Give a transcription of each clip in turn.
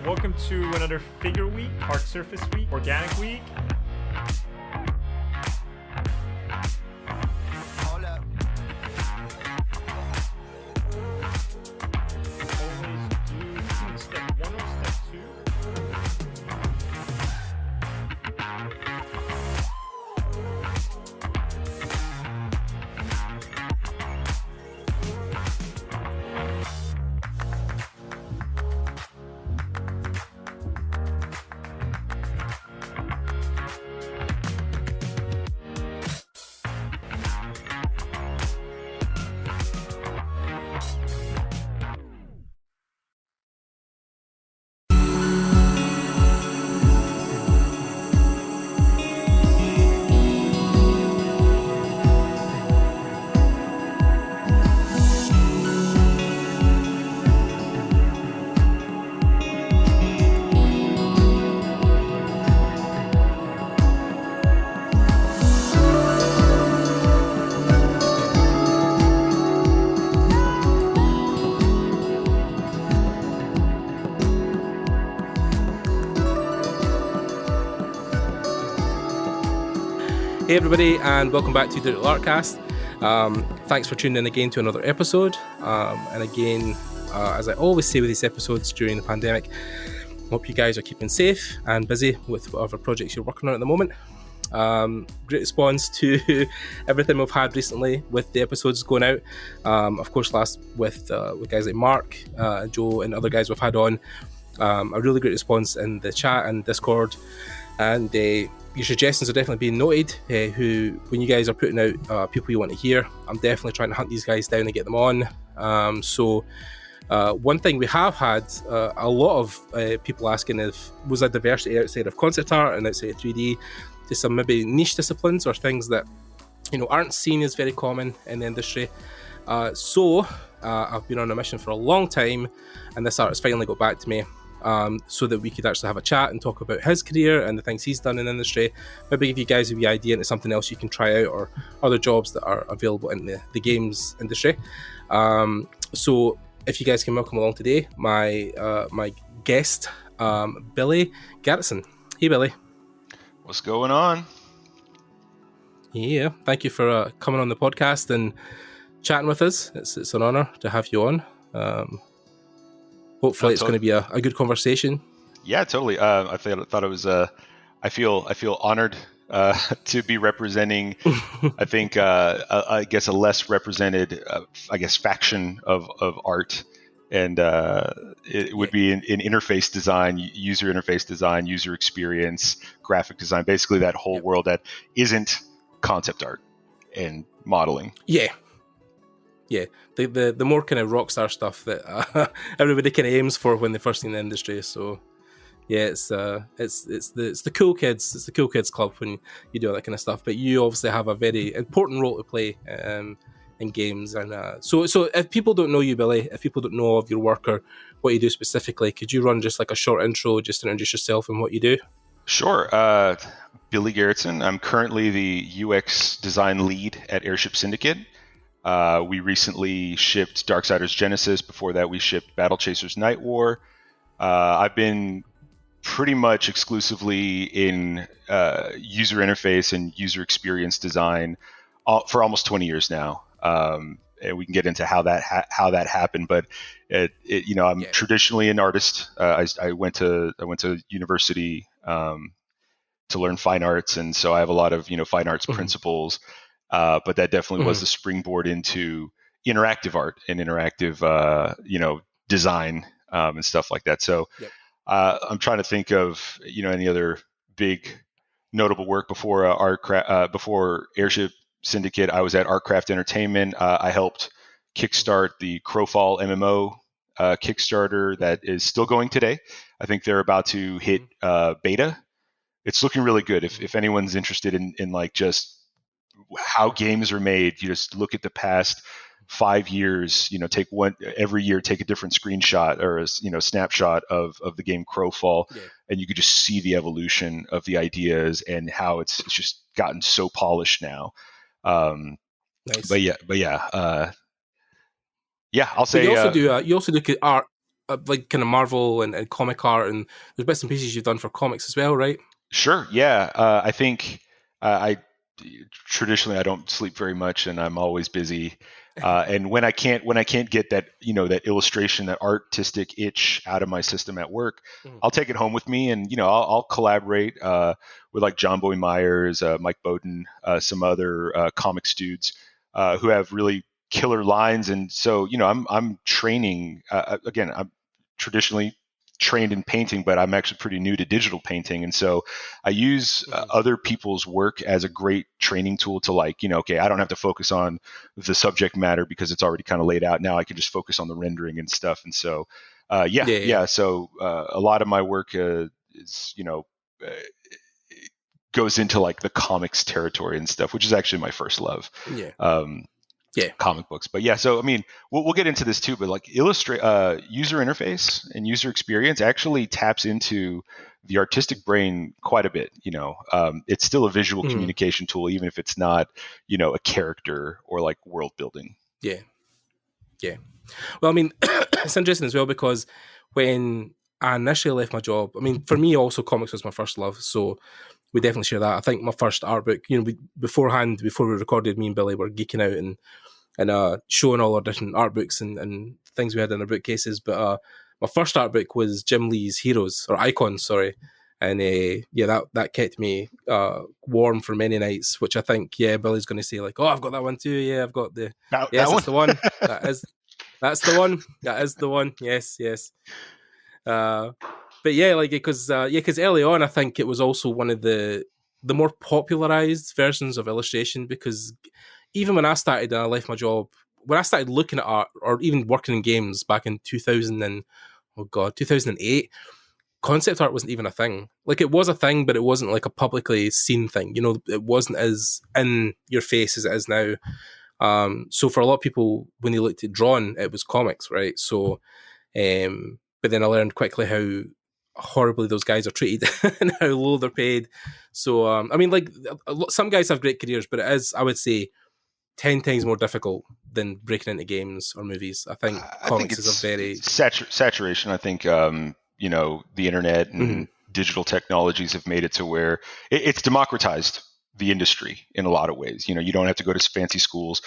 Welcome to another Figure Week, Hard Surface Week, Organic Week. Hey everybody, and welcome back to the Artcast. Thanks for tuning in again to another episode. And again, as I always say with these episodes during the pandemic, hope you guys are keeping safe and busy with whatever projects you're working on at the moment. Great response to everything we've had recently with the episodes going out. Of course, last with guys like Mark, Joe, and other guys we've had on. A really great response in the chat and Discord, and your suggestions are definitely being noted. When you guys are putting out people you want to hear, I'm definitely trying to hunt these guys down and get them on. So one thing we have had a lot of people asking if was a diversity outside of concept art and outside of 3D to some maybe niche disciplines or things that aren't seen as very common in the industry. So I've been on a mission for a long time, and this artist finally got back to me. So that we could actually have a chat and talk about his career and the things he's done in the industry, maybe give you guys a wee idea into something else you can try out or other jobs that are available in the games industry. So if you guys can welcome along today my guest, Billy Garretsen. Hey Billy. What's going on? Yeah, thank you for coming on the podcast and chatting with us. It's an honor to have you on. Hopefully it's going to be a good conversation. Yeah, totally. I thought it was. I feel honored to be representing. I think I guess a less represented, faction of art, and it would be in interface design, user interface design, user experience, graphic design. Basically, that whole world that isn't concept art and modeling. Yeah, the more kind of rock star stuff that everybody kind of aims for when they first in the industry. So yeah, it's the cool kids. It's the cool kids club when you do all that kind of stuff. But you obviously have a very important role to play in games. And so if people don't know you, Billy, if people don't know of your work or what you do specifically, could you run just like a short intro, just to introduce yourself and what you do? Sure. Billy Garretsen. I'm currently the UX design lead at Airship Syndicate. We recently shipped Darksiders Genesis. Before that, we shipped Battle Chasers Night War. I've been pretty much exclusively in user interface and user experience design for almost 20 years now. And we can get into how that happened. But I'm traditionally an artist. I went to university to learn fine arts, and so I have a lot of fine arts principles. But that definitely was the springboard into interactive art and interactive, design and stuff like that. So I'm trying to think of, any other big notable work before Airship Syndicate. I was at Artcraft Entertainment. I helped kickstart the Crowfall MMO Kickstarter that is still going today. I think they're about to hit beta. It's looking really good. If anyone's interested in like just how games are made, you just look at the past 5 years, every year take a different screenshot or a snapshot of the game Crowfall, and you could just see the evolution of the ideas and how it's just gotten so polished now. Nice. But yeah, I'll say you also do art. like kind of Marvel and comic art, and there's bits and pieces you've done for comics as well, right? Sure. Yeah. I think I traditionally I don't sleep very much, and I'm always busy. And when I can't get that that illustration, that artistic itch out of my system at work, I'll take it home with me, and I'll collaborate with like John Boy Myers, Mike Bowden, some other comics dudes who have really killer lines. And so I'm training again. I'm traditionally trained in painting, but I'm actually pretty new to digital painting. And so I use other people's work as a great training tool to okay, I don't have to focus on the subject matter because it's already kind of laid out. Now I can just focus on the rendering and stuff. And so, So a lot of my work is, goes into like the comics territory and stuff, which is actually my first love. Comic books. But yeah, so I mean, we'll get into this too, but like user interface and user experience actually taps into the artistic brain quite a bit. It's still a visual communication tool, even if it's not, a character or like world building. Yeah. Well, I mean, it's interesting as well because when I initially left my job, I mean, for me also comics was my first love, so we definitely share that. I think my first art book, before we recorded, me and Billy were geeking out and showing all our different art books and things we had in our bookcases. But my first art book was Jim Lee's Heroes, or Icons, sorry. And that kept me warm for many nights, which I think, Billy's going to say like, oh, I've got that one too. Yeah, I've got that's the one. That's the one. That is the one. Yes. But because early on, I think it was also one of the more popularized versions of illustration, because even when I started and I left my job, when I started looking at art or even working in games back in 2008, concept art wasn't even a thing. Like, it was a thing, but it wasn't like a publicly seen thing. It wasn't as in your face as it is now. So for a lot of people, when they looked at drawing, it was comics, right? So, but then I learned quickly how horribly those guys are treated and how low they're paid. So, I mean, like, some guys have great careers, but it is, I would say, 10 times more difficult than breaking into games or movies. I think comics is a very... saturation. I think, the internet and digital technologies have made it to where it's democratized the industry in a lot of ways. You don't have to go to fancy schools.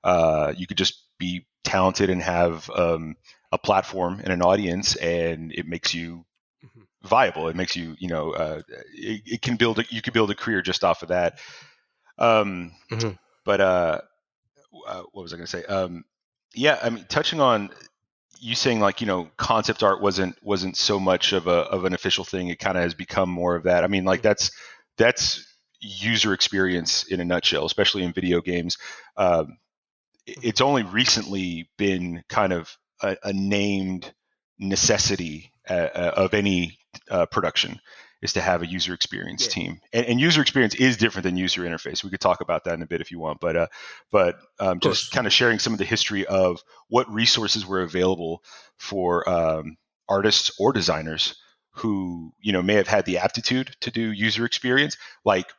You could just be talented and have a platform and an audience, and it makes you viable. It makes you, you can build a career just off of that. But what was I going to say? I mean, touching on you saying like, concept art wasn't so much of an official thing. It kind of has become more of that. I mean, like that's user experience in a nutshell, especially in video games. It's only recently been kind of a named necessity of any production is to have a user experience team, and user experience is different than user interface. We could talk about that in a bit if you want, but just kind of sharing some of the history of what resources were available for artists or designers who may have had the aptitude to do user experience. Like,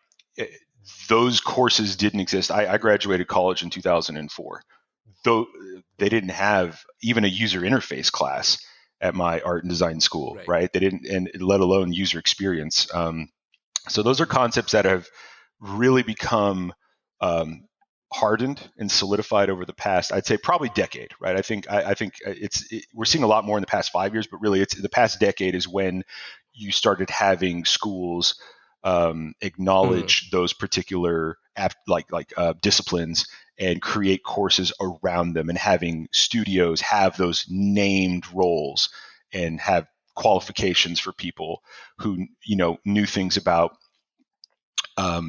those courses didn't exist. I graduated college in 2004. Though they didn't have even a user interface class at my art and design school, right? They didn't, and let alone user experience. So those are concepts that have really become hardened and solidified over the past, I'd say probably decade, right? I think we're seeing a lot more in the past 5 years, but really it's the past decade is when you started having schools acknowledge those particular disciplines and create courses around them, and having studios have those named roles and have qualifications for people who knew things about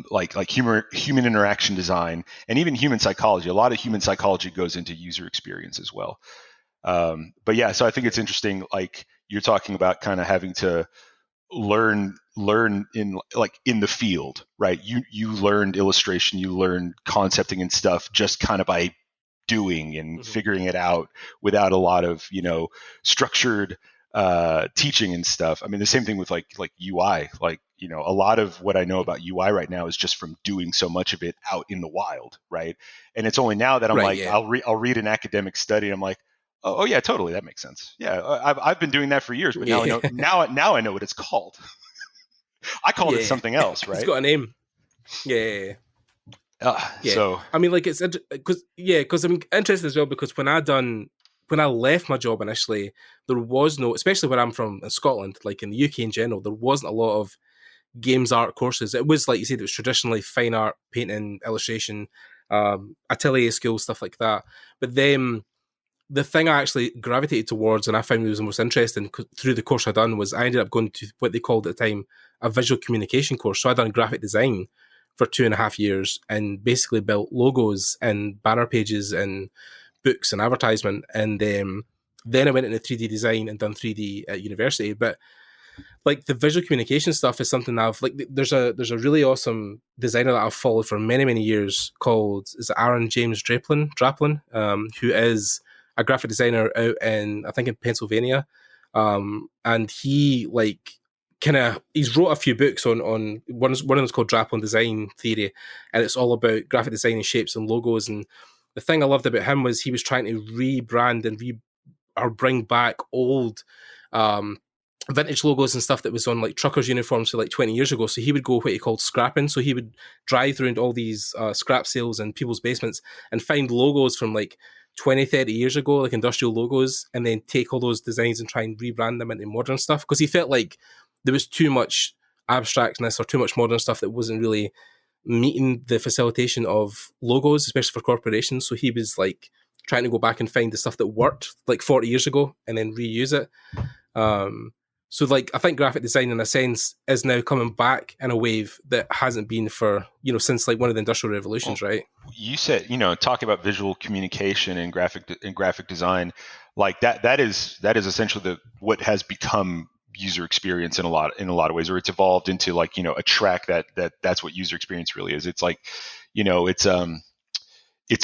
like human interaction design and even human psychology. A lot of human psychology goes into user experience as well. But yeah, so I think it's interesting. Like, you're talking about kind of having to learn in the field, right? You learned illustration, you learned concepting and stuff just kind of by doing and figuring it out without a lot of structured teaching and stuff. I mean, the same thing with like UI. Like, a lot of what I know about UI right now is just from doing so much of it out in the wild, right? And it's only now that I'm I'll read an academic study and I'm like, Oh yeah, totally. That makes sense. Yeah, I've been doing that for years, but now I know now I know what it's called. I called it Yeah, something else, it's right? got a name. Yeah. Yeah, So I mean, like it's because I'm interested as well because when I left my job initially, there was no, especially where I'm from in Scotland, like in the UK in general, there wasn't a lot of games art courses. It was like you said, it was traditionally fine art, painting, illustration, atelier skills, stuff like that. But then the thing I actually gravitated towards and I found was the most interesting through the course I done was I ended up going to what they called at the time a visual communication course. So I done graphic design for 2.5 years and basically built logos and banner pages and books and advertisement. And then I went into 3D design and done 3D at university. But like the visual communication stuff is something I've like. There's a really awesome designer that I've followed for many years called is it Aaron James Draplin, who is a graphic designer out in I think in Pennsylvania, and he like he's wrote a few books on one of them's called Draplin Design Theory, and it's all about graphic design and shapes and logos. And the thing I loved about him was he was trying to rebrand and or bring back old vintage logos and stuff that was on like truckers' uniforms for like 20 years ago. So he would go what he called scrapping. So he would drive around all these scrap sales in people's basements and find logos from like 20, 30 years ago, like industrial logos, and then take all those designs and try and rebrand them into modern stuff. Because he felt like there was too much abstractness or too much modern stuff that wasn't really meeting the facilitation of logos, especially for corporations. So he was like trying to go back and find the stuff that worked like 40 years ago and then reuse it. So like I think graphic design in a sense is now coming back in a wave that hasn't been for, since like one of the industrial revolutions, right? You said, talking about visual communication and graphic design, like that is essentially what has become user experience in a lot of ways, or it's evolved into like, a track that's what user experience really is. It's like, it's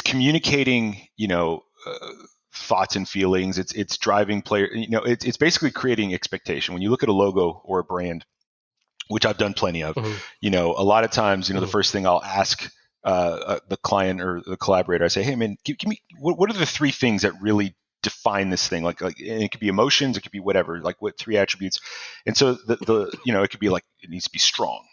communicating, thoughts and feelings. It's driving player. It's basically creating expectation. When you look at a logo or a brand, which I've done plenty of, a lot of times, the first thing I'll ask the client or the collaborator, I say, hey man, give me what are the three things that really define this thing? Like and it could be emotions, it could be whatever. Like what three attributes? And so the it could be like it needs to be strong.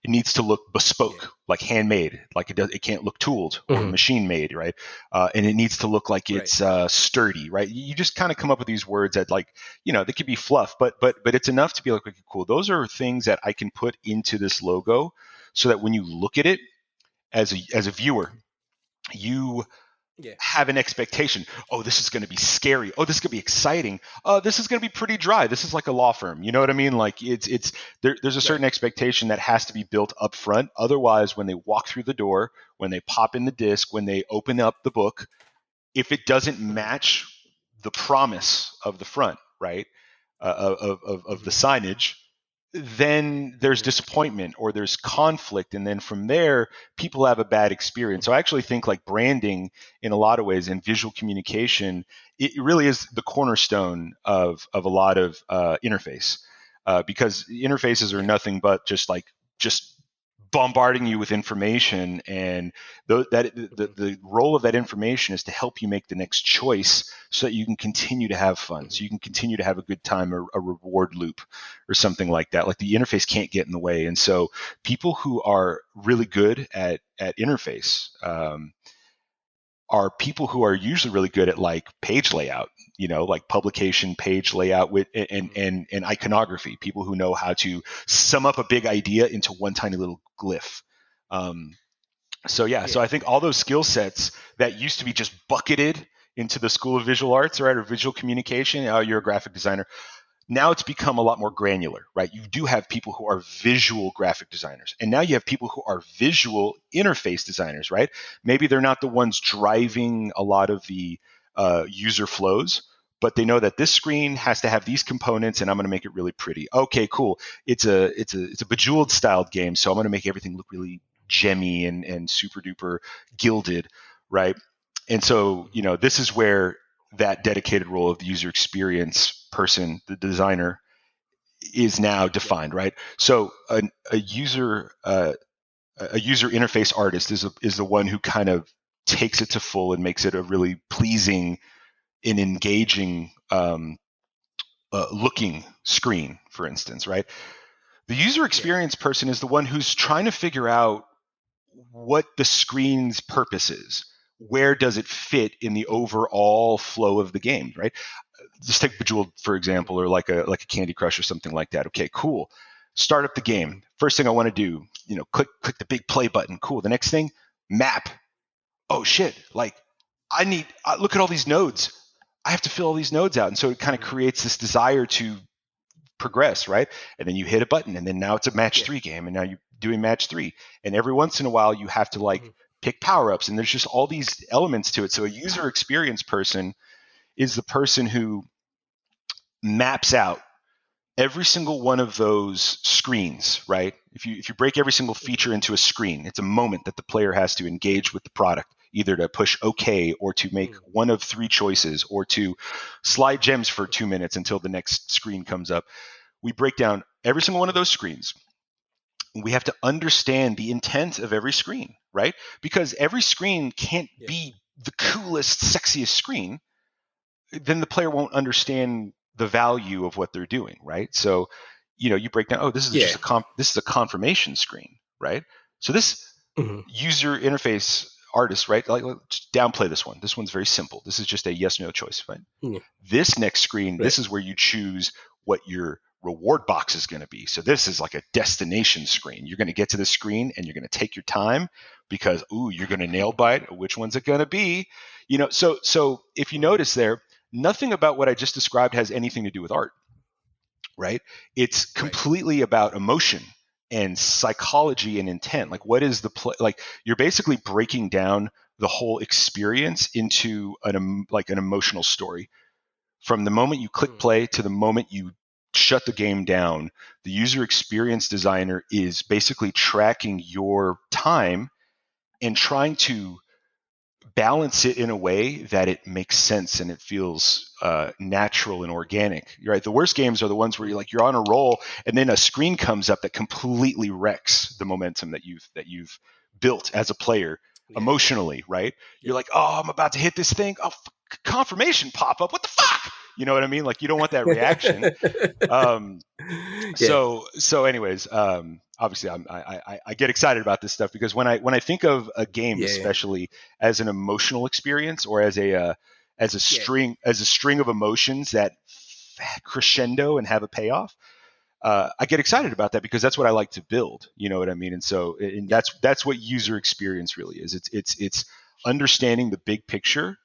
It needs to look bespoke, like handmade, like it can't look tooled or machine made, right? And it needs to look like it's sturdy, right? You just kind of come up with these words that like, they could be fluff, but it's enough to be like, okay, cool. Those are things that I can put into this logo so that when you look at it as a viewer, you have an expectation. Oh, this is going to be scary. Oh, this is going to be exciting. Oh, this is going to be pretty dry. This is like a law firm. You know what I mean? Like there's a certain expectation that has to be built up front. Otherwise, when they walk through the door, when they pop in the disc, when they open up the book, if it doesn't match the promise of the front, right, of the signage, then there's disappointment or there's conflict, and then from there people have a bad experience. So I actually think like branding in a lot of ways and visual communication, it really is the cornerstone of a lot of interface, because interfaces are nothing but just bombarding you with information, and the role of that information is to help you make the next choice so that you can continue to have fun, so you can continue to have a good time, or a reward loop or something like that. Like the interface can't get in the way. And so people who are really good at interface are people who are usually really good at like page layout, like publication page layout with and iconography, people who know how to sum up a big idea into one tiny little glyph. So I think all those skill sets that used to be just bucketed into the School of Visual Arts, right, or visual communication, you're a graphic designer. Now it's become a lot more granular, right? You do have people who are visual graphic designers, and now you have people who are visual interface designers, right? Maybe they're not the ones driving a lot of the user flows, but they know that this screen has to have these components, and I'm going to make it really pretty. Okay, cool. It's a Bejeweled styled game, so I'm going to make everything look really gemmy and super duper gilded, right? And so, this is where that dedicated role of the user experience person, the designer, is now defined, right? So a user interface artist is the one who kind of takes it to full and makes it a really pleasing an engaging looking screen, for instance, right? The user experience person is the one who's trying to figure out what the screen's purpose is. Where does it fit in the overall flow of the game, right? Just take Bejeweled, for example, or like a Candy Crush or something like that. Okay, cool. Start up the game. First thing I want to do, click the big play button. Cool. The next thing, map. Oh shit! Like look at all these nodes. I have to fill all these nodes out, and so it kind of creates this desire to progress, right? And then you hit a button, and then now it's a match 3 game, and now you're doing match 3. And every once in a while, you have to pick power ups, and there's just all these elements to it. So a user experience person is the person who maps out every single one of those screens, right? If you break every single feature into a screen, it's a moment that the player has to engage with the product, either to push OK or to make one of 3 choices or to slide gems for 2 minutes until the next screen comes up. We break down every single one of those screens. We have to understand the intent of every screen, right? Because every screen can't be the coolest, sexiest screen. Then the player won't understand the value of what they're doing, right? So, you break down, this is just this is a confirmation screen, right? So this user interface artist, right? Like, just downplay this one. This one's very simple. This is just a yes/no choice, right? This next screen, this is where you choose what your reward box is going to be. So this is like a destination screen. You're going to get to the screen and you're going to take your time because, you're going to nail bite. Which one's it going to be? So if you notice there, nothing about what I just described has anything to do with art, right? It's completely about emotion and psychology and intent. Like, what is the play? Like, you're basically breaking down the whole experience into an emotional story. From the moment you click play to the moment you shut the game down, the user experience designer is basically tracking your time and trying to balance it in a way that it makes sense and it feels natural and organic. You're right. The worst games are the ones where you're on a roll and then a screen comes up that completely wrecks the momentum that you've built as a player emotionally, right? You're like, I'm about to hit this thing. Confirmation pop up. What the fuck? You know what I mean? Like, you don't want that reaction. So anyways, obviously I get excited about this stuff because when I think of a game, especially as an emotional experience or as a string of emotions that crescendo and have a payoff, I get excited about that because that's what I like to build. You know what I mean? And so that's what user experience really is. It's understanding the big picture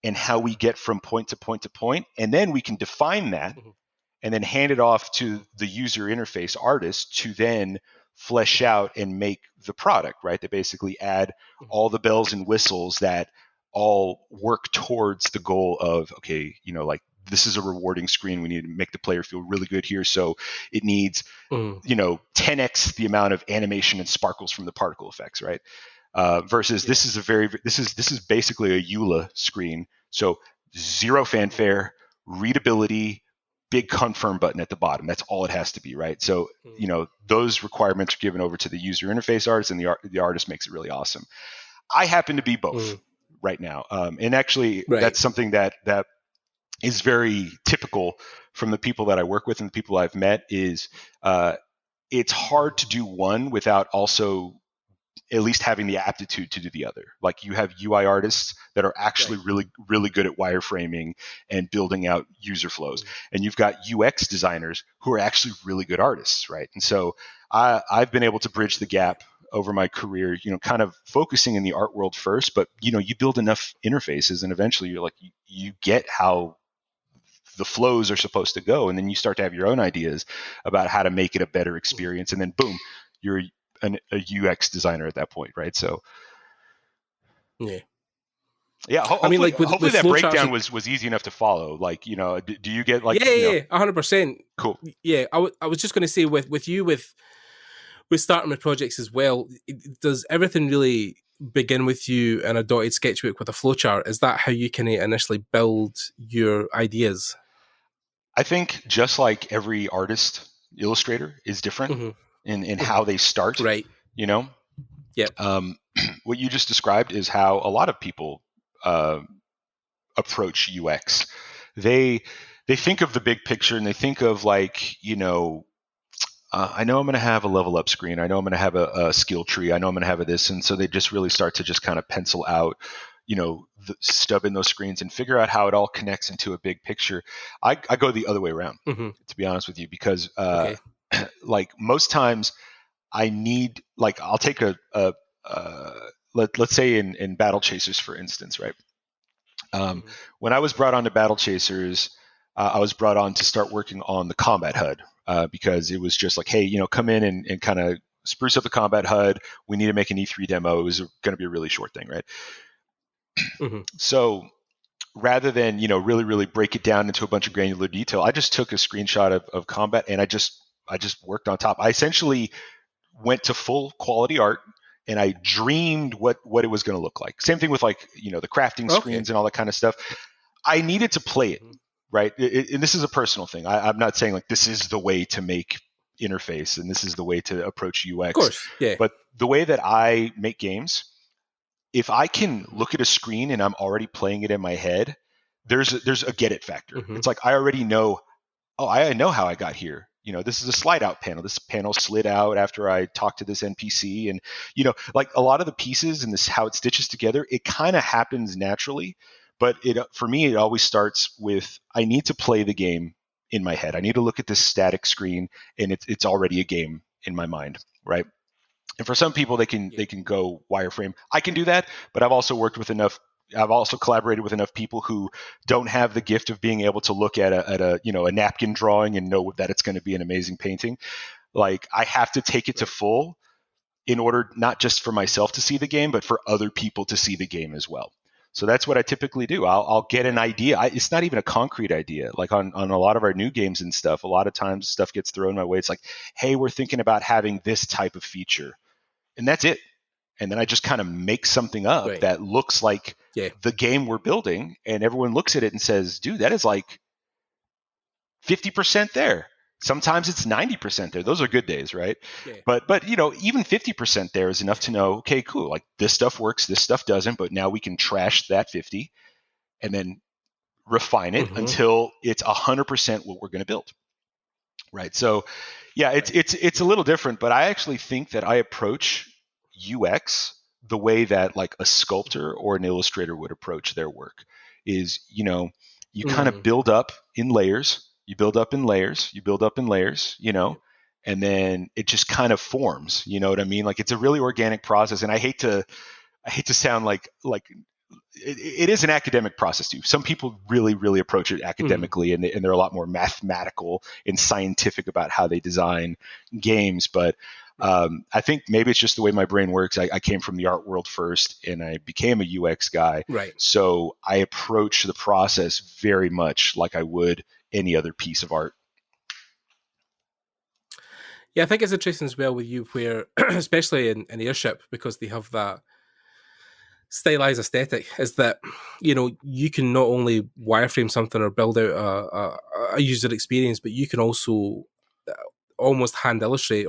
and how we get from point to point to point, and then we can define that and then hand it off to the user interface artist to then flesh out and make the product, right? They basically add all the bells and whistles that all work towards the goal of, this is a rewarding screen. We need to make the player feel really good here. So it needs, 10x the amount of animation and sparkles from the particle effects, right? Versus this is basically a EULA screen. So 0 fanfare, readability, big confirm button at the bottom. That's all it has to be, right? So, those requirements are given over to the user interface artist, and the artist makes it really awesome. I happen to be both right now. And actually, that's something that is very typical from the people that I work with and the people I've met is it's hard to do one without also at least having the aptitude to do the other. Like, you have UI artists that are actually really, really good at wireframing and building out user flows. And you've got UX designers who are actually really good artists, right? And so I've been able to bridge the gap over my career, kind of focusing in the art world first, but, you build enough interfaces and eventually you're like, you get how the flows are supposed to go. And then you start to have your own ideas about how to make it a better experience. And then boom, you're a UX designer at that point, right? So, hopefully that breakdown was easy enough to follow. Like, do you get like 100%. Cool. Yeah, I was just going to say with you with starting with projects as well, does everything really begin with you in a dotted sketchbook with a flowchart? Is that how you can initially build your ideas? I think just like every artist, illustrator is different in how they start, right? What you just described is how a lot of people approach UX. They think of the big picture, and they think of like, I know I'm going to have a level up screen. I know I'm going to have a skill tree. I know I'm going to have a this. And so they just really start to just kind of pencil out, the stuff in those screens and figure out how it all connects into a big picture. I go the other way around, to be honest with you, because like most times I need, like, I'll take let's say in Battle Chasers, for instance, right? When I was brought on to Battle Chasers, I was brought on to start working on the combat HUD. Because it was just like, hey, come in and kind of spruce up the combat HUD. We need to make an E3 demo. It was going to be a really short thing, right? So rather than, really, really break it down into a bunch of granular detail, I just took a screenshot of combat and I just worked on top. I essentially went to full quality art and I dreamed what it was going to look like. Same thing with like, the crafting screens and all that kind of stuff. I needed to play it. Right. And this is a personal thing. I'm not saying like this is the way to make interface and this is the way to approach UX. Of course, yeah. But the way that I make games, if I can look at a screen and I'm already playing it in my head, there's a get it factor. It's like I already know, I know how I got here. This is a slide out panel. This panel slid out after I talked to this NPC. And, like a lot of the pieces and this how it stitches together, it kind of happens naturally. But for me, it always starts with I need to play the game in my head. I need to look at this static screen, and it's already a game in my mind, right? And for some people, they can go wireframe. I can do that, but I've also collaborated with enough people who don't have the gift of being able to look at a napkin drawing and know that it's going to be an amazing painting. Like I have to take it to full in order not just for myself to see the game, but for other people to see the game as well. So that's what I typically do. I'll get an idea. It's not even a concrete idea. Like on a lot of our new games and stuff, a lot of times stuff gets thrown my way. It's like, hey, we're thinking about having this type of feature. And that's it. And then I just kind of make something up that looks like the game we're building. And everyone looks at it and says, dude, that is like 50% there. Sometimes it's 90% there. Those are good days, right? Yeah. But even 50% there is enough to know, okay, cool. Like this stuff works, this stuff doesn't, but now we can trash that 50 and then refine it until it's 100% what we're going to build. Right? So yeah, it's a little different, but I actually think that I approach UX the way that like a sculptor or an illustrator would approach their work is, you kind of build up in layers. You build up in layers, and then it just kind of forms, you know what I mean? Like it's a really organic process. And I hate to sound like it is an academic process too. Some people really, really approach it academically and they're a lot more mathematical and scientific about how they design games. But I think maybe it's just the way my brain works. I came from the art world first and I became a UX guy. Right. So I approach the process very much like I would any other piece of art. Yeah, I think it's interesting as well with you where, especially in Airship, because they have that stylized aesthetic, is that, you can not only wireframe something or build out a user experience, but you can also almost hand illustrate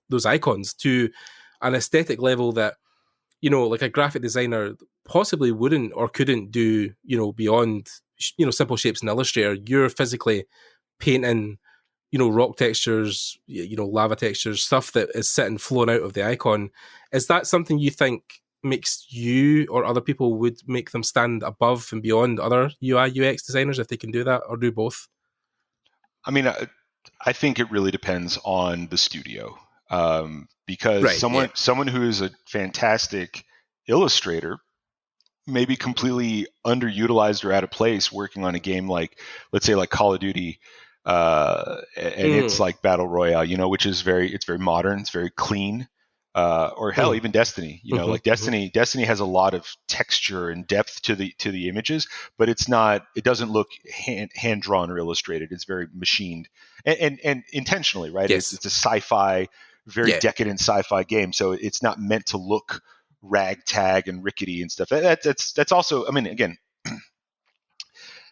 those icons to an aesthetic level that, like a graphic designer possibly wouldn't or couldn't do, beyond, simple shapes in Illustrator. You're physically painting, rock textures, lava textures, stuff that is sitting flowing out of the icon. Is that something you think makes you or other people would make them stand above and beyond other UI UX designers if they can do that or do both? I mean, I think it really depends on the studio. Because someone who is a fantastic illustrator may be completely underutilized or out of place working on a game like, let's say, like Call of Duty, and it's like Battle Royale, which is very modern, it's very clean, or hell, even Destiny, like Destiny has a lot of texture and depth to the images, but it doesn't look hand drawn or illustrated. It's very machined and intentionally, right? Yes. It's a sci-fi, very decadent sci-fi game, so it's not meant to look ragtag and rickety and stuff. That's also, I mean, again,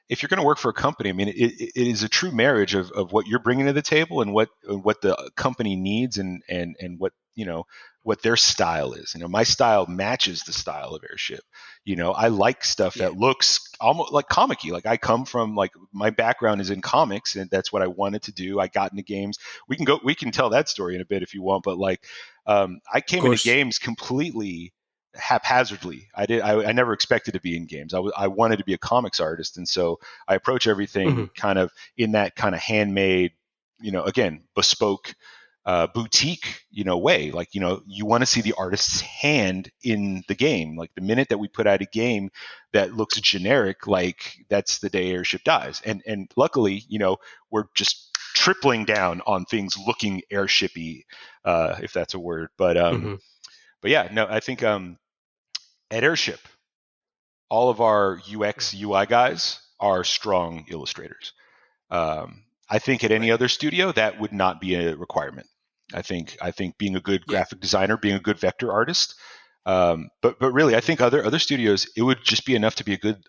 if you're going to work for a company, I mean, it is a true marriage of what you're bringing to the table and what the company needs and what what their style is. My style matches the style of Airship. I like stuff that looks almost like comic-y. Like I come from, like, my background is in comics, and that's what I wanted to do. I got into games. We can tell that story in a bit if you want, but like, I came into games completely haphazardly. I never expected to be in games. I wanted to be a comics artist, and so I approach everything kind of in that kind of handmade, again, bespoke, boutique, way. Like, you want to see the artist's hand in the game. Like the minute that we put out a game that looks generic, like that's the day Airship dies. And luckily, we're just tripling down on things looking airshippy, if that's a word. But yeah, no, I think at Airship, all of our UX UI guys are strong illustrators. I think at any other studio that would not be a requirement. I think being a good graphic designer, being a good vector artist, but really, I think other studios, it would just be enough to be a good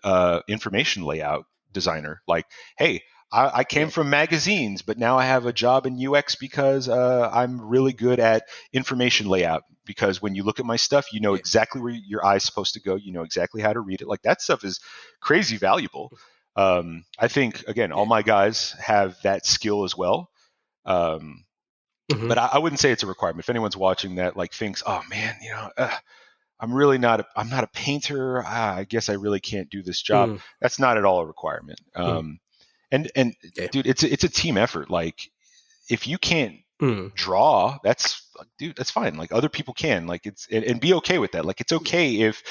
information layout designer. Like, hey, I came from magazines, but now I have a job in UX because I'm really good at information layout. Because when you look at my stuff, you know exactly where your eye's supposed to go. You know exactly how to read it. Like that stuff is crazy valuable. I think, again, all my guys have that skill as well. But I wouldn't say it's a requirement. If anyone's watching that, like, thinks, oh man, I'm not a painter. I guess I really can't do this job. That's not at all a requirement. And dude, it's a team effort. Like, if you can't draw, that's fine. Like, other people can. Like, and be okay with that. Like, it's okay if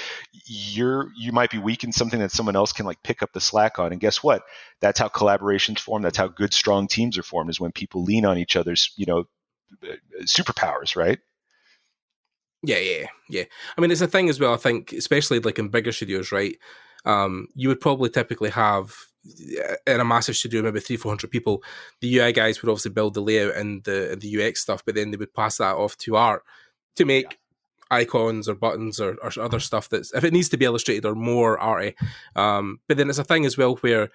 you might be weak in something that someone else can, like, pick up the slack on. And guess what? That's how collaborations form. That's how good, strong teams are formed, is when people lean on each other's, superpowers, right? Yeah. I mean, it's a thing as well. I think, especially like in bigger studios, right? You would probably typically have, in a massive studio, maybe 300-400 people. The UI guys would obviously build the layout and the UX stuff, but then they would pass that off to art to make icons or buttons or other stuff that's, if it needs to be illustrated, or more arty. But then it's a thing as well where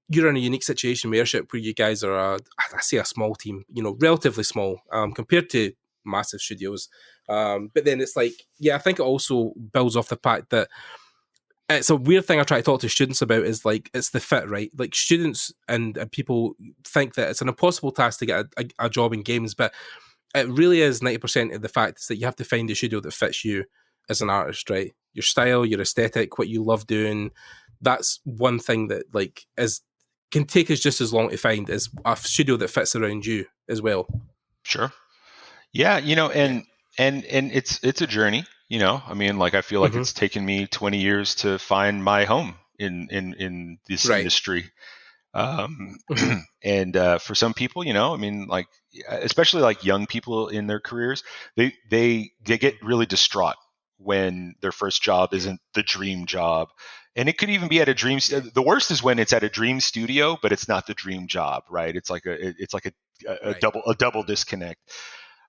you're in a unique situation with Airship, where you guys are I say a small team, relatively small compared to massive studios. But then it's like, I think it also builds off the fact that it's a weird thing I try to talk to students about, is like, it's the fit, right? Like, students and people think that it's an impossible task to get a job in games, but it really is 90% of the fact is that you have to find a studio that fits you as an artist, right? Your style, your aesthetic, what you love doing. That's one thing that, like, can take us just as long to find as a studio that fits around you as well. Sure. Yeah, and it's a journey. I mean, like, I feel like it's taken me 20 years to find my home in this industry. And for some people, I mean, like, especially like young people in their careers, they get really distraught when their first job isn't the dream job. And it could even be at a dream. The worst is when it's at a dream studio, but it's not the dream job, right? It's like a double disconnect.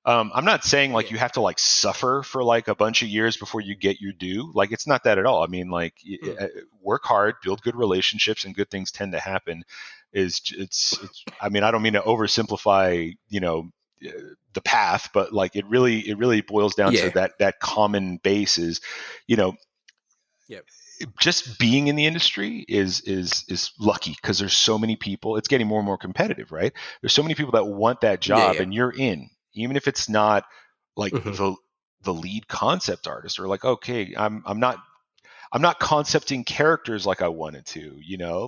I'm not saying like you have to like suffer for like a bunch of years before you get your due. Like, it's not that at all. I mean, like, work hard, build good relationships, and good things tend to happen. It's I mean, I don't mean to oversimplify, the path, but like, it really boils down to that common base is, just being in the industry is lucky, because there's so many people. It's getting more and more competitive, right? There's so many people that want that job, and you're in. Even if it's not like the lead concept artist, or like, okay, I'm not concepting characters like I wanted to,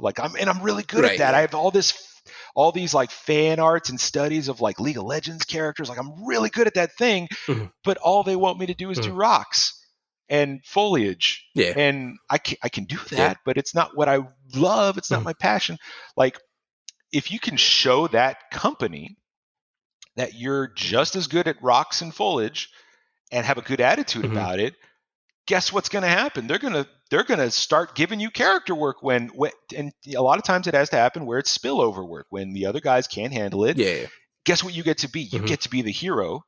like I'm really good at that. I have all these like fan arts and studies of like League of Legends characters. Like, I'm really good at that thing, but all they want me to do is do rocks and foliage. And I can do that, but it's not what I love. It's not my passion. Like, if you can show that company that you're just as good at rocks and foliage and have a good attitude about it, guess what's going to happen? They're going to start giving you character work when, and a lot of times it has to happen where it's spillover work, when the other guys can't handle it. Guess what you get to be? You get to be the hero.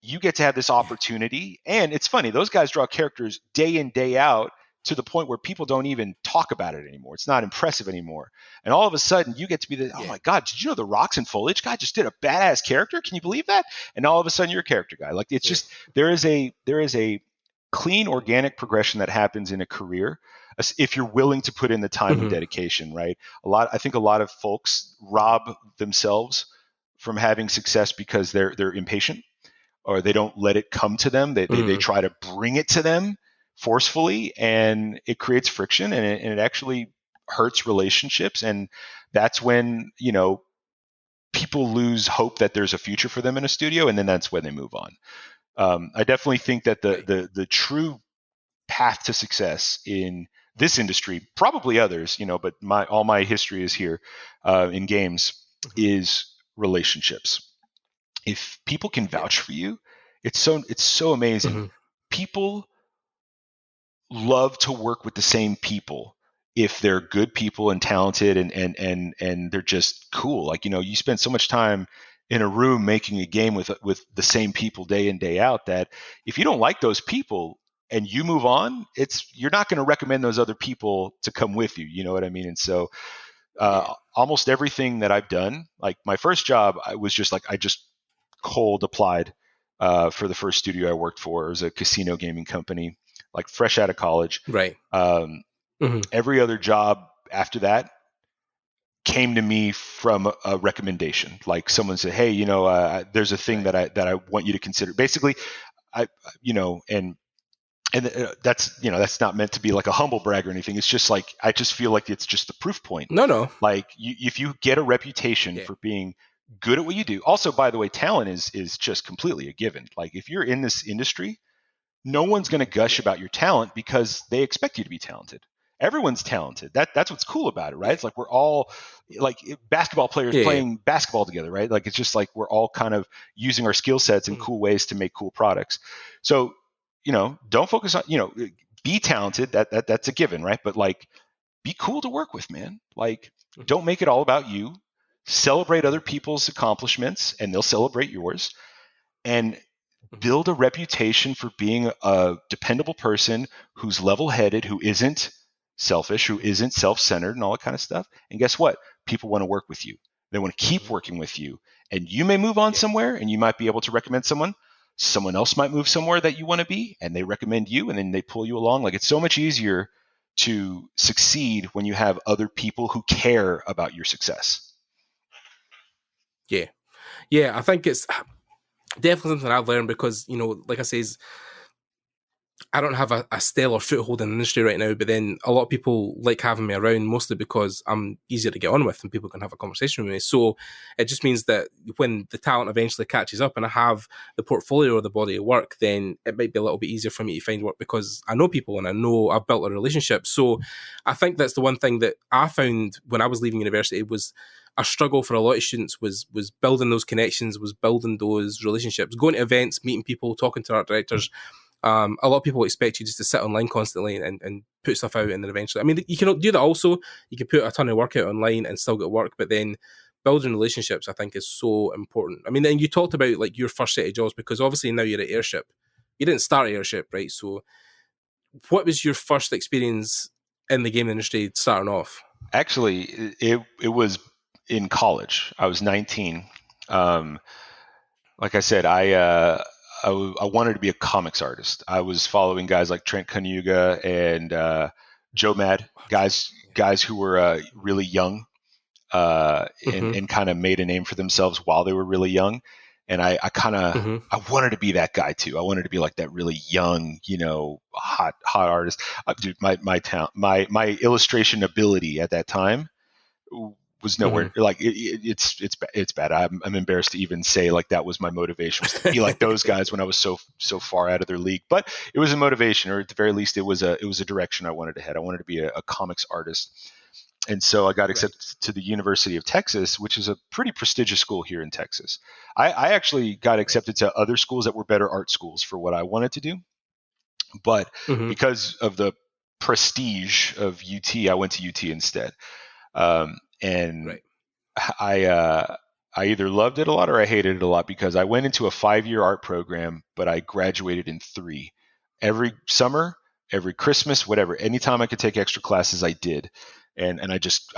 You get to have this opportunity. And it's funny, those guys draw characters day in, day out to the point where people don't even talk about it anymore. It's not impressive anymore. And all of a sudden you get to be oh my God, did you know the Rocks and Foliage guy just did a badass character? Can you believe that? And all of a sudden you're a character guy. Like it's just, there is a clean, organic progression that happens in a career if you're willing to put in the time and dedication, right? I think a lot of folks rob themselves from having success because they're impatient, or they don't let it come to them. They try to bring it to them forcefully, and it creates friction, and it actually hurts relationships. And that's when, people lose hope that there's a future for them in a studio, and then that's when they move on. I definitely think that the true path to success in this industry, probably others, but all my history is here in games, is relationships. If people can vouch for you, it's so amazing. People love to work with the same people if they're good people and talented and they're just cool. Like, you spend so much time in a room making a game with the same people day in, day out, that if you don't like those people and you move on, you're not going to recommend those other people to come with you. You know what I mean? And so almost everything that I've done, like my first job, I just cold applied for the first studio I worked for. It was a casino gaming company, like fresh out of college. Right. Every other job after that came to me from a recommendation. Like someone said, "Hey, there's a thing that I want you to consider." Basically, and that's not meant to be like a humble brag or anything. It's just like, I just feel like it's just the proof point. No. Like if you get a reputation for being good at what you do. Also, by the way, talent is just completely a given. Like if you're in this industry, no one's going to gush about your talent because they expect you to be talented. Everyone's talented. That's what's cool about it, right? It's like we're all like basketball players playing basketball together, right? Like it's just like we're all kind of using our skill sets in cool ways to make cool products. So, don't focus on, be talented. That's a given, right? But like, be cool to work with, man. Like, don't make it all about you. Celebrate other people's accomplishments and they'll celebrate yours. And build a reputation for being a dependable person who's level-headed, who isn't selfish, who isn't self-centered and all that kind of stuff. And guess what? People want to work with you. They want to keep working with you. And you may move on somewhere and you might be able to recommend someone. Someone else might move somewhere that you want to be and they recommend you and then they pull you along. Like it's so much easier to succeed when you have other people who care about your success. Yeah, I think it's definitely something I've learned because, like I says, I don't have a stellar foothold in the industry right now, but then a lot of people like having me around mostly because I'm easier to get on with and people can have a conversation with me. So it just means that when the talent eventually catches up and I have the portfolio or the body of work, then it might be a little bit easier for me to find work because I know people and I know I've built a relationship. So I think that's the one thing that I found when I was leaving university was a struggle for a lot of students was building those connections, was building those relationships, going to events, meeting people, talking to art directors. A lot of people expect you just to sit online constantly and put stuff out and then eventually, I mean, you can do that also. You can put a ton of work out online and still get work, but then building relationships, I think, is so important. I mean, then you talked about like your first set of jobs because obviously now you're at Airship. You didn't start at Airship, right? So what was your first experience in the game industry starting off? Actually, it was in college. I was 19. Like I said, I wanted to be a comics artist. I was following guys like Trent Kanuga and Joe Mad, guys who were really young and kind of made a name for themselves while they were really young. And I kind of I wanted to be that guy too. I wanted to be like that really young, hot artist. Dude, my illustration ability at that time was nowhere. Like it's bad. I'm embarrassed to even say like that was my motivation, was to be like those guys when I was so far out of their league. But it was a motivation, or at the very least, it was a direction I wanted to head. I wanted to be a comics artist, and so I got accepted to the University of Texas, which is a pretty prestigious school here in Texas. I actually got accepted to other schools that were better art schools for what I wanted to do, but because of the prestige of UT, I went to UT instead. And I either loved it a lot or I hated it a lot because I went into a 5-year art program, but I graduated in 3. Every summer every Christmas, whatever. Anytime I could take extra classes, I did. And I just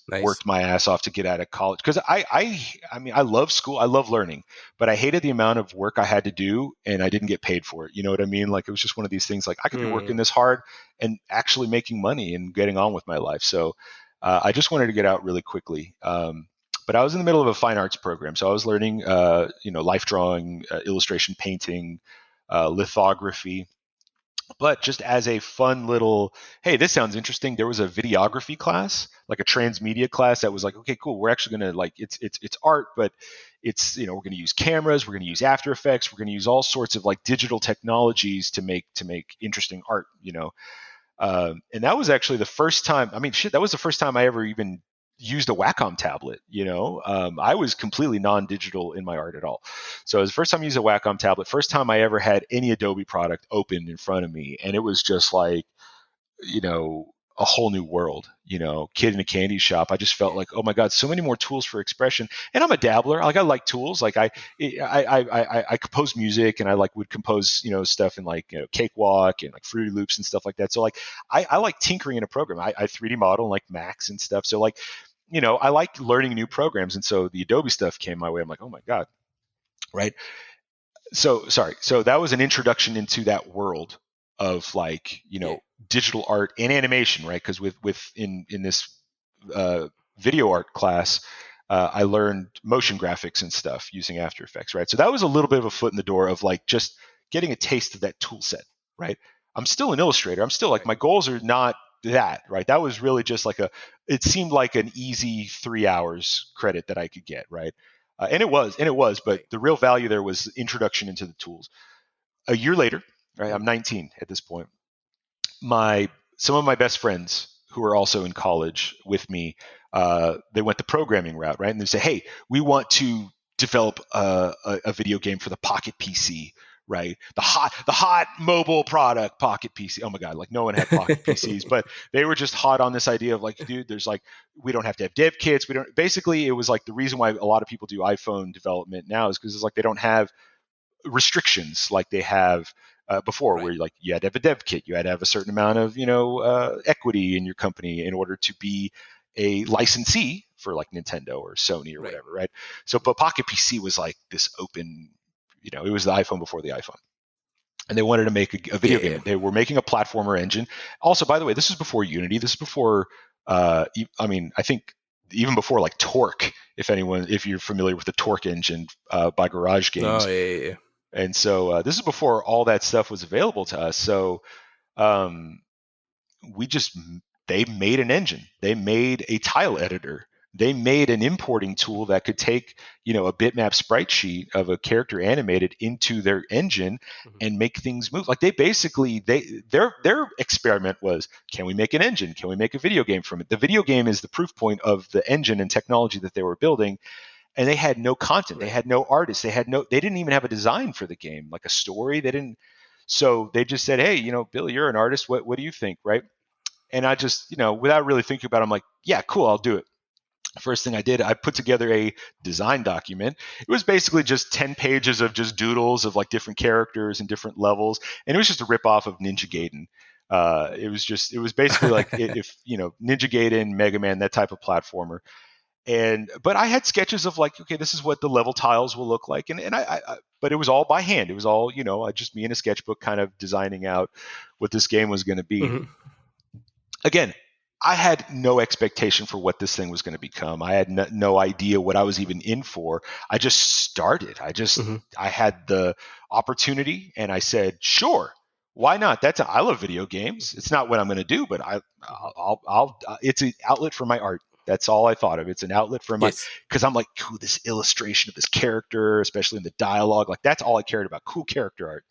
Nice. worked my ass off to get out of college, because I mean, I love school, I love learning, but I hated the amount of work I had to do, and I didn't get paid for it. You know what I mean? Like, it was just one of these things. Like, I could be working this hard and actually making money and getting on with my life. So I just wanted to get out really quickly. But I was in the middle of a fine arts program, so I was learning, life drawing, illustration, painting, lithography. But just as a fun little, hey, this sounds interesting, there was a videography class, like a transmedia class, that was like, okay, cool, we're actually going to, like, it's art, but it's, we're going to use cameras, we're going to use After Effects, we're going to use all sorts of like digital technologies to make interesting art. And that was actually the first time. I mean, shit, that was the first time I ever even used a Wacom tablet. I was completely non-digital in my art at all. So it was the first time I used a Wacom tablet. First time I ever had any Adobe product open in front of me, and it was just like, a whole new world. Kid in a candy shop. I just felt like, oh my god, so many more tools for expression. And I'm a dabbler. Like, I like tools. Like, I compose music, and I would compose stuff in Cakewalk and like Fruity Loops and stuff like that. So like, I like tinkering in a program. I 3D model in like Max and stuff. So like, I like learning new programs. And so the Adobe stuff came my way. I'm like, oh my god, right? So sorry. So that was an introduction into that world of like, digital art and animation, right? Because in this video art class, I learned motion graphics and stuff using After Effects, right? So that was a little bit of a foot in the door of like just getting a taste of that tool set, right? I'm still an illustrator. I'm still like, my goals are not that, right? That was really just like it seemed like an easy 3 hours credit that I could get, right? And it was, but the real value there was introduction into the tools. A year later, right? I'm 19 at this point. Some of my best friends who are also in college with me, they went the programming route, right? And they say, hey, we want to develop a video game for the Pocket PC, right? The hot mobile product, Pocket PC. Oh my god, like, no one had Pocket PCs, but they were just hot on this idea of like, dude, there's like, we don't have to have dev kits. Basically, it was like the reason why a lot of people do iPhone development now is because it's like they don't have restrictions like they have before, right? Where like, you had to have a dev kit, you had to have a certain amount of equity in your company in order to be a licensee for like Nintendo or Sony or whatever, right? So, but Pocket PC was like this open, it was the iPhone before the iPhone, and they wanted to make a video game. They were making a platformer engine. Also, by the way, this is before Unity. This is before, I think even before like Torque. If you're familiar with the Torque engine by Garage Games. Oh yeah. And so this is before all that stuff was available to us. So they made an engine. They made a tile editor. They made an importing tool that could take, a bitmap sprite sheet of a character animated into their engine and make things move. Like, they basically, their experiment was, can we make an engine? Can we make a video game from it? The video game is the proof point of the engine and technology that they were building. And they had no content. They had no artists. They didn't even have a design for the game, like a story. So they just said, hey, Billy, you're an artist. What do you think? Right. And I just, without really thinking about it, I'm like, yeah, cool, I'll do it. First thing I did, I put together a design document. It was basically just 10 pages of just doodles of like different characters and different levels. And it was just a ripoff of Ninja Gaiden. It was basically like if, Ninja Gaiden, Mega Man, that type of platformer. But I had sketches of like, okay, this is what the level tiles will look like. But it was all by hand. It was all, just me in a sketchbook kind of designing out what this game was going to be. Mm-hmm. Again, I had no expectation for what this thing was going to become. I had no idea what I was even in for. I just started. I had the opportunity and I said, sure, why not? I love video games. It's not what I'm going to do, but it's an outlet for my art. That's all I thought of. It's an outlet for my, because I'm like, ooh, this illustration of this character, especially in the dialogue, like that's all I cared about, cool character art.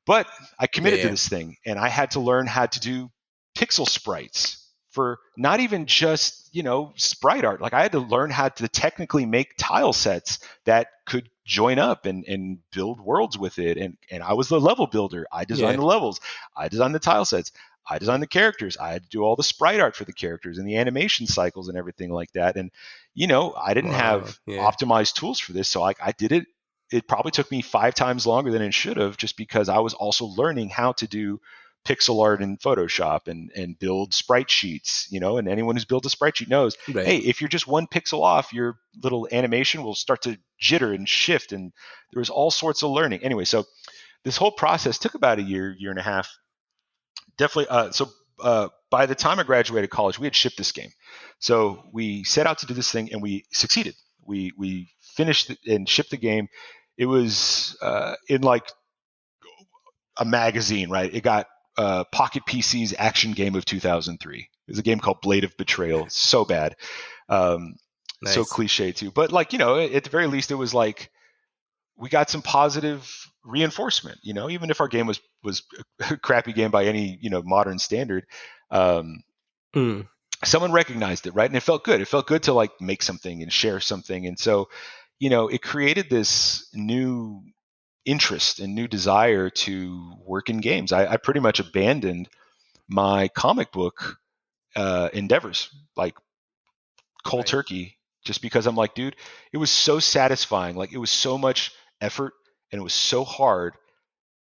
But I committed to this thing, and I had to learn how to do pixel sprites for not even just, sprite art. Like I had to learn how to technically make tile sets that could join up and build worlds with it. And I was the level builder. I designed the levels. I designed the tile sets. I designed the characters. I had to do all the sprite art for the characters and the animation cycles and everything like that. And, I didn't have optimized tools for this. So I did it. It probably took me 5 times longer than it should have, just because I was also learning how to do pixel art in Photoshop and build sprite sheets, and anyone who's built a sprite sheet knows, Right. hey, if you're just one pixel off, your little animation will start to jitter and shift, and there was all sorts of learning. Anyway, so this whole process took about a year and a half. Definitely. By the time I graduated college, we had shipped this game. So we set out to do this thing, and we succeeded. We finished and shipped the game. It was in like a magazine, right? It got Pocket PC's Action Game of 2003. It was a game called Blade of Betrayal. So bad. Nice. So cliche too. But like, at the very least, it was like we got some positive reinforcement, even if our game was a crappy game by any, modern standard. Someone recognized it, right? And it felt good. It felt good to like make something and share something. And so, it created this new interest and new desire to work in games. I pretty much abandoned my comic book endeavors, like cold turkey, just because I'm like, dude, it was so satisfying. Like it was so much effort and it was so hard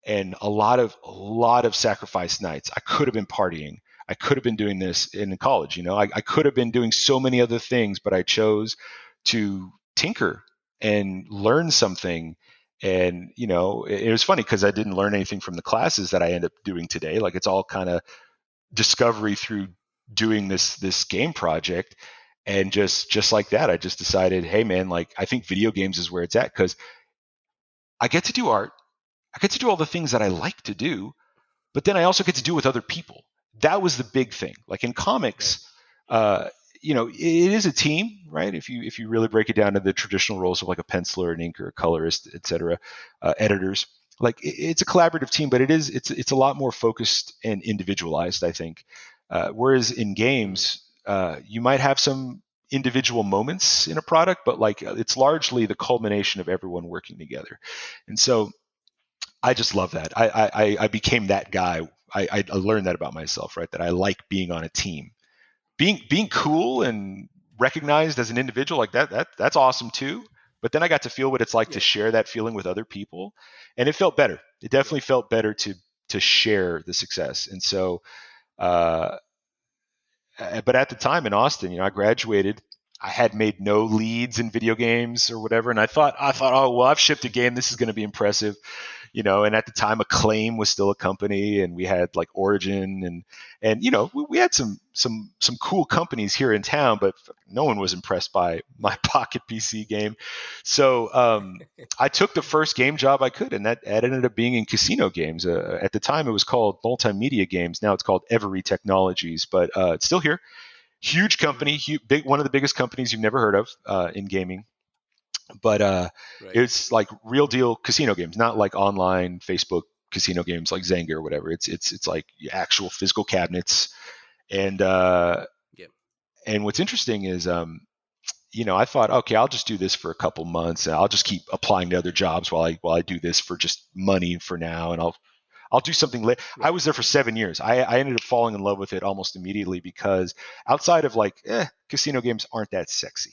and a lot of sacrifice nights. I could have been partying. I could have been doing this in college. I could have been doing so many other things, but I chose to tinker and learn something. And, it was funny because I didn't learn anything from the classes that I end up doing today. Like it's all kind of discovery through doing this game project. And just like that, I just decided, hey man, like I think video games is where it's at because I get to do art. I get to do all the things that I like to do, but then I also get to do with other people. That was the big thing. Like in comics, it is a team, right? If you really break it down to the traditional roles of like a penciler, an inker, a colorist, etc., editors, like it's a collaborative team, but it's a lot more focused and individualized, I think. Whereas in games, you might have some individual moments in a product, but like it's largely the culmination of everyone working together. And so I just love that. I became that guy. I learned that about myself, right? That I like being on a team. Being cool and recognized as an individual, like that's awesome too. But then I got to feel what it's like to share that feeling with other people, and it felt better. It definitely felt better to share the success. And so, but at the time in Austin, I graduated. I had made no leads in video games or whatever, and I thought, oh well, I've shipped a game. This is going to be impressive. And at the time Acclaim was still a company, and we had like Origin and we had some cool companies here in town, but no one was impressed by my Pocket PC game. So I took the first game job I could, and that ended up being in casino games. At the time it was called Multimedia Games. Now it's called Every Technologies, but it's still here. Huge company, one of the biggest companies you've never heard of in gaming. But it's like real deal casino games, not like online Facebook casino games like Zynga or whatever. It's like actual physical cabinets. And and what's interesting is I thought, okay, I'll just do this for a couple months and I'll just keep applying to other jobs while I do this for just money for now, and I'll do something later. I was there for 7 years. I ended up falling in love with it almost immediately because outside of like casino games aren't that sexy,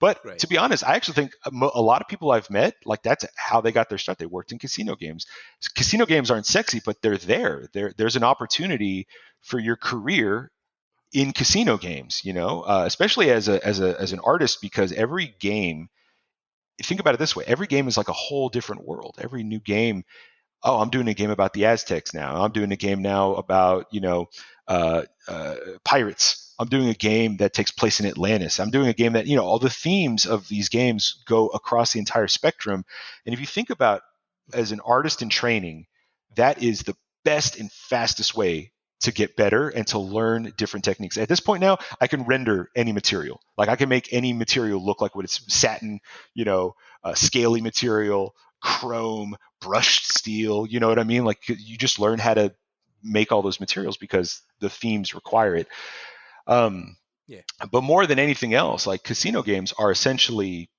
But to be honest, I actually think a lot of people I've met, like that's how they got their start. They worked in casino games. Casino games aren't sexy, but they're there. There's an opportunity for your career in casino games, especially as an artist, because every game, think about it this way, every game is like a whole different world. Every new game, oh, I'm doing a game about the Aztecs now. I'm doing a game now about, pirates. I'm doing a game that takes place in Atlantis. I'm doing a game that, all the themes of these games go across the entire spectrum. And if you think about as an artist in training, that is the best and fastest way to get better and to learn different techniques. At this point now, I can render any material. Like I can make any material look like what it's satin, scaly material, chrome, brushed steel. You know what I mean? Like you just learn how to make all those materials because the themes require it. But more than anything else, like casino games are essentially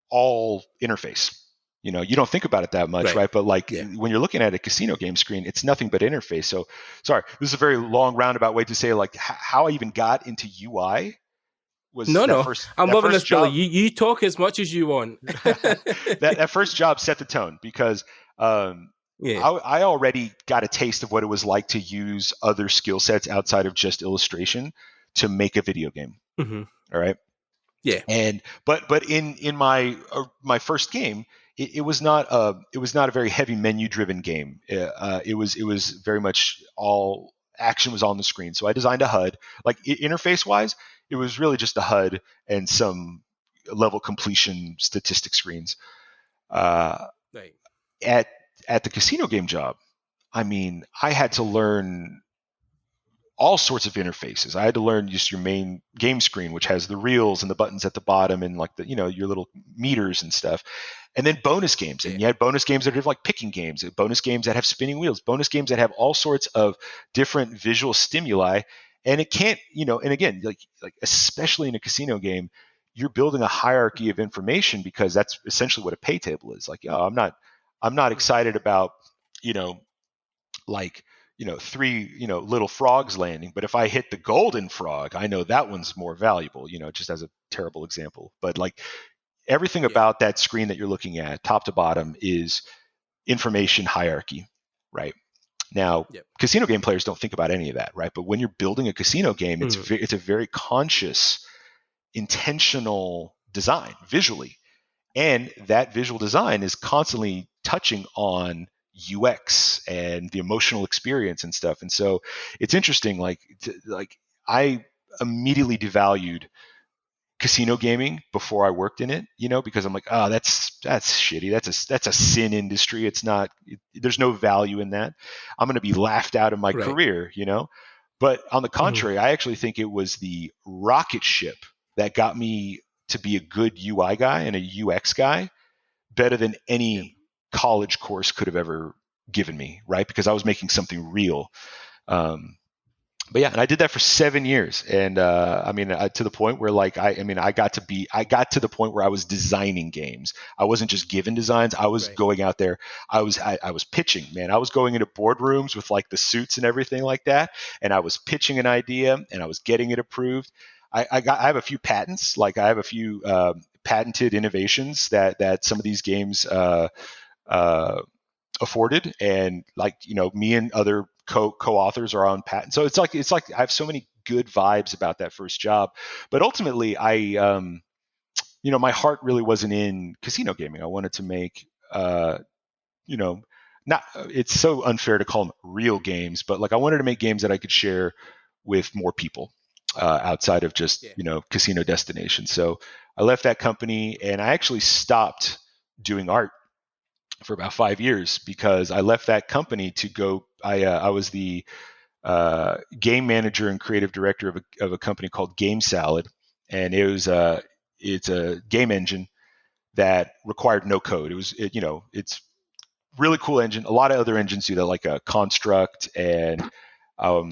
all interface. You don't think about it that much, right? But like when you're looking at a casino game screen, it's nothing but interface. So sorry, this is a very long roundabout way to say like how I even got into UI was I'm loving this, Billy. You talk as much as you want. that first job set the tone because Yeah. I already got a taste of what it was like to use other skill sets outside of just illustration to make a video game. Mm-hmm. All right. Yeah. And but in my first game, it was not a very heavy menu driven game. It was very much all action was on the screen. So I designed a HUD. Like interface wise, it was really just a HUD and some level completion statistic screens. Right. At the casino game job, I mean, I had to learn all sorts of interfaces. I had to learn just your main game screen, which has the reels and the buttons at the bottom and like the, your little meters and stuff. And then bonus games. And you had bonus games that are like picking games, bonus games that have spinning wheels, bonus games that have all sorts of different visual stimuli. And it can't, and again, like especially in a casino game, you're building a hierarchy of information because that's essentially what a pay table is. Like, I'm not excited about, like, three, little frogs landing. But if I hit the golden frog, I know that one's more valuable, just as a terrible example. But like everything about that screen that you're looking at, top to bottom, is information hierarchy, right? Now, casino game players don't think about any of that, right? But when you're building a casino game, it's a very conscious, intentional design visually. And that visual design is constantly touching on UX and the emotional experience and stuff. And so it's interesting, like I immediately devalued casino gaming before I worked in it, because I'm like, oh, that's shitty. That's a sin industry. There's no value in that. I'm going to be laughed out of my career, But on the contrary, I actually think it was the rocket ship that got me to be a good UI guy and a UX guy better than any college course could have ever given me, right? Because I was making something real. But yeah, and I did that for 7 years, and to the point where like I got to the point where I was designing games. I wasn't just given designs. I was going out there. I was pitching, man. I was going into boardrooms with like the suits and everything like that, and I was pitching an idea, and I was getting it approved. I have a few patents, like I have a few patented innovations that some of these games afforded, and like me and other co-authors are on patent. So it's like I have so many good vibes about that first job. But ultimately, I my heart really wasn't in casino gaming. I wanted to make not, it's so unfair to call them real games, but like I wanted to make games that I could share with more people. Outside of just casino destinations. So I left that company, and I actually stopped doing art for about 5 years because I left that company to go. I was the game manager and creative director of a company called Game Salad, and it's a game engine that required no code. It's really cool engine. A lot of other engines do that, like a Construct and I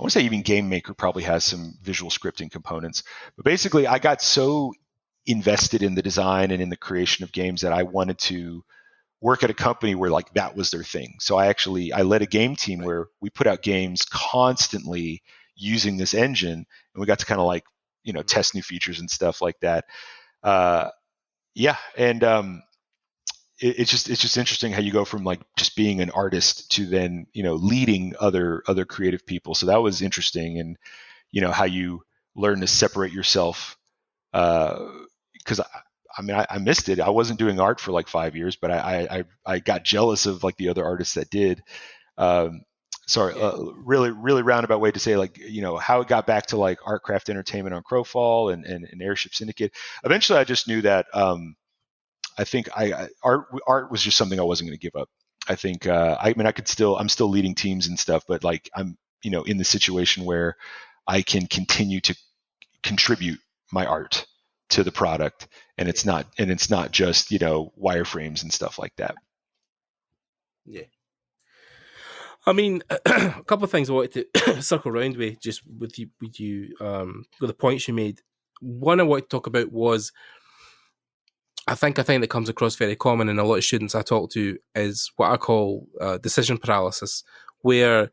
want to say even Game Maker probably has some visual scripting components. But basically, I got so invested in the design and in the creation of games that I wanted to work at a company where like that was their thing. So I led a game team where we put out games constantly using this engine, and we got to kind of like test new features and stuff like that. It's just interesting how you go from like just being an artist to then leading other creative people. So that was interesting, and how you learn to separate yourself. Because I missed it. I wasn't doing art for like 5 years, but I got jealous of like the other artists that did. Really roundabout way to say like how it got back to like Artcraft Entertainment on Crowfall and Airship Syndicate. Eventually, I just knew that. I think art was just something I wasn't going to give up. I think I'm still leading teams and stuff, but like I'm in the situation where I can continue to contribute my art to the product, and it's not just wireframes and stuff like that. Yeah. I mean, a couple of things I wanted to circle around with, just with you, with the points you made. One I wanted to talk about was, I think a thing that comes across very common in a lot of students I talk to is what I call decision paralysis, where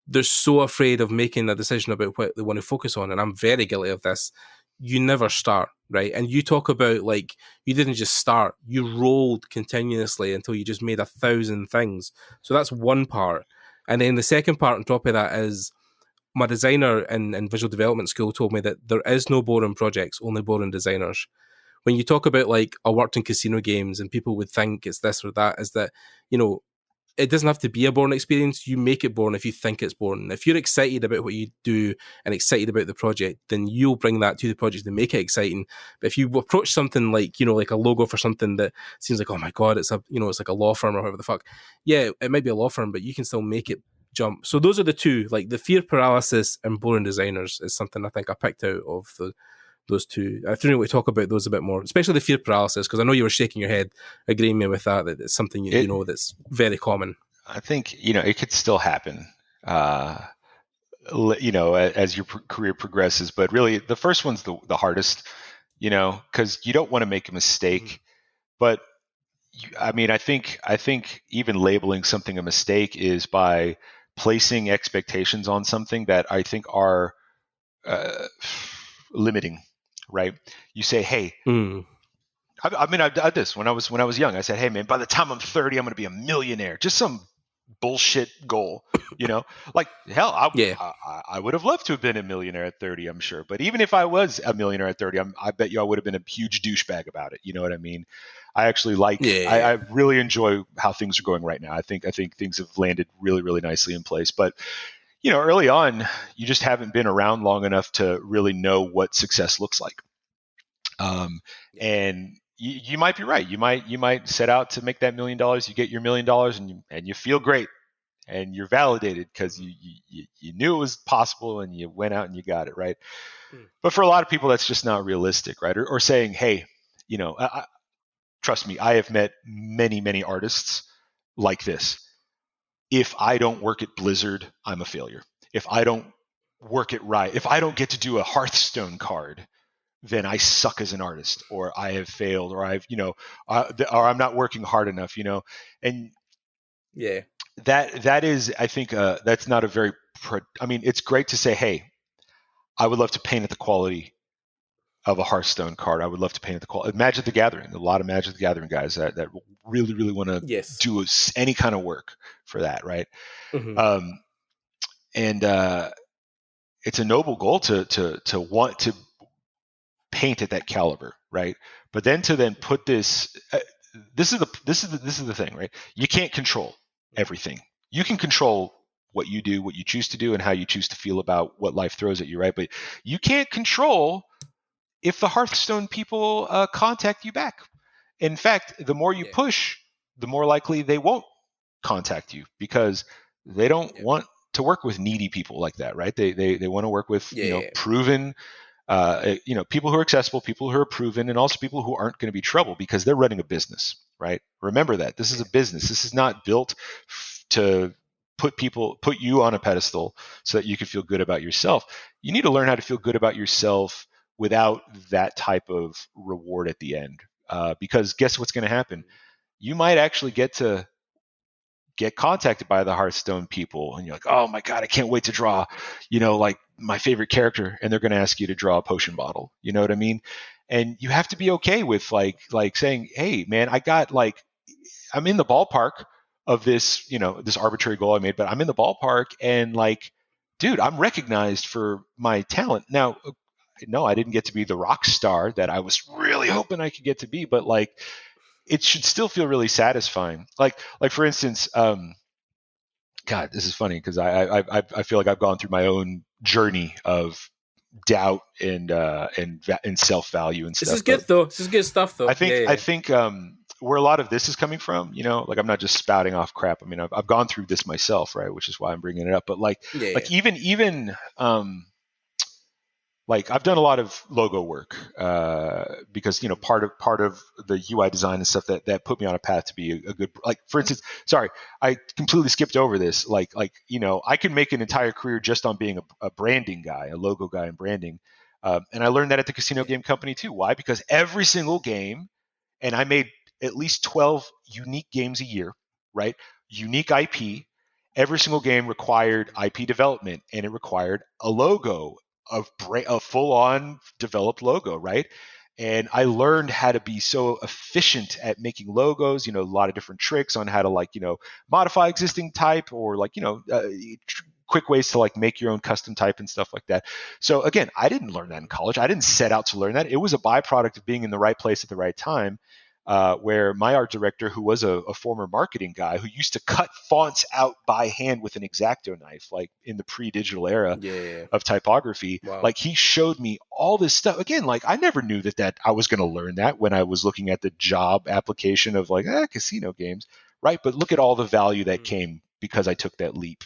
they're so afraid of making a decision about what they want to focus on. And I'm very guilty of this. you never start, right? And you talk about like you didn't just start, you rolled continuously until you just made 1,000 things. So that's one part. And then the second part on top of that is my designer in visual development school told me that there is no boring projects, only boring designers. When you talk about like I worked in casino games and people would think it's this or that, is that, you know, it doesn't have to be a boring experience. You make it boring if you think it's boring. If you're excited about what you do and excited about the project, then you'll bring that to the project and make it exciting. But if you approach something like, you know, like a logo for something that seems like, oh my God, it's a, you know, it's like a law firm or whatever the fuck. Yeah, it might be a law firm, but you can still make it jump. So those are the two, like the fear paralysis and boring designers is something I think I picked out of those two. I think we talk about those a bit more, especially the fear paralysis, because I know you were shaking your head agreeing with that it's something you know that's very common. I think, you know, it could still happen, you know, as your career progresses. But really, the first one's the hardest, you know, because you don't want to make a mistake. Mm-hmm. But I mean, I think even labeling something a mistake is by placing expectations on something that I think are limiting. Right? You say, hey, I mean, I've done this when I was young. I said, hey, man, by the time I'm 30, I'm going to be a millionaire. Just some bullshit goal, you know? Like, hell, I would have loved to have been a millionaire at 30, I'm sure. But even if I was a millionaire at 30, I bet you I would have been a huge douchebag about it. You know what I mean? I actually I really enjoy how things are going right now. I think things have landed really, really nicely in place. But you know, early on, you just haven't been around long enough to really know what success looks like. And you might be right. You might set out to make that $1 million. You get your $1 million and you feel great and you're validated because you knew it was possible and you went out and you got it, right? But for a lot of people, that's just not realistic, right? Or saying, hey, you know, trust me, I have met many, many artists like this. If I don't work at Blizzard, I'm a failure. If I don't work it right, if I don't get to do a Hearthstone card, then I suck as an artist, or I have failed, or I've, you know, or I'm not working hard enough, you know, and yeah, that is, I think, that's not a very. I mean, it's great to say, hey, I would love to paint at the quality of a Hearthstone card. I would love to paint at the quality. Magic the Gathering, a lot of Magic the Gathering guys that really, really want to do any kind of work for that, right? Mm-hmm. And it's a noble goal to want to paint at that caliber, right? But then to put this, this is the thing, right? You can't control everything. You can control what you do, what you choose to do, and how you choose to feel about what life throws at you, right? But you can't control if the Hearthstone people contact you back. In fact, the more you push, the more likely they won't contact you because they don't want to work with needy people like that, right? They want to work with you know, proven, you know, people who are accessible, people who are proven, and also people who aren't going to be trouble because they're running a business, right? Remember that this is a business. This is not built to put you on a pedestal so that you can feel good about yourself. You need to learn how to feel good about yourself without that type of reward at the end. Because guess what's going to happen? You might actually get contacted by the Hearthstone people and you're like, oh my God, I can't wait to draw, you know, like my favorite character. And they're going to ask you to draw a potion bottle. You know what I mean? And you have to be okay with like saying, hey man, I'm in the ballpark of this, you know, this arbitrary goal I made, but I'm in the ballpark and like, dude, I'm recognized for my talent. Now, no, I didn't get to be the rock star that I was really hoping I could get to be, but like, it should still feel really satisfying. Like for instance, God, this is funny because I feel like I've gone through my own journey of doubt and self-value and stuff. This is good though. This is good stuff though. I think where a lot of this is coming from, you know, like I'm not just spouting off crap. I mean, I've gone through this myself, right? Which is why I'm bringing it up. But even like I've done a lot of logo work because, you know, part of the UI design and stuff that put me on a path to be a good, like for instance, sorry, I completely skipped over this. Like, you know, I can make an entire career just on being a branding guy, a logo guy in branding. And I learned that at the casino game company too. Why? Because every single game, and I made at least 12 unique games a year, right? Unique IP. Every single game required IP development and it required a logo, a full-on developed logo, right? And I learned how to be so efficient at making logos, a lot of different tricks on how to modify existing type, or quick ways to make your own custom type and stuff like that. So again, I didn't learn that in college. I didn't set out to learn that. It was a byproduct of being in the right place at the right time. Where my art director, who was a former marketing guy, who used to cut fonts out by hand with an X-Acto knife, like in the pre-digital era of typography, Wow. he showed me all this stuff. Again, I never knew that I was going to learn that when I was looking at the job application of casino games, right? But look at all the value that came because I took that leap,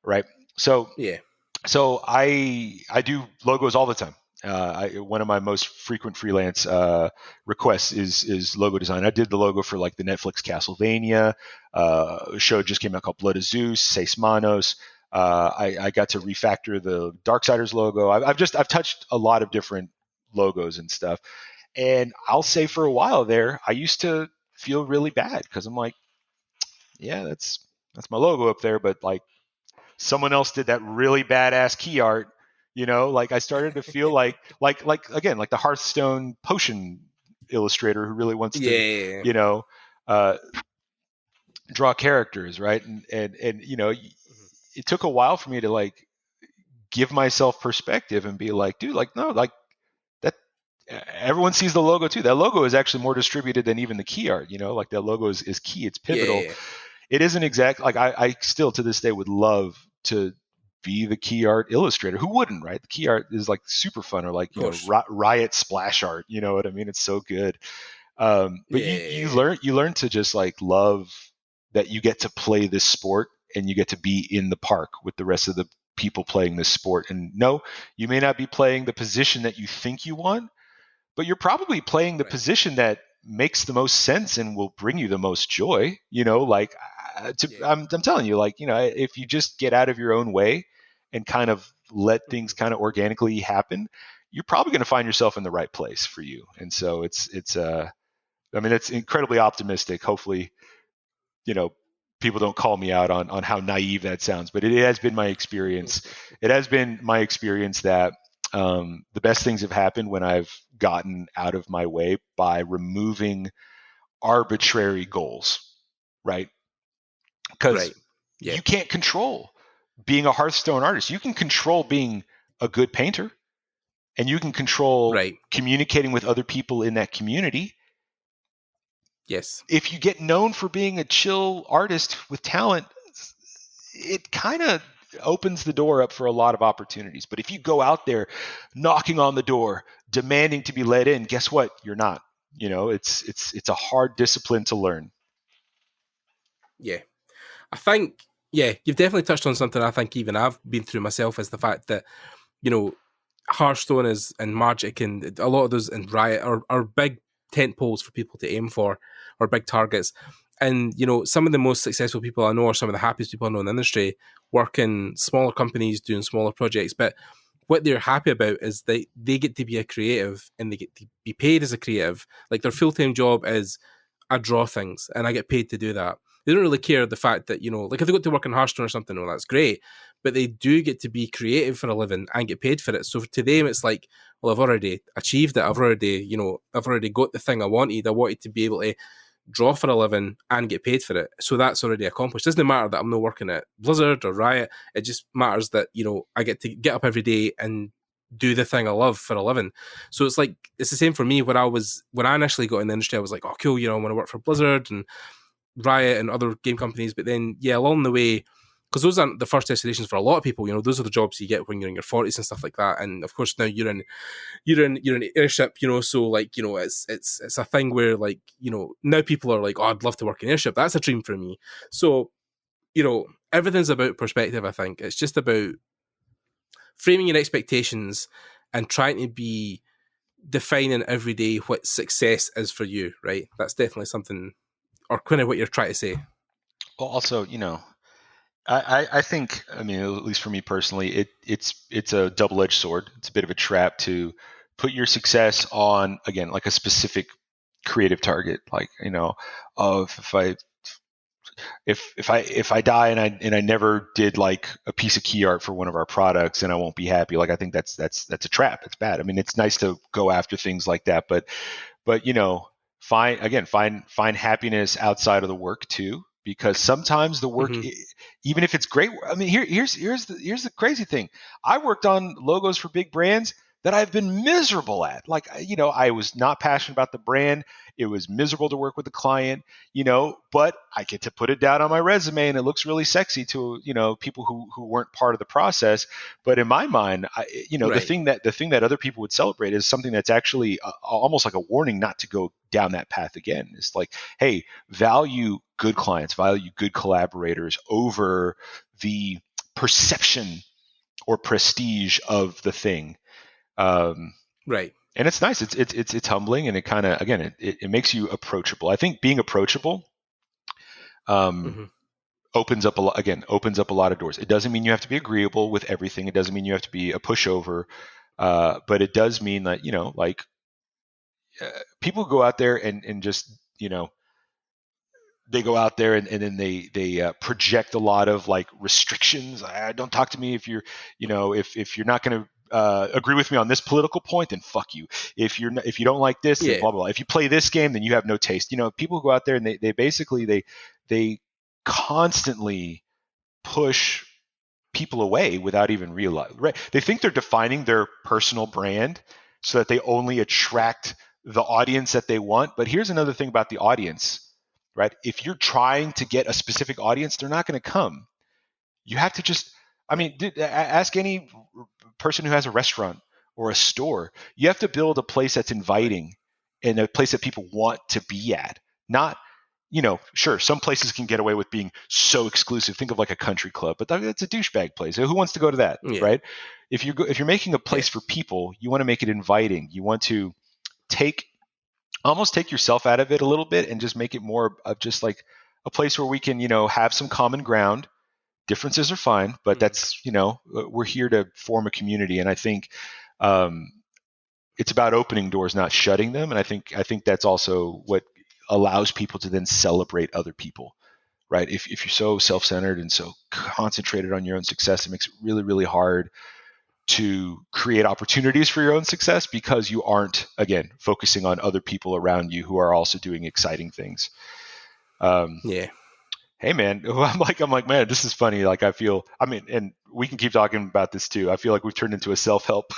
right? So Yeah. So I do logos all the time. One of my most frequent freelance requests is logo design. I did the logo for the Netflix Castlevania show just came out called Blood of Zeus, Seis Manos. I got to refactor the Darksiders logo. I've touched a lot of different logos and stuff. And I'll say for a while there, I used to feel really bad because I'm like, yeah, that's my logo up there, but someone else did that really badass key art. I started to feel like the Hearthstone potion illustrator who really wants to, draw characters, right? And it took a while for me to give myself perspective and be like, dude, no, that everyone sees the logo too. That logo is actually more distributed than even the key art. That logo is key. It's pivotal. Yeah. It isn't exact. I still to this day would love to be the key art illustrator. Who wouldn't, right? The key art is super fun, or Riot splash art. You know what I mean? It's so good. But you learn to just love that you get to play this sport and you get to be in the park with the rest of the people playing this sport. And no, you may not be playing the position that you think you want, but you're probably playing the position that makes the most sense and will bring you the most joy. I'm telling you, if you just get out of your own way and kind of let things kind of organically happen, you're probably going to find yourself in the right place for you. And so it's incredibly optimistic. Hopefully, people don't call me out on how naive that sounds, but it has been my experience. It has been my experience that the best things have happened when I've gotten out of my way by removing arbitrary goals, right? Because you can't control being a Hearthstone artist. You can control being a good painter, and you can control communicating with other people in that community. Yes. If you get known for being a chill artist with talent, it kind of opens the door up for a lot of opportunities. But if you go out there knocking on the door, demanding to be let in, guess what? You're not. It's a hard discipline to learn. Yeah. I think, you've definitely touched on something I think even I've been through myself, is the fact that, Hearthstone and Magic and a lot of those and Riot are big tent poles for people to aim for, or big targets. And, some of the most successful people I know, or some of the happiest people I know in the industry, work in smaller companies doing smaller projects. But what they're happy about is they get to be a creative and they get to be paid as a creative. Their full-time job is, I draw things and I get paid to do that. They don't really care the fact that, if they got to work in Hearthstone or something, well, that's great. But they do get to be creative for a living and get paid for it. So to them, it's like, well, I've already achieved it. I've already got the thing I wanted. I wanted to be able to draw for a living and get paid for it. So that's already accomplished. It doesn't matter that I'm not working at Blizzard or Riot. It just matters that, I get to get up every day and do the thing I love for a living. So it's the same for me. When I initially got in the industry, I was like, oh, cool, I want to work for Blizzard and Riot and other game companies. But then, along the way, because those aren't the first destinations for a lot of people, those are the jobs you get when you're in your 40s and stuff like that. And of course, now you're in airship, so it's a thing where now people are like, oh, I'd love to work in airship. That's a dream for me. So, everything's about perspective. I think it's just about framing your expectations and trying to be defining every day what success is for you, right? That's definitely something, or kind of what you're trying to say. Well, also, I think, at least for me personally, it's a double-edged sword. It's a bit of a trap to put your success on, again, a specific creative target. If I if I die and I never did like a piece of key art for one of our products, and I won't be happy. Like I think that's a trap. It's bad. I mean, it's nice to go after things like that, but find happiness outside of the work too, because sometimes the work, even if it's great, I mean, here's the crazy thing. I worked on logos for big brands that I've been miserable at. Like, I was not passionate about the brand. It was miserable to work with the client, but I get to put it down on my resume and it looks really sexy to, people who weren't part of the process. But in my mind, the thing that other people would celebrate is something that's actually almost like a warning not to go down that path again. It's like, hey, value good clients, value good collaborators over the perception or prestige of the thing. Right. And it's nice. It's humbling, and it kind of, again, it makes you approachable. I think being approachable opens up a lot of doors. It doesn't mean you have to be agreeable with everything. It doesn't mean you have to be a pushover. But it does mean that, people go out there and just, they go out there and then they project a lot of like restrictions. Don't talk to me if you're, if you're not going to agree with me on this political point, then fuck you. If you don't like this, then blah, blah, blah. If you play this game, then you have no taste. People go out there and they basically they constantly push people away without even realizing. Right? They think they're defining their personal brand so that they only attract the audience that they want. But here's another thing about the audience, right? If you're trying to get a specific audience, they're not going to come. You have to just, ask any person who has a restaurant or a store. You have to build a place that's inviting and a place that people want to be at. Not, sure, some places can get away with being so exclusive. Think of like a country club, but that's a douchebag place. Who wants to go to that, right? If you're making a place for people, you want to make it inviting. You want to almost take yourself out of it a little bit and just make it more of just like a place where we can, have some common ground. Differences are fine, but that's, we're here to form a community. And I think it's about opening doors, not shutting them. And I think that's also what allows people to then celebrate other people, right? If you're so self-centered and so concentrated on your own success, it makes it really, really hard to create opportunities for your own success because you aren't, again, focusing on other people around you who are also doing exciting things. Hey man, I'm like, man, this is funny. Like and we can keep talking about this too. I feel like we've turned into a self-help,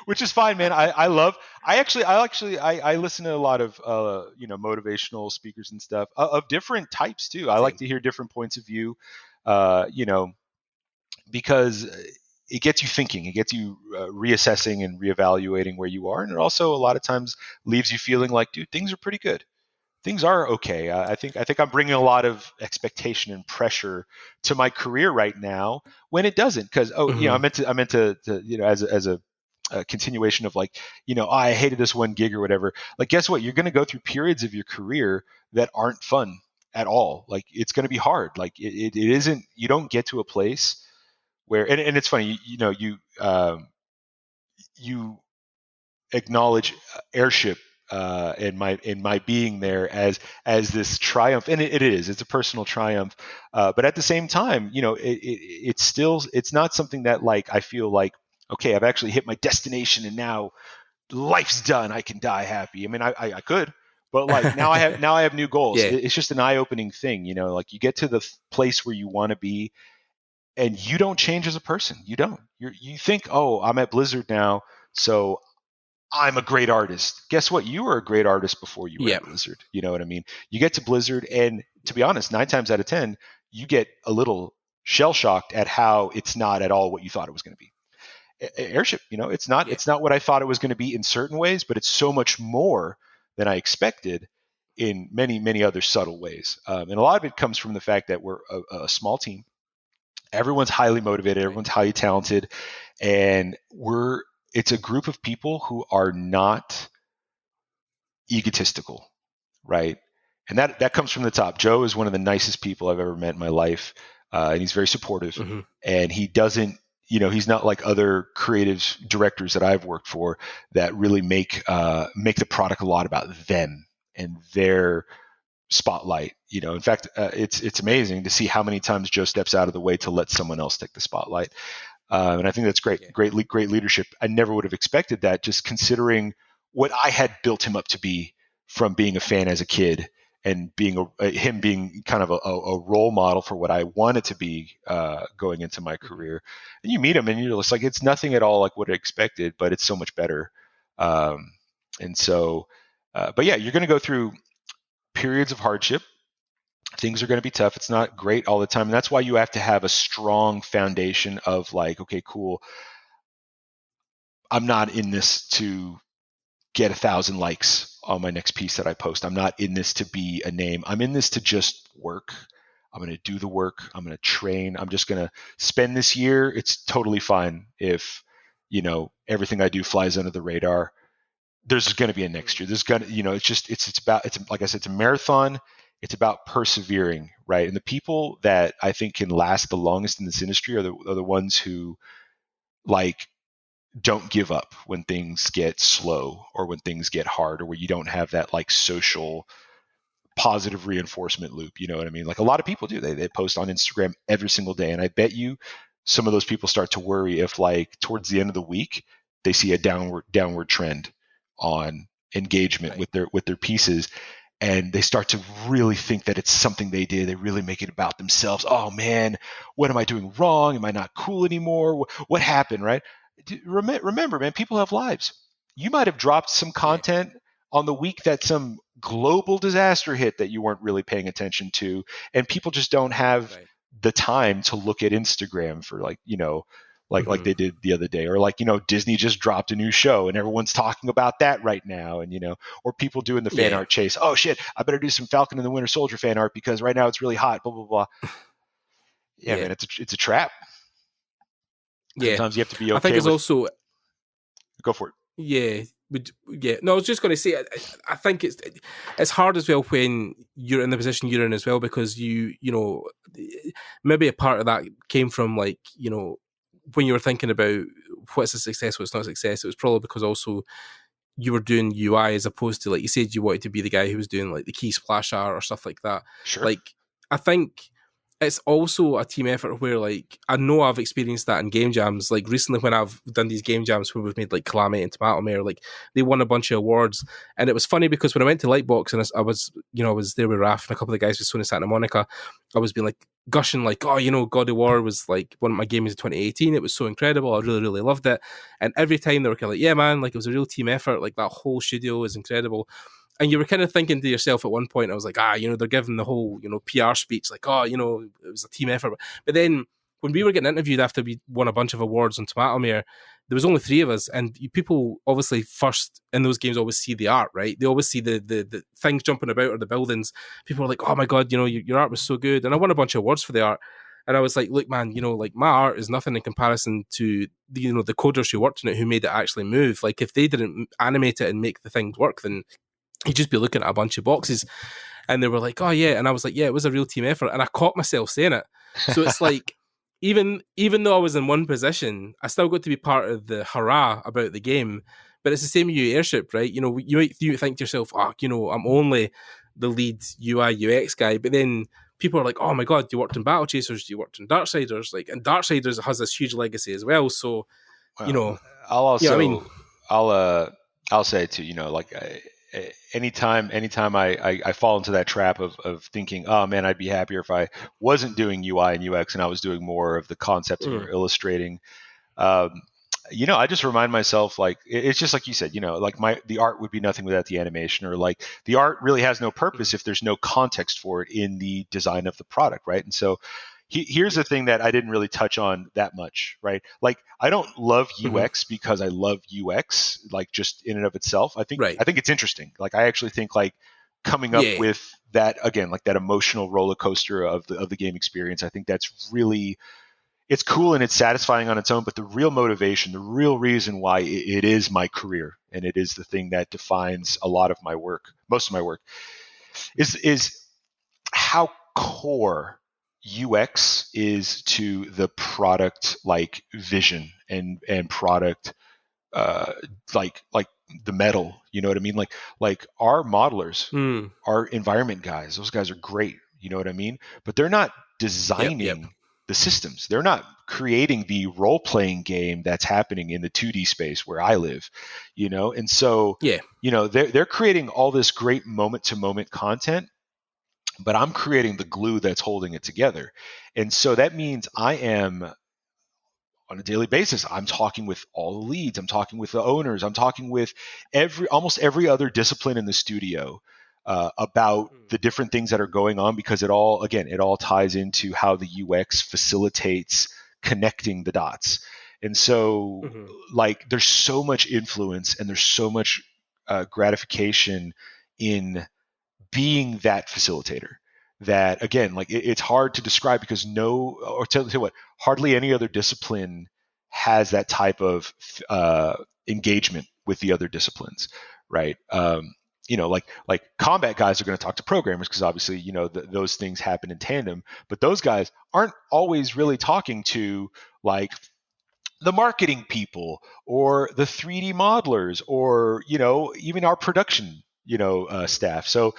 which is fine, man. I listen to a lot of, motivational speakers and stuff of different types too. I like to hear different points of view, because it gets you thinking, it gets you reassessing and reevaluating where you are. And it also a lot of times leaves you feeling like, dude, things are pretty good. Things are okay. I think I'm bringing a lot of expectation and pressure to my career right now when it doesn't. Because I meant to as a continuation of like, I hated this one gig or whatever. Like, guess what? You're going to go through periods of your career that aren't fun at all. Like, it's going to be hard. Like, it isn't. You don't get to a place where, and it's funny. You acknowledge Airship. In my being there as this triumph, and it's a personal triumph, but at the same time, it's not something that like I feel like, okay, I've actually hit my destination and now life's done, I can die happy. I mean, I could, but like now I have new goals. It's just an eye-opening thing, like you get to the place where you want to be and you don't change as a person. You think, oh, I'm at Blizzard now, so I'm a great artist. Guess what? You were a great artist before you were at Blizzard. You know what I mean? You get to Blizzard, and to be honest, 9 times out of 10, you get a little shell-shocked at how it's not at all what you thought it was going to be. Airship, it's not what I thought it was going to be in certain ways, but it's so much more than I expected in many, many other subtle ways. And a lot of it comes from the fact that we're a small team. Everyone's highly motivated. Everyone's highly talented. And it's a group of people who are not egotistical, right? And that comes from the top. Joe is one of the nicest people I've ever met in my life, and he's very supportive. And he doesn't, he's not like other creative directors that I've worked for that really make the product a lot about them and their spotlight. In fact, it's amazing to see how many times Joe steps out of the way to let someone else take the spotlight. And I think that's great. Yeah. Great leadership. I never would have expected that, just considering what I had built him up to be from being a fan as a kid, and being him being kind of a role model for what I wanted to be going into my career. And you meet him, and you're just like, it's nothing at all like what I expected, but it's so much better. And so, but yeah, you're going to go through periods of hardship. Things are going to be tough. It's not great all the time. And that's why you have to have a strong foundation of like, okay, cool. I'm not in this to get 1,000 likes on my next piece that I post. I'm not in this to be a name. I'm in this to just work. I'm going to do the work. I'm going to train. I'm just going to spend this year. It's totally fine if, everything I do flies under the radar. There's going to be a next year. There's going to, it's like I said, it's a marathon. It's about persevering, right? And the people that I think can last the longest in this industry are the ones who like don't give up when things get slow or when things get hard, or where you don't have that like social positive reinforcement loop. You know what I mean? Like a lot of people do. They post on Instagram every single day, and I bet you some of those people start to worry if like towards the end of the week they see a downward trend on engagement with their pieces, and they start to really think that it's something they did. They really make it about themselves. Oh man, what am I doing wrong? Am I not cool anymore? What happened, right? Remember, man, people have lives. You might have dropped some content on the week that some global disaster hit that you weren't really paying attention to, and people just don't have the time to look at Instagram for like they did the other day, or like Disney just dropped a new show and everyone's talking about that right now, and or people doing the fan art chase. Oh shit, I better do some Falcon and the Winter Soldier fan art because right now it's really hot. Blah blah blah. Yeah, man, it's a trap. Sometimes you have to be okay. I think it's also go for it. No, I was just going to say, I think it's hard as well when you're in the position you're in as well, because maybe a part of that came from like when you were thinking about what's a success, what's not a success. It was probably because also you were doing UI as opposed to, like you said, you wanted to be the guy who was doing like the key splash art or stuff like that. Sure. Like I think it's also a team effort where, like, I know I've experienced that in game jams. Like recently when I've done these game jams where we've made like Calamity and Tomato Mare, like they won a bunch of awards. And it was funny because when I went to Lightbox and I was there with Raph and a couple of the guys with Sony Santa Monica, I was being like gushing like, oh, God of War was like one of my games in 2018. It was so incredible. I really, really loved it. And every time they were kind of like, yeah, man, like it was a real team effort. Like that whole studio is incredible. And you were kind of thinking to yourself at one point, I was like, they're giving the whole, PR speech, like, it was a team effort. But then when we were getting interviewed after we won a bunch of awards on Tomato Mare, there was only 3 of us. And people obviously first in those games always see the art, right? They always see the things jumping about or the buildings. People are like, oh my God, your art was so good. And I won a bunch of awards for the art. And I was like, look, man, like my art is nothing in comparison to the coders who worked on it, who made it actually move. Like if they didn't animate it and make the thing work, then you'd just be looking at a bunch of boxes. And they were like, oh yeah. And I was like, yeah, it was a real team effort. And I caught myself saying it. So it's like, even though I was in one position, I still got to be part of the hurrah about the game. But it's the same with you, Airship, right? You might think to yourself, I'm only the lead UI UX guy. But then people are like, oh my God, you worked in Battle Chasers, you worked in Darksiders. Like, and Darksiders has this huge legacy as well. So, I'll also, I'll say too, anytime I fall into that trap of thinking, oh man, I'd be happier if I wasn't doing UI and UX and I was doing more of the concept or illustrating. I just remind myself, like, it's just like you said, like the art would be nothing without the animation, or like the art really has no purpose if there's no context for it in the design of the product, right? And so here's the thing that I didn't really touch on that much, right? Like, I don't love UX because I love UX, like just in and of itself. I think it's interesting. Like, I actually think like coming up with that, again, like that emotional roller coaster of the game experience. I think that's really, it's cool and it's satisfying on its own. But the real motivation, the real reason why it is my career, and it is the thing that defines a lot of my work, most of my work, is how core UX is to the product, like vision and product, like the metal. You know what I mean? Like our modelers, Hmm. our environment guys, those guys are great. You know what I mean? But they're not Yep. designing the systems. They're not creating the role playing game that's happening in the 2D space where I live. You know, and so Yeah. they're creating all this great moment to moment content, but I'm creating the glue that's holding it together. And so that means I am on a daily basis, I'm talking with all the leads, I'm talking with the owners, I'm talking with almost every other discipline in the studio about the different things that are going on, because it all ties into how the UX facilitates connecting the dots. And so like there's so much influence and there's so much gratification in being that facilitator, that again, like it's hard to describe, because tell you what, hardly any other discipline has that type of engagement with the other disciplines, right? Like combat guys are going to talk to programmers because obviously those things happen in tandem, but those guys aren't always really talking to like the marketing people or the 3D modelers or even our production staff. So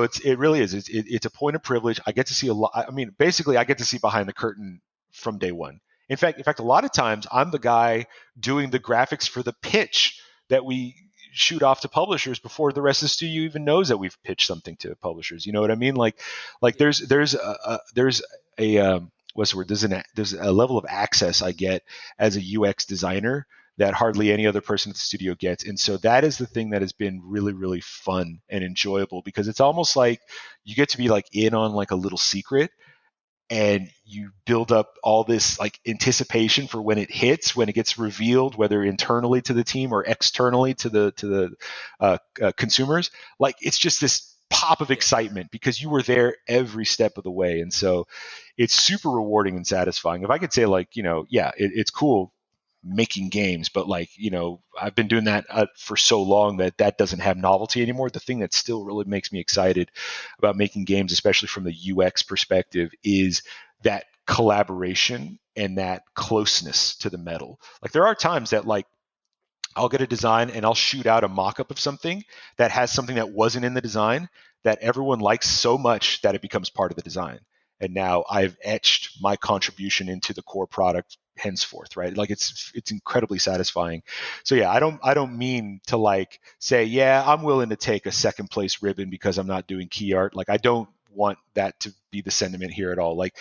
it really is. It's a point of privilege. I get to see a lot. I mean, basically, I get to see behind the curtain from day one. In fact, a lot of times I'm the guy doing the graphics for the pitch that we shoot off to publishers before the rest of the studio even knows that we've pitched something to publishers. You know what I mean? Like there's a what's the word? There's a level of access I get as a UX designer that hardly any other person at the studio gets. And so that is the thing that has been really, really fun and enjoyable, because it's almost like you get to be like in on like a little secret, and you build up all this like anticipation for when it hits, when it gets revealed, whether internally to the team or externally to the consumers. Like it's just this pop of excitement because you were there every step of the way. And so it's super rewarding and satisfying. If I could say like, it's cool making games, but like, I've been doing that for so long that doesn't have novelty anymore. The thing that still really makes me excited about making games, especially from the UX perspective, is that collaboration and that closeness to the metal. Like there are times that like I'll get a design and I'll shoot out a mock-up of something that has something that wasn't in the design that everyone likes so much that it becomes part of the design. And now I've etched my contribution into the core product henceforth, right? Like it's incredibly satisfying. So yeah, I don't mean to like say, yeah, I'm willing to take a second place ribbon because I'm not doing key art. Like I don't want that to be the sentiment here at all. Like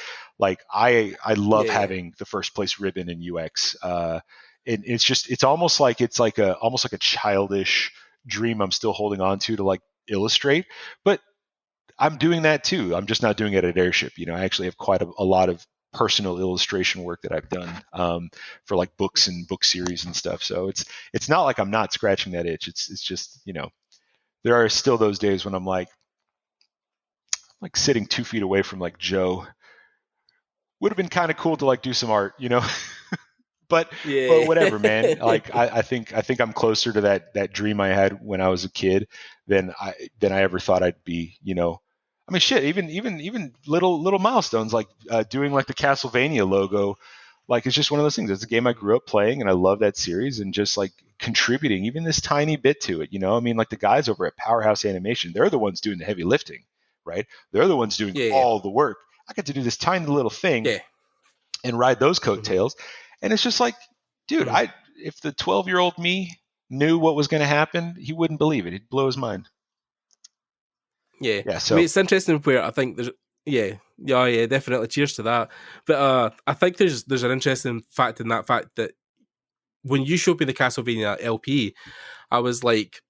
I love having the first place ribbon in UX. And it's almost like a childish dream I'm still holding on to like illustrate, but I'm doing that too. I'm just not doing it at Airship. I actually have quite a lot of personal illustration work that I've done for like books and book series and stuff. So it's not like I'm not scratching that itch. It's just, there are still those days when I'm like sitting 2 feet away from like Joe. Would have been kind of cool to like do some art, but whatever, man. Like I think I'm closer to that dream I had when I was a kid than I ever thought I'd be. I mean, shit. Even little milestones like doing like the Castlevania logo. Like it's just one of those things. It's a game I grew up playing, and I love that series, and just like contributing even this tiny bit to it. I mean, like the guys over at Powerhouse Animation, they're the ones doing the heavy lifting, right? They're the ones doing all the work. I get to do this tiny little thing and ride those coattails. And it's just like, dude, if the 12-year-old me knew what was going to happen, he wouldn't believe it. He'd blow his mind. Yeah. So I mean, it's interesting where I think there's definitely. Cheers to that. But I think there's an interesting fact in that fact that when you showed me the Castlevania LP, I was like,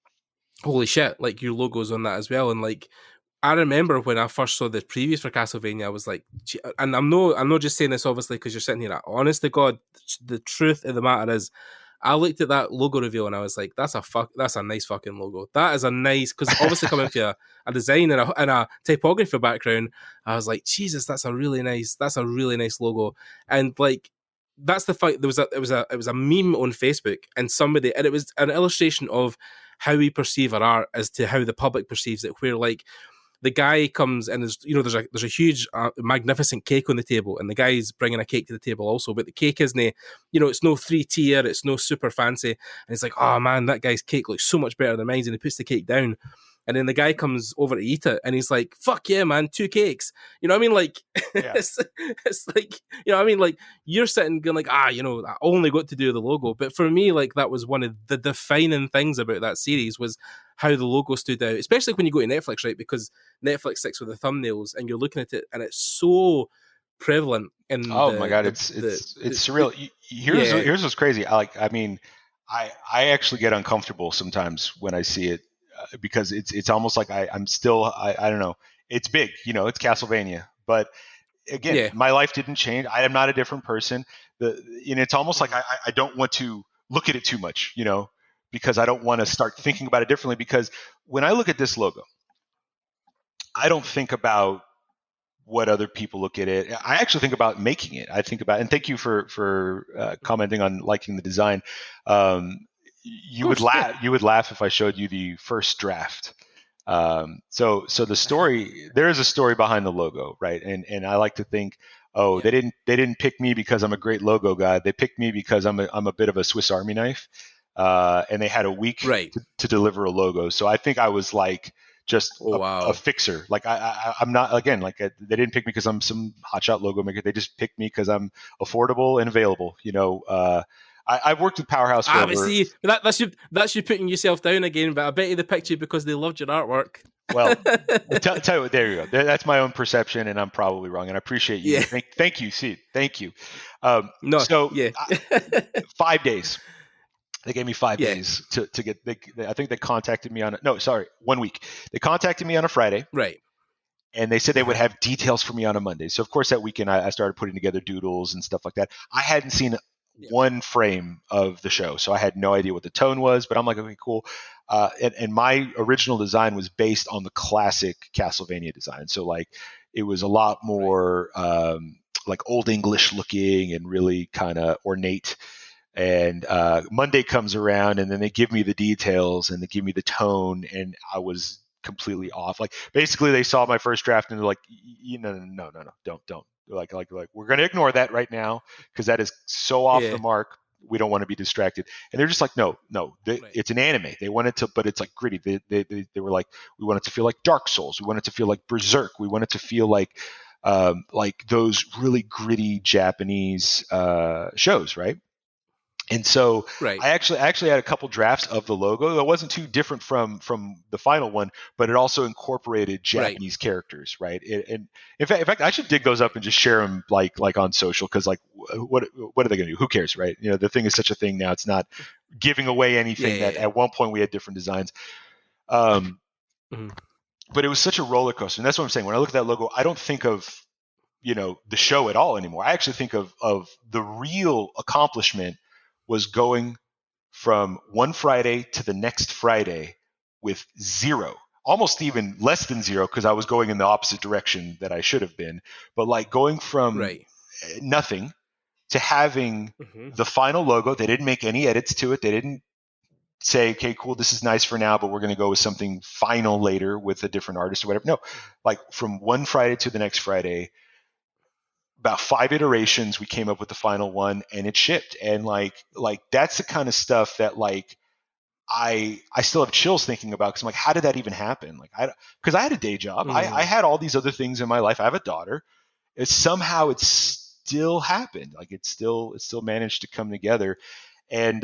holy shit, like your logo's on that as well. And like, I remember when I first saw the previews for Castlevania, I was like, and I'm not just saying this obviously because you're sitting here. Honest to God, the truth of the matter is, I looked at that logo reveal and I was like, that's a nice fucking logo. That is a nice, because obviously coming from a design and a typography background, I was like, Jesus, that's a really nice logo. And like, that's the fact. It was a meme on Facebook, and it was an illustration of how we perceive our art as to how the public perceives it, where like the guy comes and there's a huge, magnificent cake on the table, and the guy's bringing a cake to the table also, but the cake isn't, it's no 3-tier, it's no super fancy, and it's like, oh man, that guy's cake looks so much better than mine, and he puts the cake down. And then the guy comes over to eat it, and he's like, "Fuck yeah, man, 2 cakes." You know what I mean? Like, Yeah. it's like, Like, you're sitting going like, I only got to do the logo. But for me, like, that was one of the defining things about that series, was how the logo stood out, especially when you go to Netflix, right? Because Netflix sticks with the thumbnails, and you're looking at it, and it's so prevalent in my god, it's surreal. Here's what's crazy. I actually get uncomfortable sometimes when I see it. Because it's almost like I'm still I don't know, it's big, it's Castlevania, but again, my life didn't change. I am not a different person. It's almost like I don't want to look at it too much, because I don't want to start thinking about it differently. Because when I look at this logo, I don't think about what other people look at it. I actually think about making it. I think about, and thank you for commenting on liking the design. You would laugh if I showed you the first draft. So the story, there is a story behind the logo, right? And I like to think, they didn't pick me because I'm a great logo guy. They picked me because I'm a bit of a Swiss Army knife, and they had a week to deliver a logo. So I think I was like just a fixer. Like I'm not, again, like they didn't pick me because I'm some hotshot logo maker. They just picked me because I'm affordable and available. I've worked with Powerhouse forever. But see, that's you putting yourself down again. But I bet you they picked you because they loved your artwork. Well, tell you what, there you go. That's my own perception, and I'm probably wrong. And I appreciate you. Yeah. Thank you, Sid. Thank you. 5 days. They gave me 5 days to get. I think they contacted me on 1 week. They contacted me on a Friday. Right. And they said they would have details for me on a Monday. So of course that weekend I started putting together doodles and stuff like that. I hadn't seen one frame of the show, so I had no idea what the tone was, but I'm like, okay, cool. And my original design was based on the classic Castlevania design, so like it was a lot more like Old English looking and really kind of ornate. And Monday comes around, and then they give me the details and they give me the tone, and I was completely off. Like basically, they saw my first draft and they're like, no, don't. Like we're going to ignore that right now because that is so off the mark. We don't want to be distracted. And they're just like, no, it's an anime. They wanted to, but it's like gritty. They were like, we want it to feel like Dark Souls. We want it to feel like Berserk. We want it to feel like those really gritty Japanese shows, right? And so I actually had a couple drafts of the logo that wasn't too different from the final one, but it also incorporated Japanese characters, right? And in fact, I should dig those up and just share them like on social, because like what are they going to do? Who cares, right? The thing is such a thing now. It's not giving away anything that at one point we had different designs. But it was such a roller coaster, and that's what I'm saying. When I look at that logo, I don't think of the show at all anymore. I actually think of the real accomplishment was going from one Friday to the next Friday with zero, almost even less than zero, because I was going in the opposite direction that I should have been. But like going from nothing to having the final logo. They didn't make any edits to it. They didn't say, okay, cool, this is nice for now, but we're going to go with something final later with a different artist or whatever. No, like from one Friday to the next Friday, about 5 iterations, we came up with the final one, and it shipped. And like that's the kind of stuff that like I still have chills thinking about, because I'm like, how did that even happen? Like, because I had a day job, I had all these other things in my life. I have a daughter. It still happened. Like it still managed to come together. And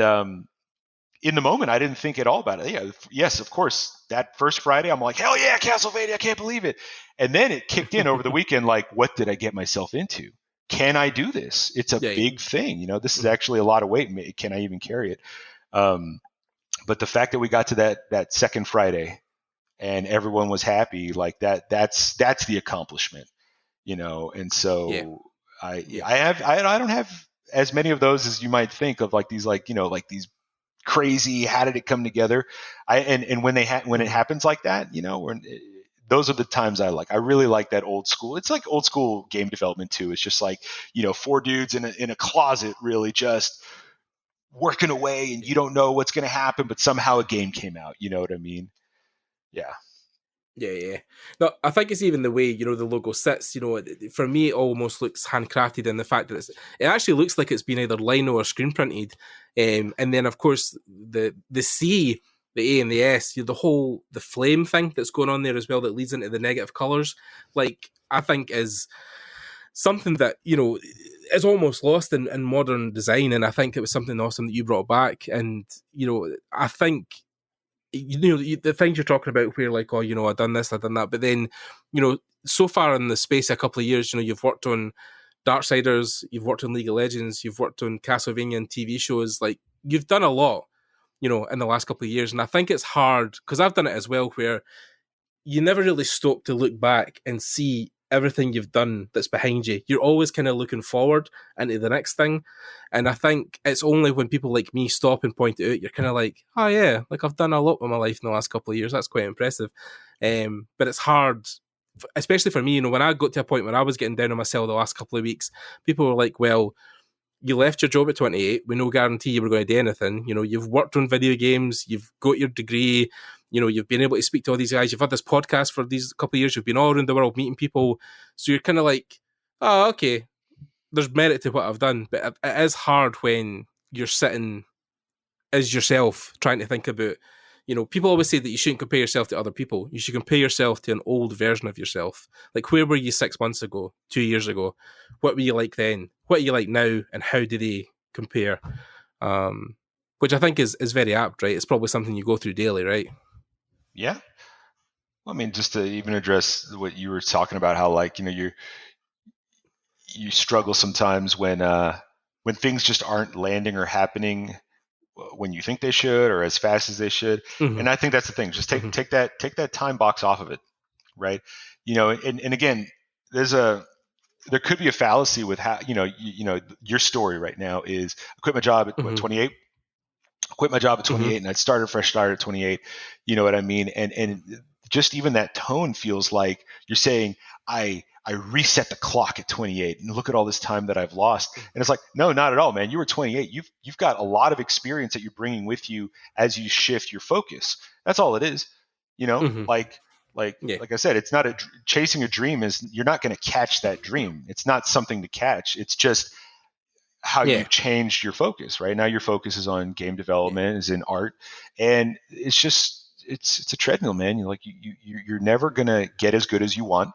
in the moment, I didn't think at all about it. Yeah, yes, of course. That first Friday, I'm like, hell yeah, Castlevania! I can't believe it. And then it kicked in over the weekend. Like, what did I get myself into? Can I do this? It's a big thing. This is actually a lot of weight. Can I even carry it? But the fact that we got to that second Friday and everyone was happy, like that's the accomplishment, And so I don't have as many of those as you might think of, like these, like these crazy, how did it come together? And when it happens like that, those are the times I really like that old school. It's like old school game development too. It's just like, 4 dudes in a closet really just working away, and you don't know what's going to happen, but somehow a game came out. You know what I mean? Yeah. Yeah. No, I think it's even the way, the logo sits. For me, it almost looks handcrafted in the fact that it actually looks like it's been either lino or screen printed. And then, of course, the C, the A, and the S, the flame thing that's going on there as well that leads into the negative colors. Like, I think is something that is almost lost in modern design, and I think it was something awesome that you brought back. And I think the things you're talking about where like, oh, I've done this, I've done that, but then so far in the space of a couple of years, you've worked on Darksiders, you've worked on League of Legends, you've worked on Castlevania and TV shows. Like, you've done a lot in the last couple of years, and I think it's hard because I've done it as well, where you never really stop to look back and see everything you've done that's behind you. You're always kind of looking forward into the next thing. And I think it's only when people like me stop and point it out, you're kind of like, oh yeah, like I've done a lot with my life in the last couple of years. That's quite impressive. But it's hard, especially for me, when I got to a point where I was getting down on myself the last couple of weeks, people were like, well, you left your job at 28 with no guarantee you were going to do anything. You've worked on video games, you've got your degree, you've been able to speak to all these guys, you've had this podcast for these couple of years, you've been all around the world meeting people. So you're kind of like, oh, okay, there's merit to what I've done. But it is hard when you're sitting as yourself trying to think about, people always say that you shouldn't compare yourself to other people. You should compare yourself to an old version of yourself. Like, where were you 6 months ago, 2 years ago? What were you like then? What are you like now? And how do they compare? Which I think is very apt, right? It's probably something you go through daily, right? Yeah. Well, I mean, just to even address what you were talking about, how like, you struggle sometimes when things just aren't landing or happening when you think they should or as fast as they should. Mm-hmm. And I think that's the thing. Just take that time box off of it, right? And again, there could be a fallacy with how your story right now is I quit my job at 28. Quit my job at 28, and I'd started a fresh start at 28. You know what I mean? And just even that tone feels like you're saying I reset the clock at 28 and look at all this time that I've lost. And it's like, no, not at all, man. You were 28. You've got a lot of experience that you're bringing with you as you shift your focus. That's all it is. Like I said, it's not chasing a dream is you're not going to catch that dream. It's not something to catch. It's just how you've changed your focus. Right now, your focus is on game development, is in art, and it's just it's a treadmill, man. You're never going to get as good as you want.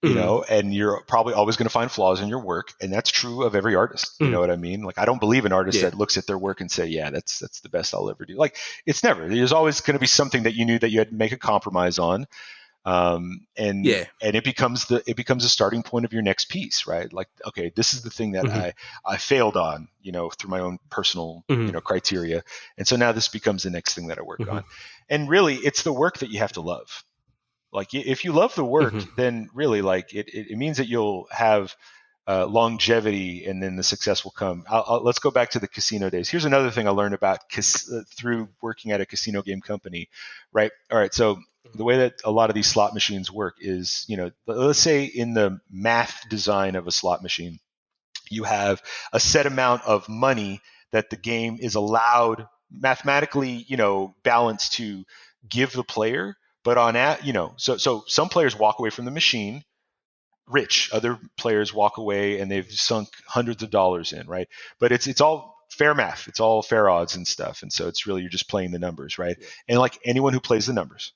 And you're probably always going to find flaws in your work. And that's true of every artist. You know what I mean? Like, I don't believe an artist that looks at their work and say, yeah, that's the best I'll ever do. Like, it's never, there's always going to be something that you knew that you had to make a compromise on. And it becomes a starting point of your next piece, right? Like, okay, this is the thing that I failed on, through my own personal, criteria. And so now this becomes the next thing that I work on. And really, it's the work that you have to love. Like, if you love the work, then really, like, it means that you'll have longevity, and then the success will come. Let's go back to the casino days. Here's another thing I learned about through working at a casino game company, right? All right, so the way that a lot of these slot machines work is, let's say in the math design of a slot machine, you have a set amount of money that the game is allowed mathematically, balanced to give the player. But so some players walk away from the machine rich. Other players walk away and they've sunk hundreds of dollars in, right? But it's all fair math. It's all fair odds and stuff. And so it's really, you're just playing the numbers, right? And like anyone who plays the numbers,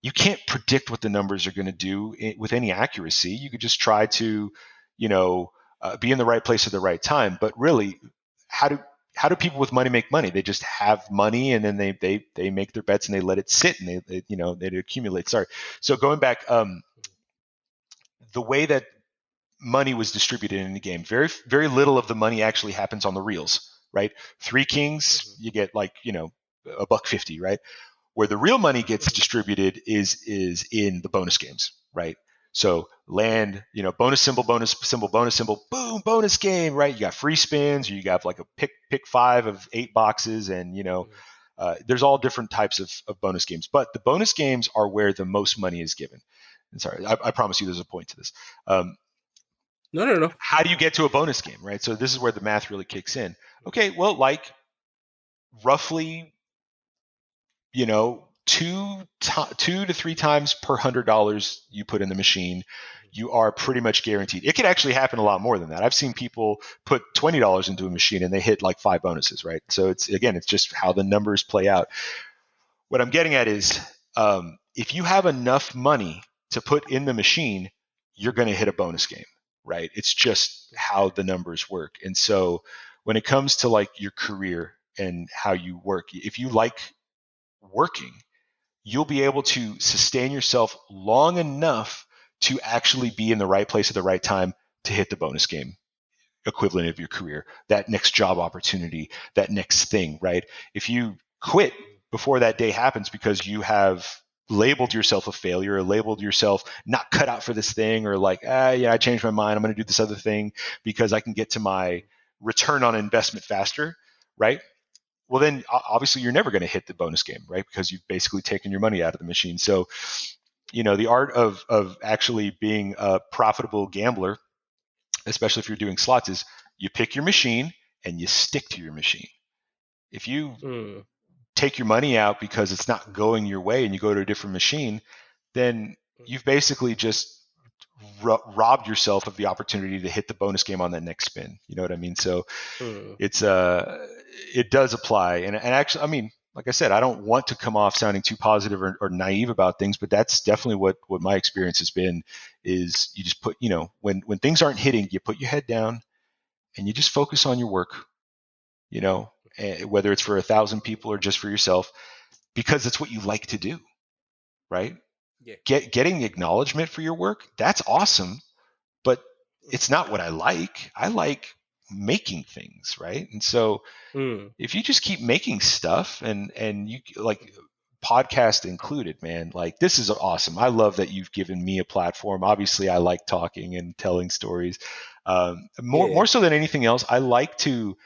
you can't predict what the numbers are going to do with any accuracy. You could just try to, be in the right place at the right time. But really, how do people with money make money? They just have money, and then they make their bets and they let it sit, and they accumulate. Sorry. So going back, the way that money was distributed in the game, very, very little of the money actually happens on the reels, right? 3 kings, you get like, $1.50, right? Where the real money gets distributed is in the bonus games, right? So land, bonus symbol, bonus symbol, bonus symbol, boom, bonus game, right? You got free spins, or you got like a pick 5 of 8 boxes, and there's all different types of bonus games. But the bonus games are where the most money is given. And sorry, I promise you there's a point to this. No. How do you get to a bonus game, right? So this is where the math really kicks in. Okay, well, like roughly, 2 2 to 3 times per $100 you put in the machine, you are pretty much guaranteed. It could actually happen a lot more than that. I've seen people put $20 into a machine and they hit like 5 bonuses, right? So it's just how the numbers play out. What I'm getting at is if you have enough money to put in the machine, you're going to hit a bonus game, right? It's just how the numbers work. And so when it comes to like your career and how you work, if you like working, you'll be able to sustain yourself long enough to actually be in the right place at the right time to hit the bonus game equivalent of your career, that next job opportunity, that next thing, right? If you quit before that day happens because you have labeled yourself a failure or labeled yourself not cut out for this thing, or like, I changed my mind, I'm going to do this other thing because I can get to my return on investment faster, right? Well, then obviously you're never going to hit the bonus game, right? Because you've basically taken your money out of the machine. So, the art of actually being a profitable gambler, especially if you're doing slots, is you pick your machine and you stick to your machine. If you take your money out because it's not going your way and you go to a different machine, then you've basically just robbed yourself of the opportunity to hit the bonus game on that next spin. You know what I mean? So it does apply. And actually, I mean, like I said, I don't want to come off sounding too positive or naive about things, but that's definitely what my experience has been. Is you just put, when things aren't hitting, you put your head down and you just focus on your work, whether it's for 1,000 people or just for yourself, because it's what you like to do, right? Yeah. Getting acknowledgement for your work, that's awesome, but it's not what I like. I like making things, right? And so if you just keep making stuff and you like podcast included, man, like this is awesome. I love that you've given me a platform. Obviously I like talking and telling stories. More so than anything else, I like to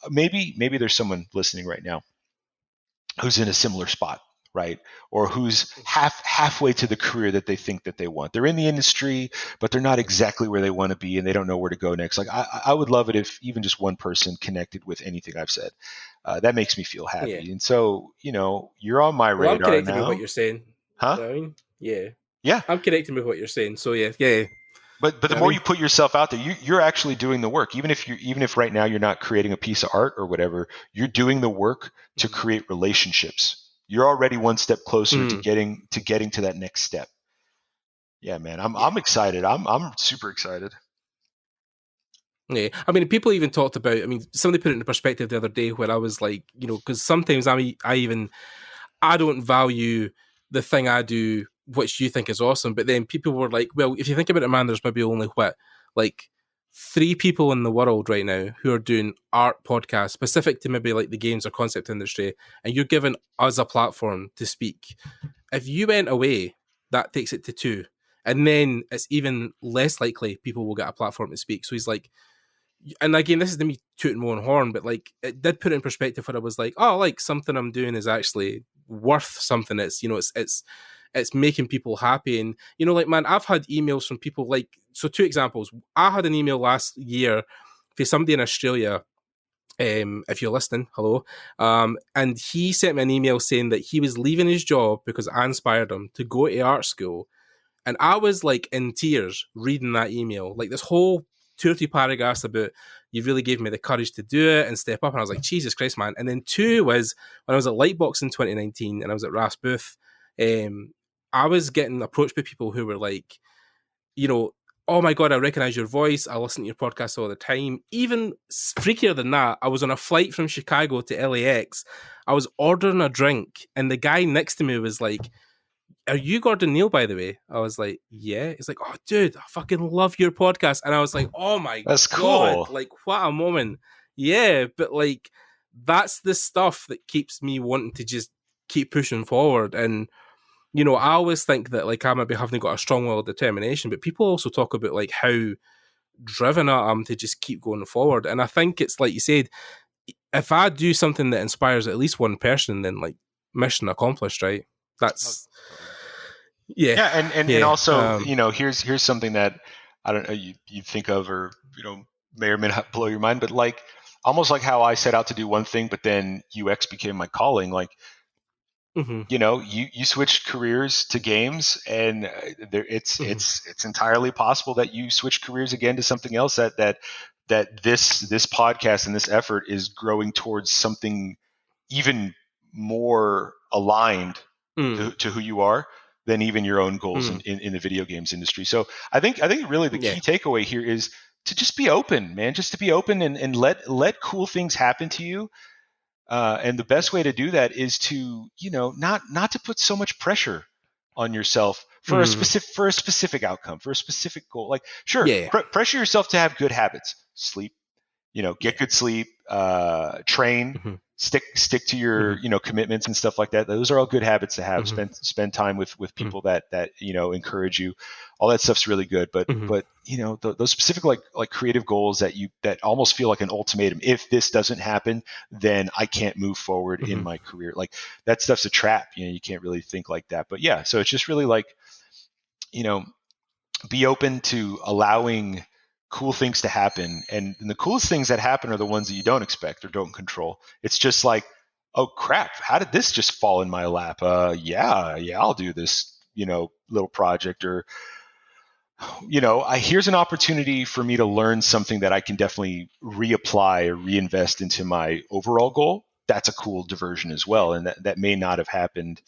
maybe there's someone listening right now who's in a similar spot, right? Or who's halfway to the career that they think that they want. They're in the industry, but they're not exactly where they want to be and they don't know where to go next. Like I would love it if even just one person connected with anything I've said. That makes me feel happy. Yeah. And so, you're on my radar now. I'm connecting with what you're saying. Huh? You know what I mean? Yeah. Yeah. I'm connecting with what you're saying. So yeah. But the more you put yourself out there, you're actually doing the work. Even if right now you're not creating a piece of art or whatever, you're doing the work to create relationships. You're already one step closer to getting to that next step. Yeah, man, I'm excited. I'm super excited. Yeah, I mean, people even talked about. I mean, somebody put it into perspective the other day where I was like, because sometimes I don't value the thing I do, which you think is awesome. But then people were like, well, if you think about it, man, there's maybe only 3 people in the world right now who are doing art podcasts specific to maybe like the games or concept industry, and you're giving us a platform to speak. If you went away, that takes it to 2. And then it's even less likely people will get a platform to speak. So he's like, and again, this is me tooting my own horn, but like it did put it in perspective where I was like, oh, like something I'm doing is actually worth something. It's, it's making people happy. And, like, man, I've had emails from people like, so 2 examples. I had an email last year for somebody in Australia, if you're listening, hello. And he sent me an email saying that he was leaving his job because I inspired him to go to art school. And I was like in tears reading that email, like this whole 2 or 3 paragraphs about you really gave me the courage to do it and step up. And I was like, Jesus Christ, man. And then 2 was when I was at Lightbox in 2019 and I was at Raph's booth, I was getting approached by people who were like, oh my God, I recognize your voice. I listen to your podcast all the time. Even freakier than that, I was on a flight from Chicago to LAX. I was ordering a drink and the guy next to me was like, are you Gordon Neal, by the way? I was like, yeah. He's like, oh, dude, I fucking love your podcast. And I was like, oh my that's God. Cool. Like, what a moment. Yeah, but like, that's the stuff that keeps me wanting to just keep pushing forward. And, I always think that like I maybe haven't got a strong will of determination, but people also talk about like how driven I am to just keep going forward. And I think it's like you said, if I do something that inspires at least one person, then like mission accomplished, right? That's and also here's something that I don't know you think of or may or may not blow your mind, but like almost like how I set out to do one thing, but then UX became my calling. Like Mm-hmm. You switch careers to games, and it's entirely possible that you switch careers again to something else. That this podcast and this effort is growing towards something even more aligned to who you are than even your own goals in the video games industry. So I think really the key takeaway here is to just be open, man. Just to be open and let cool things happen to you. And the best way to do that is to, not to put so much pressure on yourself for a specific outcome, for a specific goal. Like, sure, pressure yourself to have good habits, sleep, get good sleep, train, stick to your, commitments and stuff like that. Those are all good habits to have. Spend time with people that encourage you. All that stuff's really good. But those specific like creative goals that almost feel like an ultimatum. If this doesn't happen, then I can't move forward in my career. Like, that stuff's a trap. You can't really think like that. But yeah, so it's just really like, be open to allowing cool things to happen, and the coolest things that happen are the ones that you don't expect or don't control. It's just like, oh crap, how did this just fall in my lap? Yeah, I'll do this, little project, or here's an opportunity for me to learn something that I can definitely reapply or reinvest into my overall goal. That's a cool diversion as well, and that may not have happened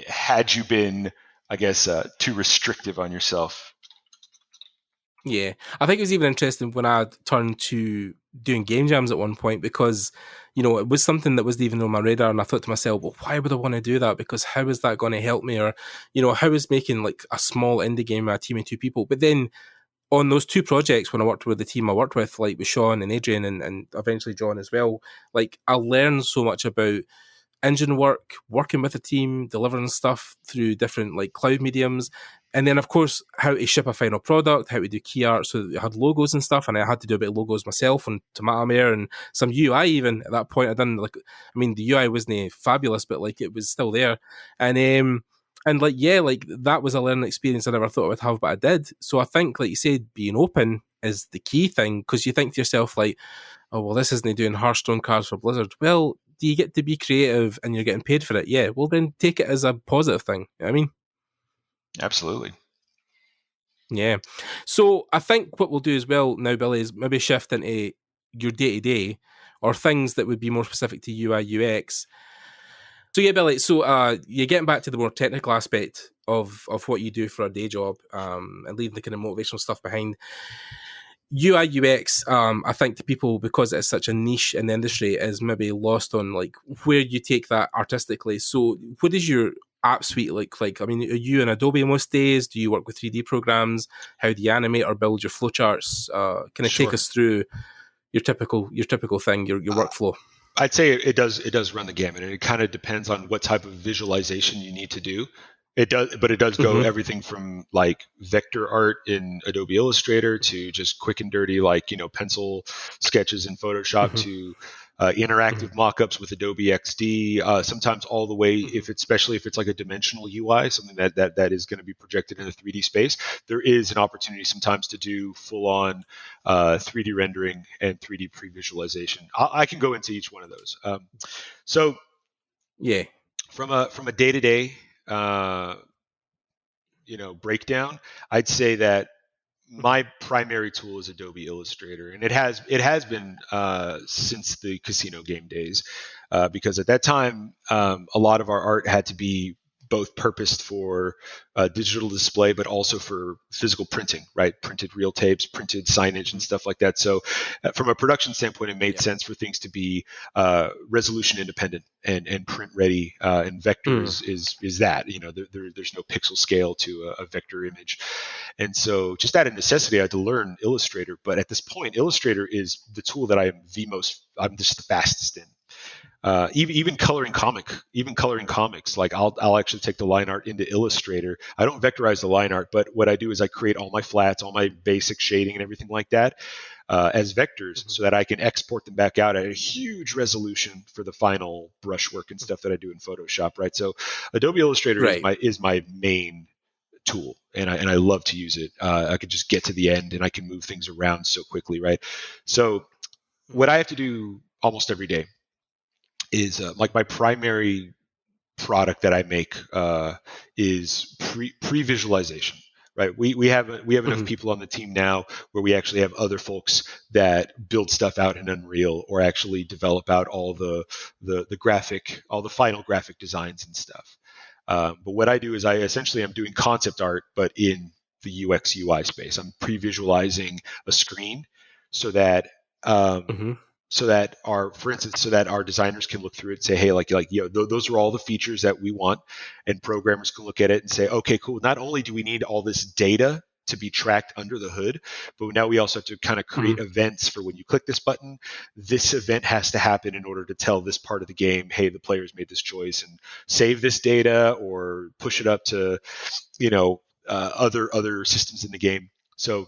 had you been, I guess, too restrictive on yourself. Yeah, I think it was even interesting when I turned to doing game jams at one point, because, it was something that wasn't even on my radar, and I thought to myself, well, why would I want to do that? Because how is that going to help me? Or, how is making like a small indie game with a team of 2 people? But then on those 2 projects, when I worked with the team I worked with, like with Sean and Adrian and eventually John as well, like I learned so much about engine work, working with a team, delivering stuff through different like cloud mediums. And then, of course, how to ship a final product, how to do key art so that we had logos and stuff. And I had to do a bit of logos myself on Tomatomare and some UI even at that point. The UI wasn't fabulous, but like it was still there. And that was a learning experience I never thought I would have, but I did. So I think, like you said, being open is the key thing, because you think to yourself like, oh, well, this isn't doing Hearthstone cards for Blizzard. Well, do you get to be creative and you're getting paid for it? Yeah, well, then take it as a positive thing. You know what I mean? Absolutely. Yeah. So I think what we'll do as well now, Billy, is maybe shift into your day-to-day or things that would be more specific to UI, UX. So yeah, Billy, so you're getting back to the more technical aspect of what you do for a day job, and leaving the kind of motivational stuff behind. UI, UX, I think to people, because it's such a niche in the industry, is maybe lost on like where you take that artistically. So what is your app suite like? Are you in Adobe most days? Do you work with 3D programs? How do you animate or build your flowcharts? Kind of take us through your typical thing, your workflow. I'd say it does run the gamut, and it kind of depends on what type of visualization you need to do. It does go everything from like vector art in Adobe Illustrator to just quick and dirty pencil sketches in Photoshop to interactive mockups with Adobe XD. Sometimes all the way, especially if it's like a dimensional UI, something that is going to be projected in a 3D space. There is an opportunity sometimes to do full on 3D rendering and 3D pre-visualization. I can go into each one of those. From a day-to-day breakdown, I'd say that my primary tool is Adobe Illustrator, and it has been since the casino game days, because at that time a lot of our art had to be both purposed for digital display, but also for physical printing, right? Printed reel tapes, printed signage and stuff like that. So from a production standpoint, it made sense for things to be resolution independent and print ready. And vector is that, there's no pixel scale to a vector image. And so just out of necessity, I had to learn Illustrator. But at this point, Illustrator is the tool that I'm just the fastest in. Even coloring comics, like I'll actually take the line art into Illustrator. I don't vectorize the line art, but what I do is I create all my flats, all my basic shading and everything like that as vectors, so that I can export them back out at a huge resolution for the final brushwork and stuff that I do in Photoshop, right? So Adobe Illustrator is my main tool, and I love to use it. I can just get to the end and I can move things around so quickly, right? So what I have to do almost every day is like my primary product that I make is pre-visualization. Right, we have enough people on the team now where we actually have other folks that build stuff out in Unreal or actually develop out all the graphic, all the final graphic designs and stuff. But what I do is I'm doing concept art, but in the UX UI space. I'm pre-visualizing a screen so that so that our designers can look through it and say, hey, those are all the features that we want, and programmers can look at it and say, okay, cool. Not only do we need all this data to be tracked under the hood, but now we also have to kind of create events for when you click this button. This event has to happen in order to tell this part of the game, hey, the players made this choice, and save this data or push it up to, other systems in the game. So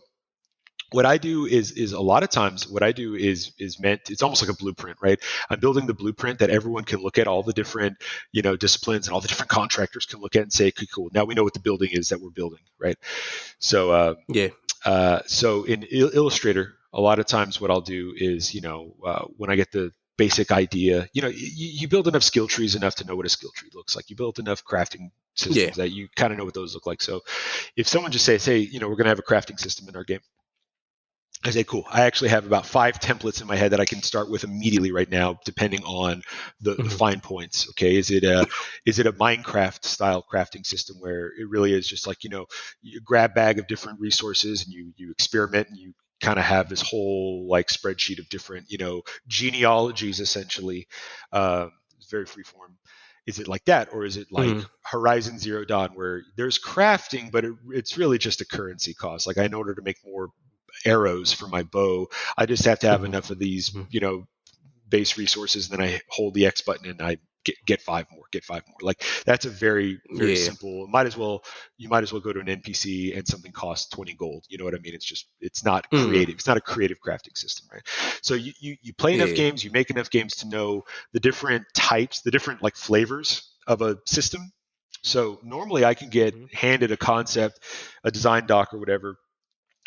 what I do is a lot of times what I do is it's almost like a blueprint, right? I'm building the blueprint that everyone can look at, all the different, disciplines and all the different contractors can look at and say, okay, cool. Now we know what the building is that we're building, right? So, so in Illustrator, a lot of times what I'll do is, when I get the basic idea, you build enough skill trees enough to know what a skill tree looks like. You build enough crafting systems that you kind of know what those look like. So if someone just says, hey, we're going to have a crafting system in our game, I say, cool. I actually have about 5 templates in my head that I can start with immediately right now, depending on the fine points. Okay, is it a Minecraft style crafting system where it really is just like you grab bag of different resources and you experiment and you kind of have this whole like spreadsheet of different genealogies essentially. It's very freeform. Is it like that, or is it like Horizon Zero Dawn where there's crafting, but it's really just a currency cost? Like in order to make more arrows for my bow, I just have to have enough of these, base resources. And then I hold the X button and I get 5 more. Like that's a very, very simple. You might as well go to an NPC and something costs 20 gold. You know what I mean? It's not creative. It's not a creative crafting system, right? So you play enough games, you make enough games to know the different types, the different like flavors of a system. So normally I can get handed a concept, a design doc or whatever,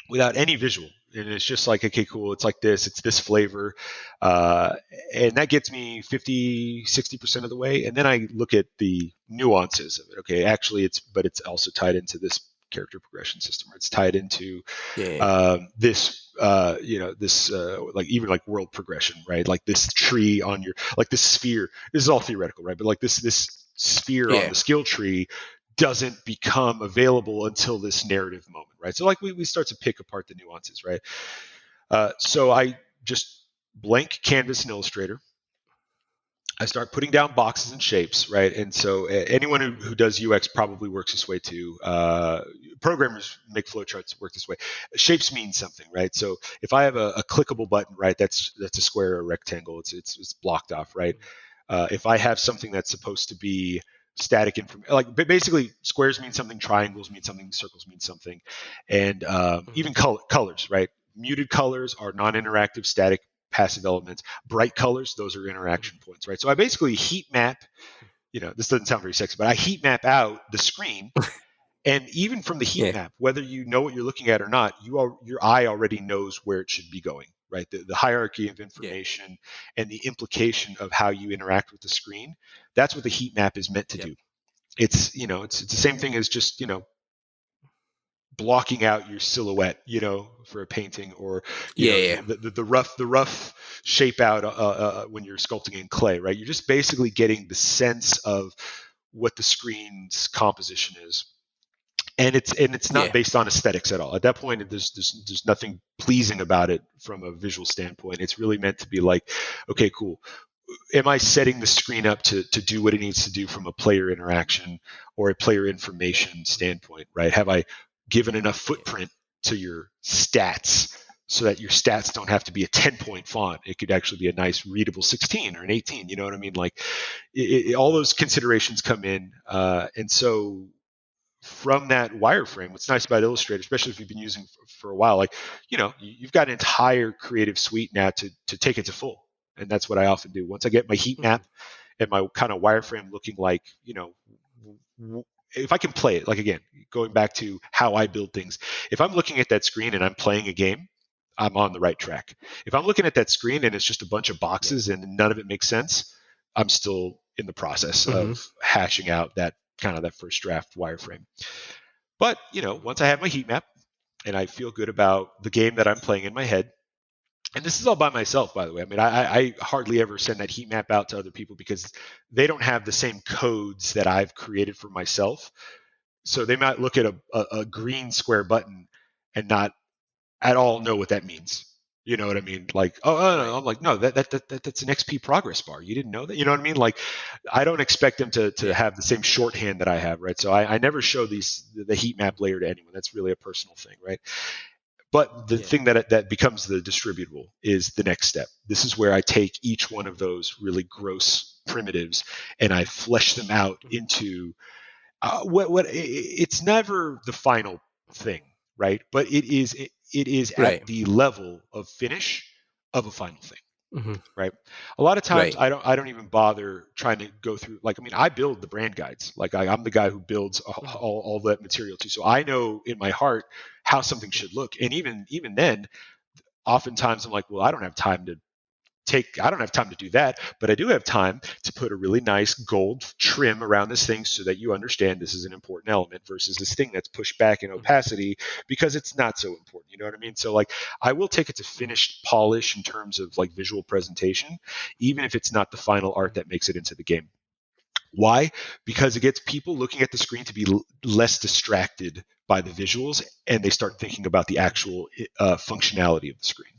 without any visual. And it's just like, okay, cool. It's like this, it's this flavor. And that gets me 50, 60% of the way. And then I look at the nuances of it. Okay, actually it's also tied into this character progression system. Or it's tied into this, like even like world progression, right? Like this tree on your, like this sphere, this is all theoretical, right? But like this sphere on the skill tree doesn't become available until this narrative moment, right? So like we start to pick apart the nuances, right? So I just blank canvas in Illustrator. I start putting down boxes and shapes, right? And so anyone who does UX probably works this way too. Programmers make flowcharts work this way. Shapes mean something, right? So if I have a clickable button, right, that's a square or a rectangle. It's blocked off, right? If I have something that's supposed to be static information, like basically squares mean something, triangles mean something, circles mean something, and even colors, right? Muted colors are non-interactive, static, passive elements. Bright colors, those are interaction points, right? So I basically heat map, this doesn't sound very sexy, but I heat map out the screen, and even from the heat map, whether you know what you're looking at or not, your eye already knows where it should be going, right? The hierarchy of information and the implication of how you interact with the screen, that's what the heat map is meant to do. It's, it's the same thing as just, blocking out your silhouette, for a painting, or the rough shape out when you're sculpting in clay, right? You're just basically getting the sense of what the screen's composition is. And it's not based on aesthetics at all. At that point, there's nothing pleasing about it from a visual standpoint. It's really meant to be like, okay, cool. Am I setting the screen up to do what it needs to do from a player interaction or a player information standpoint, right? Have I given enough footprint to your stats so that your stats don't have to be a 10-point font? It could actually be a nice readable 16 or an 18. You know what I mean? Like all those considerations come in. And so from that wireframe, what's nice about Illustrator, especially if you've been using for a while, like, you've got an entire creative suite now to take it to full. And that's what I often do. Once I get my heat map and my kind of wireframe looking like, if I can play it, like again, going back to how I build things, if I'm looking at that screen and I'm playing a game, I'm on the right track. If I'm looking at that screen and it's just a bunch of boxes and none of it makes sense, I'm still in the process of hashing out that first draft wireframe. But once I have my heat map and I feel good about the game that I'm playing in my head, and this is all by myself, by the way. I mean, I hardly ever send that heat map out to other people because they don't have the same codes that I've created for myself. So they might look at a green square button and not at all know what that means. You know what I mean? Like, no. I'm like, no, that's an XP progress bar. You didn't know that? You know what I mean? Like, I don't expect them to have the same shorthand that I have, right? So I never show the heat map layer to anyone. That's really a personal thing, right? But the thing that becomes the distributable is the next step. This is where I take each one of those really gross primitives and I flesh them out into it's never the final thing, right? But it is at the level of finish of a final thing, right? A lot of times I don't even bother trying to go through. Like, I mean, I build the brand guides. Like, I'm the guy who builds all that material too. So I know in my heart how something should look. And even then, oftentimes I'm like, well, I don't have time to do that, but I do have time to put a really nice gold trim around this thing so that you understand this is an important element versus this thing that's pushed back in opacity because it's not so important. You know what I mean? So like, I will take it to finished polish in terms of like visual presentation, even if it's not the final art that makes it into the game. Why? Because it gets people looking at the screen to be less distracted by the visuals and they start thinking about the actual functionality of the screen.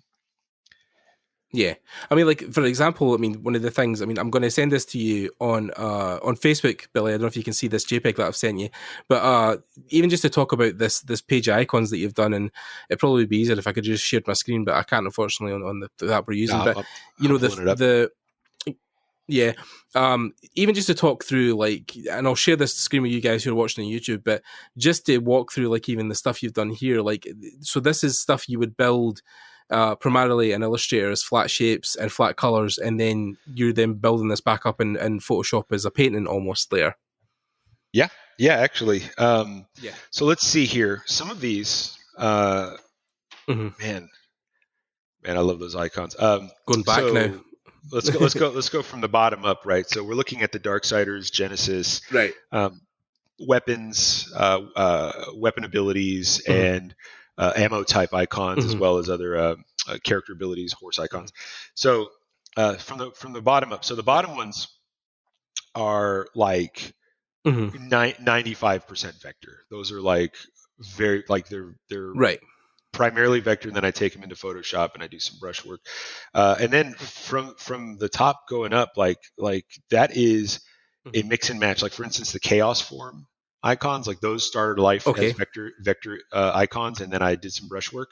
Yeah, I mean, like, for example, I mean, one of the things, I mean, I'm going to send this to you on Facebook, Billy. I don't know if you can see this JPEG that I've sent you, but even just to talk about this page of icons that you've done, and it'd probably be easier if I could just share my screen, but I can't, unfortunately, on the app we're using. But even just to talk through, like, and I'll share this screen with you guys who are watching on YouTube, but just to walk through, like, even the stuff you've done here, like, so this is stuff you would build primarily in Illustrator as flat shapes and flat colors, and then you're then building this back up in Photoshop as a painting almost there. Yeah, actually. So let's see here. Some of these, man, I love those icons. Going back now. Let's go from the bottom up, right? So we're looking at the Darksiders Genesis, right? Weapons, weapon abilities, and ammo type icons, as well as other character abilities, horse icons. So from the bottom up, so the bottom ones are like 95% vector. Those are like very like they're right. Primarily vector, and then I take them into Photoshop and I do some brush work. And then from the top going up, like that is a mix and match. Like, for instance, the chaos form icons, like those started life as vector icons, and then I did some brush work.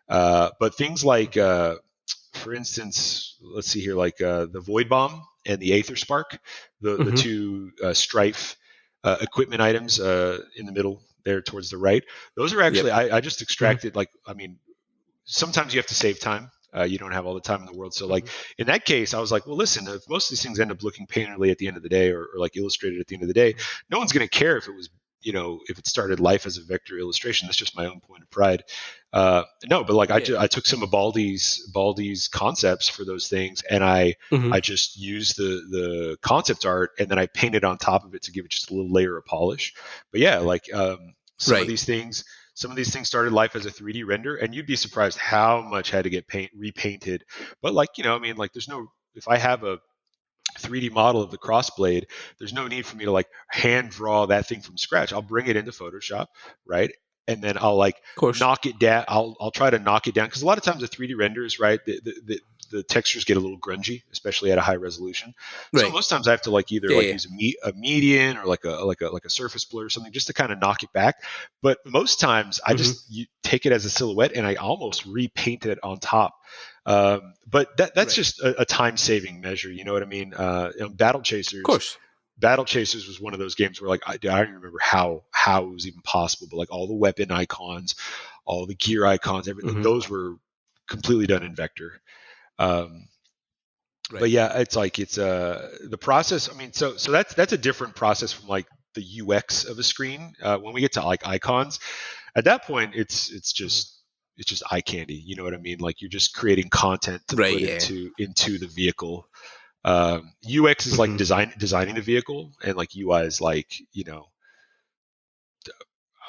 But things like, for instance, let's see here, like the Void Bomb and the Aether Spark, the two Strife equipment items in the middle there towards the right. Those are actually, I just extracted, like, I mean, sometimes you have to save time. You don't have all the time in the world. So like in that case, I was like, well, listen, if most of these things end up looking painterly at the end of the day or like illustrated at the end of the day, no one's going to care if it was, if it started life as a vector illustration. That's just my own point of pride. No, but like I took some of Baldy's concepts for those things, and I just used the concept art, and then I painted on top of it to give it just a little layer of polish. But yeah, like some of these things started life as a 3D render, and you'd be surprised how much had to get repainted. But like, I mean, like if I have a 3D model of the crossblade, there's no need for me to like hand draw that thing from scratch. I'll bring it into Photoshop, right? And then I'll like knock it down. I'll try to knock it down, because a lot of times the 3D renders, right, the textures get a little grungy, especially at a high resolution. Right. So most times I have to like either use a median or like a surface blur or something just to kind of knock it back. But most times I just take it as a silhouette and I almost repaint it on top. But that's just a time-saving measure. You know what I mean? Battle Chasers. Of course. Battle Chasers was one of those games where like I don't even remember how it was even possible, but like all the weapon icons, all the gear icons, everything, those were completely done in vector. But yeah, it's the process. I mean, so that's a different process from like the UX of a screen. When we get to like icons, at that point, it's just eye candy. You know what I mean? Like you're just creating content to put into the vehicle. UX is like designing the vehicle, and like UI is like, I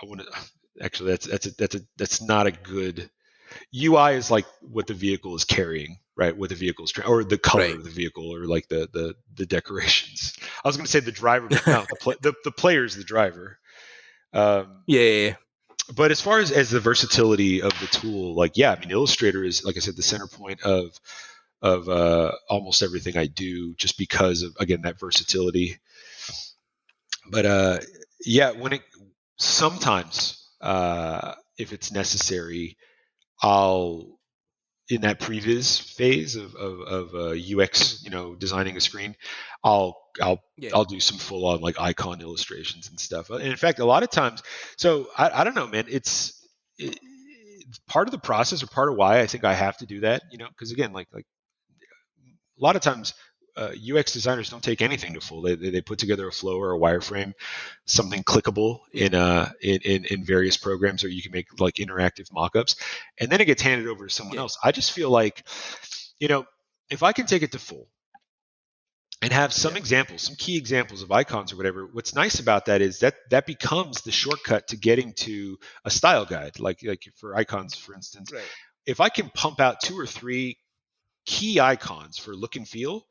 want to actually that's not a good. UI is like what the vehicle is carrying, right? What the vehicle is or the color of the vehicle, or like the decorations. I was going to say the driver, but no, the player is the driver. Yeah. But as far as the versatility of the tool, like, yeah, I mean, Illustrator is, like I said, the center point of almost everything I do, just because of, again, that versatility. But yeah, sometimes if it's necessary, I'll, in that previs phase of UX, designing a screen, I'll do some full on like icon illustrations and stuff. And in fact, a lot of times, so I don't know, man, it's part of the process, or part of why I think I have to do that, because again, like a lot of times, UX designers don't take anything to full. They put together a flow or a wireframe, something clickable in various programs, or you can make like interactive mockups, and then it gets handed over to someone else. I just feel like, if I can take it to full and have some examples, some key examples of icons or whatever, what's nice about that is that becomes the shortcut to getting to a style guide, like for icons, for instance. Right. If I can pump out 2 or 3 key icons for look and feel,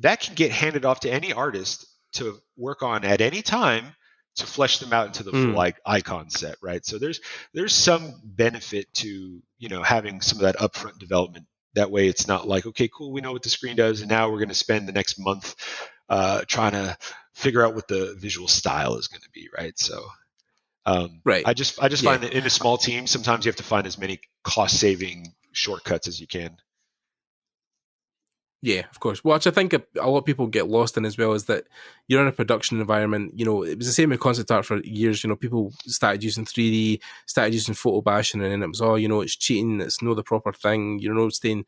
that can get handed off to any artist to work on at any time to flesh them out into the full icon set, right? So there's some benefit to, having some of that upfront development. That way it's not like, okay, cool, we know what the screen does, and now we're going to spend the next month trying to figure out what the visual style is going to be, right? So right. I just find that in a small team, sometimes you have to find as many cost-saving shortcuts as you can. Yeah, of course. Well, which I think a lot of people get lost in as well, is that you're in a production environment. It was the same with concept art for years. People started using 3D, started using photo bashing, and then it was, it's cheating, it's no the proper thing. Staying,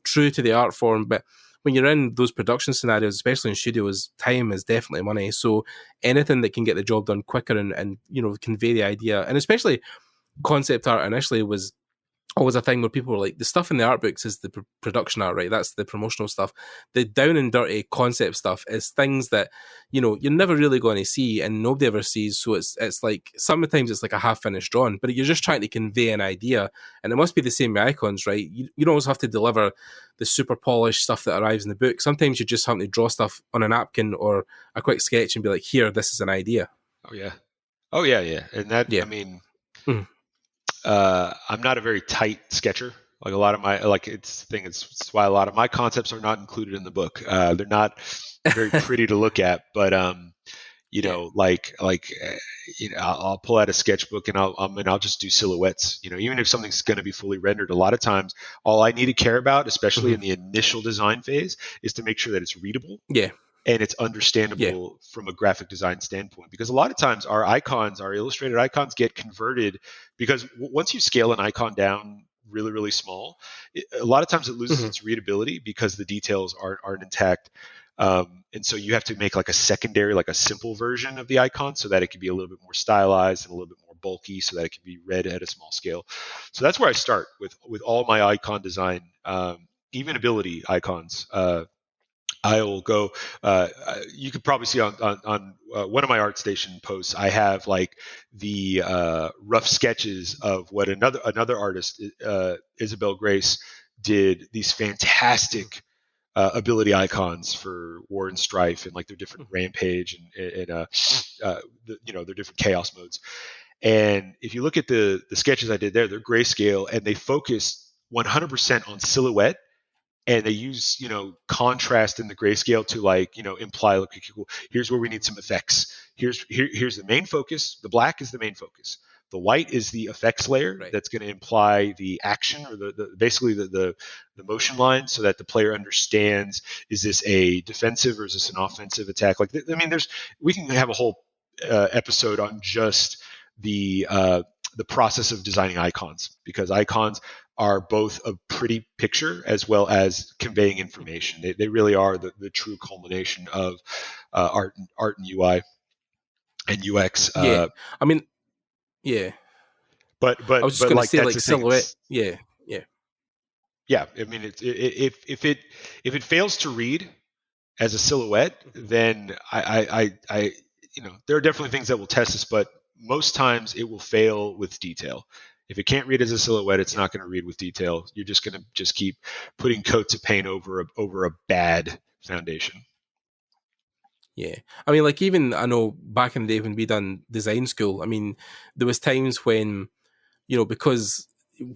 true to the art form. But when you're in those production scenarios, especially in studios, time is definitely money. So anything that can get the job done quicker and convey the idea, and especially concept art initially was always a thing where people were like, the stuff in the art books is the production art, right? That's the promotional stuff. The down and dirty concept stuff is things that, you're never really going to see and nobody ever sees. So it's like, sometimes it's like a half finished drawing, but you're just trying to convey an idea. And it must be the same with icons, right? You don't always have to deliver the super polished stuff that arrives in the book. Sometimes you just have to draw stuff on a napkin or a quick sketch and be like, here, this is an idea. Oh yeah. And that, I mean, I'm not a very tight sketcher. Like a lot of my, it's why a lot of my concepts are not included in the book. They're not very pretty to look at, but I'll pull out a sketchbook and I'll just do silhouettes. Even if something's going to be fully rendered, a lot of times all I need to care about, especially in the initial design phase, is to make sure that it's readable. Yeah. And it's understandable from a graphic design standpoint, because a lot of times our illustrated icons get converted, because once you scale an icon down really, really small, a lot of times it loses its readability because the details aren't intact. And so you have to make like a secondary, like a simple version of the icon so that it can be a little bit more stylized and a little bit more bulky so that it can be read at a small scale. So that's where I start with all my icon design, even ability icons. I will go. You could probably see on one of my ArtStation posts, I have like the rough sketches of what another artist, Isabel Grace, did. These fantastic ability icons for War and Strife, and like their different rampage and their different chaos modes. And if you look at the sketches I did there, they're grayscale and they focus 100% on silhouette. And they use, contrast in the grayscale to imply, okay, cool, here's where we need some effects. Here's the main focus. The black is the main focus. The white is the effects layer that's going to imply the action, or basically the motion line, so that the player understands, is this a defensive or is this an offensive attack? We can have a whole episode on just the process of designing icons, because icons are both a pretty picture as well as conveying information. They really are the true culmination of art and UI and UX. Yeah. But I was just going to say, like, silhouette. Yeah. I mean, if it fails to read, as a silhouette, then I there are definitely things that will test this, but most times it will fail with detail. If it can't read as a silhouette, it's not going to read with detail. You're just going to just keep putting coats of paint over a bad foundation. Yeah. I mean, like, even I know back in the day when we done design school, I mean, there was times when, because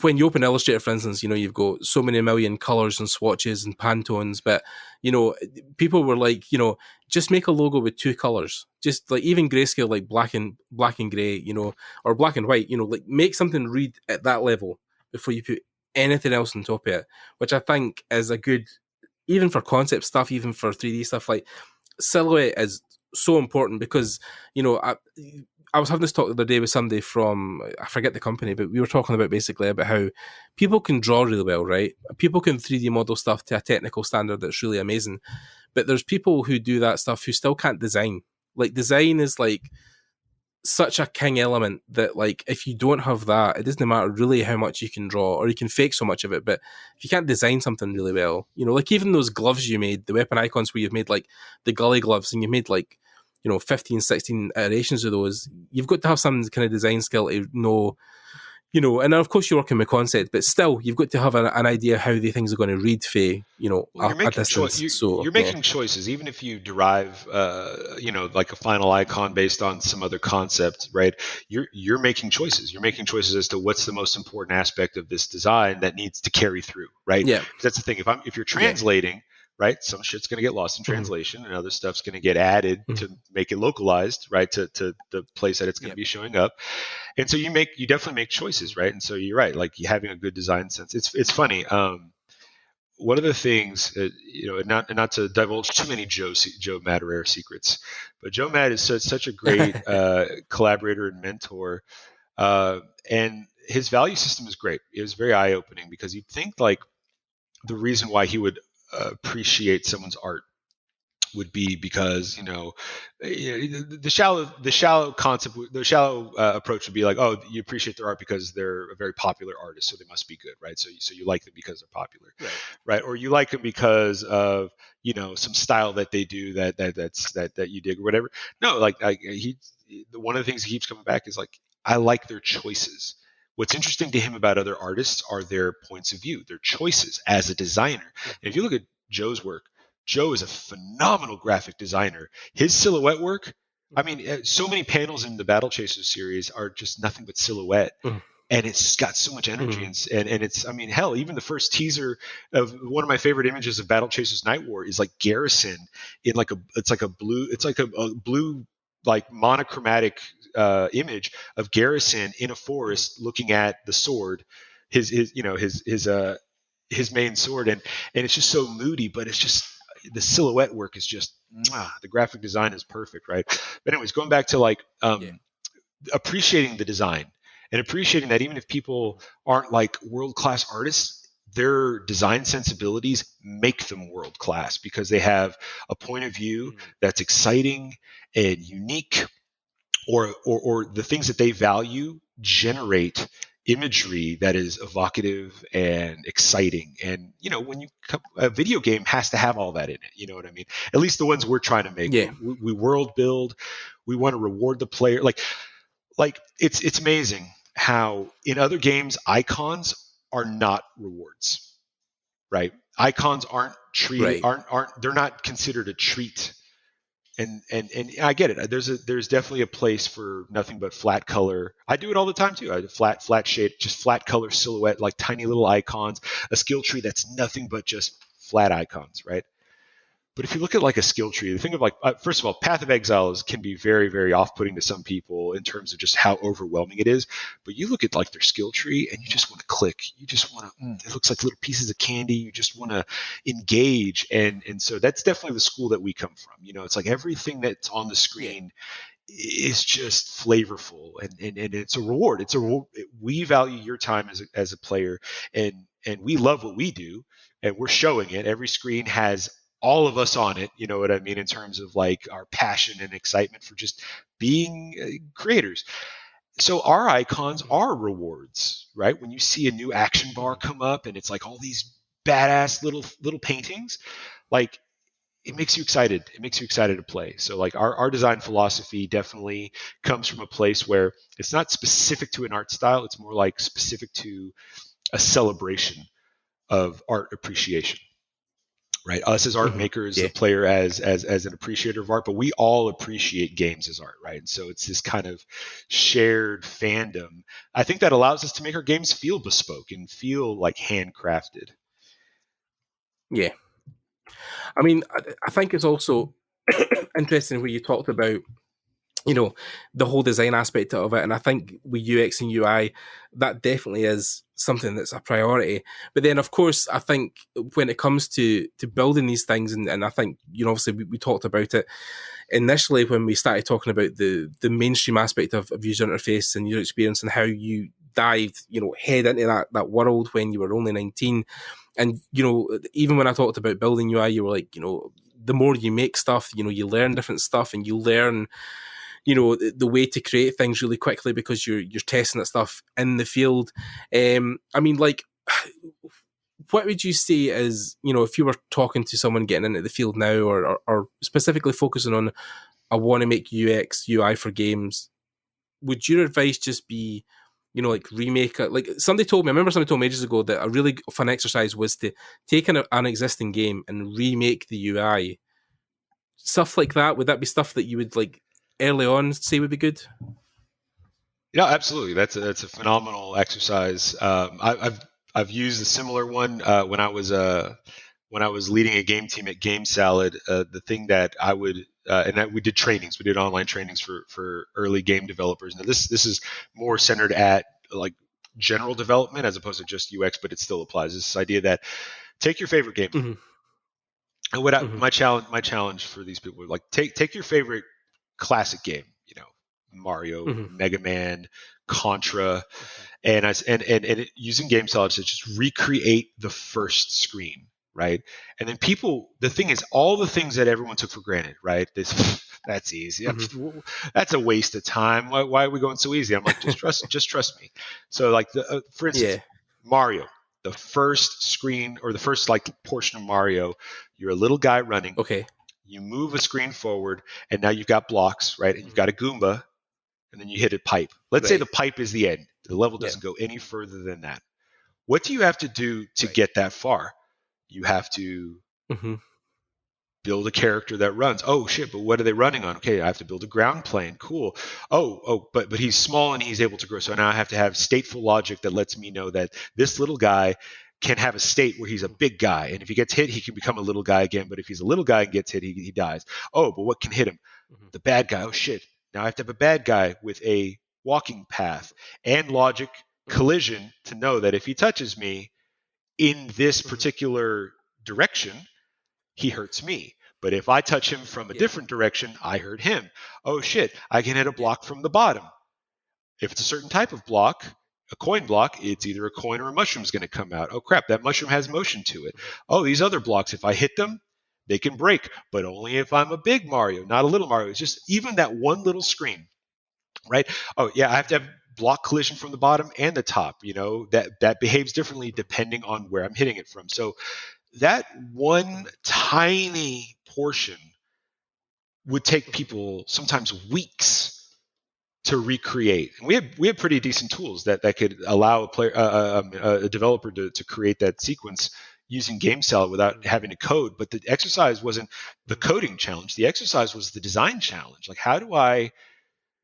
when you open Illustrator, for instance, you've got so many million colors and swatches and Pantones, but, people were like, just make a logo with two colors, just like even grayscale, like black and gray, or black and white, like make something read at that level before you put anything else on top of it, which I think is a good, even for concept stuff, even for 3D stuff, like silhouette is so important because, I was having this talk the other day with somebody from, I forget the company, but we were talking about basically about how people can draw really well, right? People can 3D model stuff to a technical standard that's really amazing. But there's people who do that stuff who still can't design. Like, design is like such a king element that, like, if you don't have that, it doesn't matter really how much you can draw, or you can fake so much of it. But if you can't design something really well, like even those gloves you made, the weapon icons where you've made like the gully gloves and you made like, 15, 16 iterations of those, you've got to have some kind of design skill to know, and of course you're working with concept, but still you've got to have an idea how the things are going to read for, a distance. You're making choices, even if you derive, like a final icon based on some other concept, right? You're making choices. You're making choices as to what's the most important aspect of this design that needs to carry through, right? Yeah. That's the thing. If you're translating, right, some shit's going to get lost in translation, and other stuff's going to get added to make it localized, right, to the place that it's going to be showing up. And so you definitely make choices, right? And so you're right, like having a good design sense. It's funny. One of the things, not to divulge too many Joe Madureira secrets, but Joe Mad is such a great collaborator and mentor, and his value system is great. It was very eye opening because you'd think like the reason why he would appreciate someone's art would be because the shallow concept, the shallow approach would be like, oh, you appreciate their art because they're a very popular artist, so they must be good, right? So you like them because they're popular, right? Or you like them because of some style that they do that you dig or whatever. No, one of the things he keeps coming back is like, I like their choices. What's interesting to him about other artists are their points of view, their choices as a designer. And if you look at Joe's work, Joe is a phenomenal graphic designer. His silhouette work, I mean, so many panels in the Battle Chasers series are just nothing but silhouette. And it's got so much energy. And it's, I mean, hell, even the first teaser of one of my favorite images of Battle Chasers Night War is like Garretsen in it's like a blue, like monochromatic image of Garretsen in a forest looking at the sword, his main sword, and it's just so moody, but it's just the silhouette work is just the graphic design is perfect, right? But anyways, going back to like appreciating the design and appreciating that even if people aren't like world-class artists, their design sensibilities make them world-class because they have a point of view that's exciting and unique, or the things that they value generate imagery that is evocative and exciting. And when a video game has to have all that in it, you know what I mean? At least the ones we're trying to make. We world build, we want to reward the player. Like it's amazing how in other games icons are not rewards, right? Icons aren't treated, aren't they're not considered a treat. And I get it. There's definitely a place for nothing but flat color. I do it all the time too. I do flat shape, just flat color silhouette, like tiny little icons, a skill tree that's nothing but just flat icons, right? But if you look at like a skill tree, the thing of like, first of all, Path of Exiles can be very, very off-putting to some people in terms of just how overwhelming it is. But you look at like their skill tree and you just want to click. You just want to, it looks like little pieces of candy. You just want to engage. And so that's definitely the school that we come from. It's like everything that's on the screen is just flavorful and it's a reward. We value your time as a player and we love what we do and we're showing it. Every screen has all of us on it, you know what I mean, in terms of like our passion and excitement for just being creators. So our icons are rewards, right? When you see a new action bar come up and it's like all these badass little paintings, like it makes you excited. It makes you excited to play. So like our design philosophy definitely comes from a place where it's not specific to an art style. It's more like specific to a celebration of art appreciation. Right, us as art makers, Yeah. the player as an appreciator of art, but we all appreciate games as art, right? And so it's this kind of shared fandom. I think that allows us to make our games feel bespoke and feel like handcrafted. Yeah. I mean, I think it's also interesting where you talked about, you know, the whole design aspect of it. And I think with UX and UI, that definitely is something that's a priority. But then, of course, I think when it comes to building these things, and I think, you know, obviously we talked about it initially when we started talking about the mainstream aspect of user interface and user experience and how you dived, you know, head into that world when you were only 19. And, you know, even when I talked about building UI, you were like, you know, the more you make stuff, you know, you learn different stuff and you learn, you know, the way to create things really quickly because you're testing that stuff in the field. I mean, like, what would you say is, you know, if you were talking to someone getting into the field now or specifically focusing on, I want to make UX, UI for games, would your advice just be, you know, like remake it? Like somebody told me, I remember somebody told me ages ago that a really fun exercise was to take an existing game and remake the UI. Stuff like that, would that be stuff that you would like early on say would be good? Yeah, absolutely. That's a phenomenal exercise. I've used a similar one when I was leading a game team at Game Salad. The thing that I would we did trainings. We did online trainings for early game developers. Now this is more centered at like general development as opposed to just UX, but it still applies. This idea that take your favorite game. Mm-hmm. And Mm-hmm. my challenge for these people, like take your favorite classic game, you know, Mario, Mm-hmm. Mega Man, Contra, and using game solids to just recreate the first screen, right? And then the thing is, all the things that everyone took for granted, right? That's easy. Mm-hmm. That's a waste of time. Why are we going so easy? I'm like, just trust me. So like for instance, Yeah. Mario, the first screen or the first like portion of Mario, you're a little guy running. Okay. You move a screen forward, and now you've got blocks, right? And you've got a Goomba, and then you hit a pipe. Let's say Right. the pipe is the end. The level Yeah. doesn't go any further than that. What do you have to do to Right. get that far? You have to Mm-hmm. build a character that runs. Oh shit, but what are they running on? Okay, I have to build a ground plane. Cool. But he's small and he's able to grow. So now I have to have stateful logic that lets me know that this little guy can have a state where he's a big guy, and if he gets hit, he can become a little guy again. But if he's a little guy and gets hit, he dies. Oh, but what can hit him? Mm-hmm. The bad guy. Oh shit. Now I have to have a bad guy with a walking path and logic collision to know that if he touches me in this particular direction, he hurts me. But if I touch him from a Yeah. different direction, I hurt him. Oh shit, I can hit a Yeah. block from the bottom. If it's a certain type of block, a coin block, it's either a coin or a mushroom's going to come out. Oh crap, that mushroom has motion to it. Oh, these other blocks, if I hit them, they can break, but only if I'm a big Mario, not a little Mario. It's just even that one little screen, right? Oh yeah, I have to have block collision from the bottom and the top. You know that behaves differently depending on where I'm hitting it from. So that one tiny portion would take people sometimes weeks to recreate. And we had pretty decent tools that could allow a developer to create that sequence using GameCell without having to code. But the exercise wasn't the coding challenge. The exercise was the design challenge. Like, how do I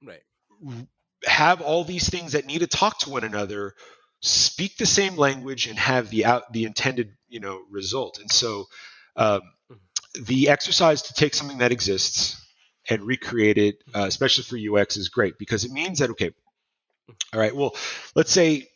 Right. have all these things that need to talk to one another, speak the same language, and have the intended result? And so the exercise to take something that exists and recreate it, especially for UX, is great because it means that, okay, all right, well, let's say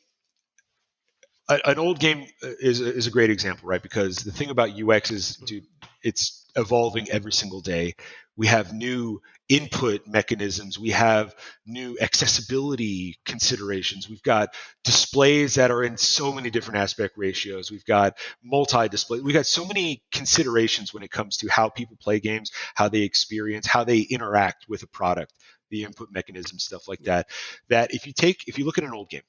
an old game is a great example, right? Because the thing about UX is, dude, it's evolving every single day. We have new input mechanisms. We have new accessibility considerations. We've got displays that are in so many different aspect ratios. We've got multi-display. We've got so many considerations when it comes to how people play games, how they experience, how they interact with a product, the input mechanism, stuff like that. That if you look at an old game,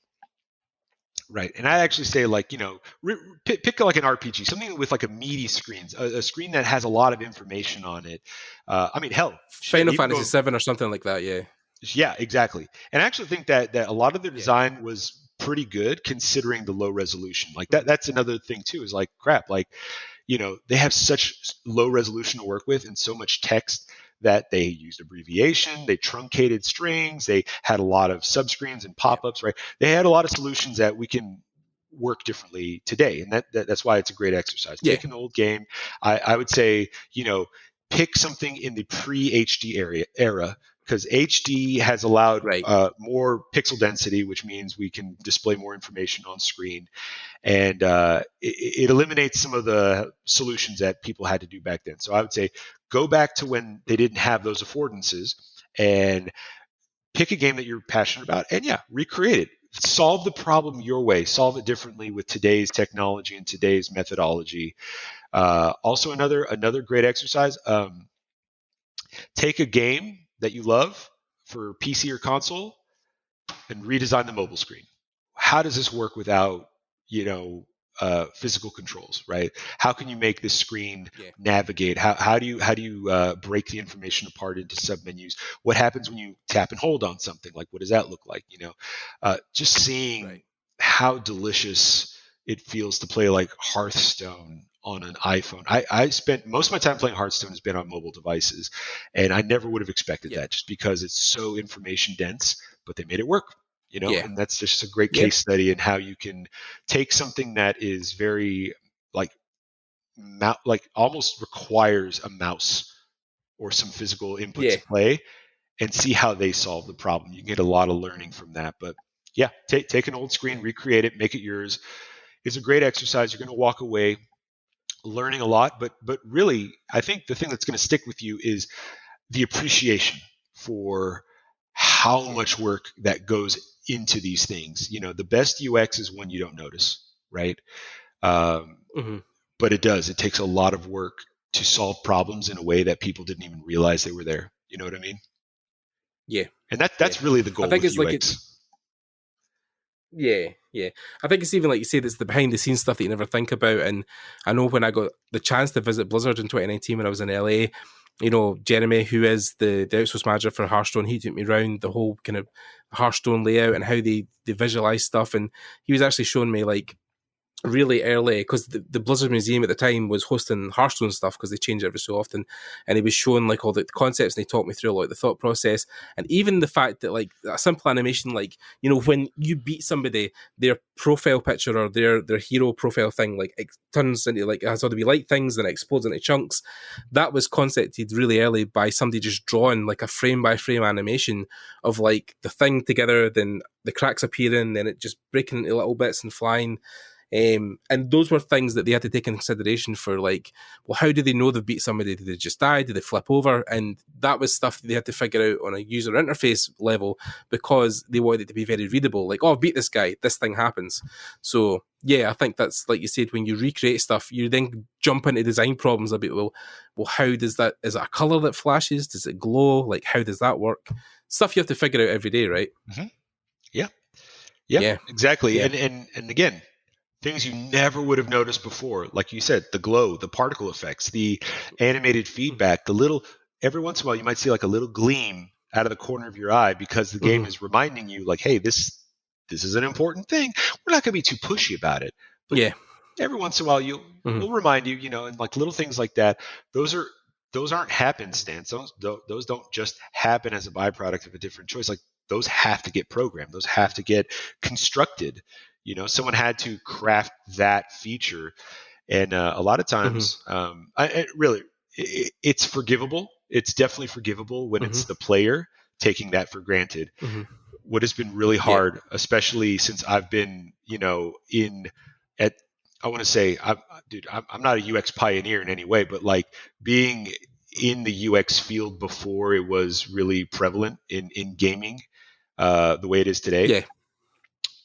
Right. And I actually say, like, pick like an RPG, something with like a meaty screen, a screen that has a lot of information on it. I mean, hell, shit, Final even Fantasy go, 7 or something like that. Yeah. yeah, exactly. And I actually think that a lot of their Yeah. design was pretty good considering the low resolution. Like that's another thing too, is like, crap, like, they have such low resolution to work with and so much text that they used abbreviation, they truncated strings, they had a lot of subscreens and pop-ups, right? They had a lot of solutions that we can work differently today. And that's why it's a great exercise. Yeah. Take an old game. I would say, pick something in the pre-HD era, because HD has allowed Right. more pixel density, which means we can display more information on screen. And it eliminates some of the solutions that people had to do back then. So I would say go back to when they didn't have those affordances and pick a game that you're passionate about and, yeah, recreate it. Solve the problem your way. Solve it differently with today's technology and today's methodology. Also, another great exercise, take a game that you love for PC or console and redesign the mobile screen. How does this work without, physical controls, right? How can you make this screen navigate? How do you break the information apart into submenus? What happens when you tap and hold on something? Like, what does that look like? Just seeing how delicious it feels to play like Hearthstone on an iPhone. I spent most of my time playing Hearthstone has been on mobile devices, and I never would have expected that, just because it's so information dense, but they made it work. And that's just a great case study in how you can take something that is very like almost requires a mouse or some physical input to play, and see how they solve the problem. You can get a lot of learning from that. But yeah, take an old screen, recreate it, make it yours. It's a great exercise. You're going to walk away learning a lot, but really, I think the thing that's going to stick with you is the appreciation for how much work that goes into these things. The best UX is when you don't notice, right? But it does. It takes a lot of work to solve problems in a way that people didn't even realize they were there. You know what I mean? Yeah. And that's really the goal. I think with it's UX. like Yeah. I think it's even like you say, that's the behind the scenes stuff that you never think about. And I know when I got the chance to visit Blizzard in 2019 when I was in LA, Jeremy, who is the outsource manager for Hearthstone, he took me around the whole kind of Hearthstone layout and how they visualize stuff. And he was actually showing me like really early, because the Blizzard Museum at the time was hosting Hearthstone stuff because they change it every so often, and he was showing like all the concepts, and he taught me through like the thought process, and even the fact that like a simple animation, like when you beat somebody, their profile picture or their hero profile thing, like it turns into like, it has all to be light things and it explodes into chunks. That was concepted really early by somebody just drawing like a frame by frame animation of like the thing together, then the cracks appearing, then it just breaking into little bits and flying. And those were things that they had to take into consideration for like, well, how do they know they've beat somebody? Did they just die? Did they flip over? And that was stuff that they had to figure out on a user interface level, because they wanted it to be very readable. Like, oh, I've beat this guy, this thing happens. So yeah, I think that's, like you said, when you recreate stuff, you then jump into design problems a bit. Well, how does that, is it a color that flashes? Does it glow? Like, how does that work? Stuff you have to figure out every day, right? Mm-hmm. Yeah, exactly. Yeah. And again, things you never would have noticed before. Like you said, the glow, the particle effects, the animated feedback, every once in a while you might see like a little gleam out of the corner of your eye, because the game is reminding you like, hey, this is an important thing. We're not going to be too pushy about it. But every once in a while we'll remind you, and like little things like that. Those aren't happenstance. Those don't just happen as a byproduct of a different choice. Like, those have to get programmed. Those have to get constructed. Someone had to craft that feature, and a lot of times, it's forgivable. It's definitely forgivable when it's the player taking that for granted. What has been really hard, especially since I've been, I want to say, I'm not a UX pioneer in any way, but like being in the UX field before it was really prevalent in gaming, the way it is today.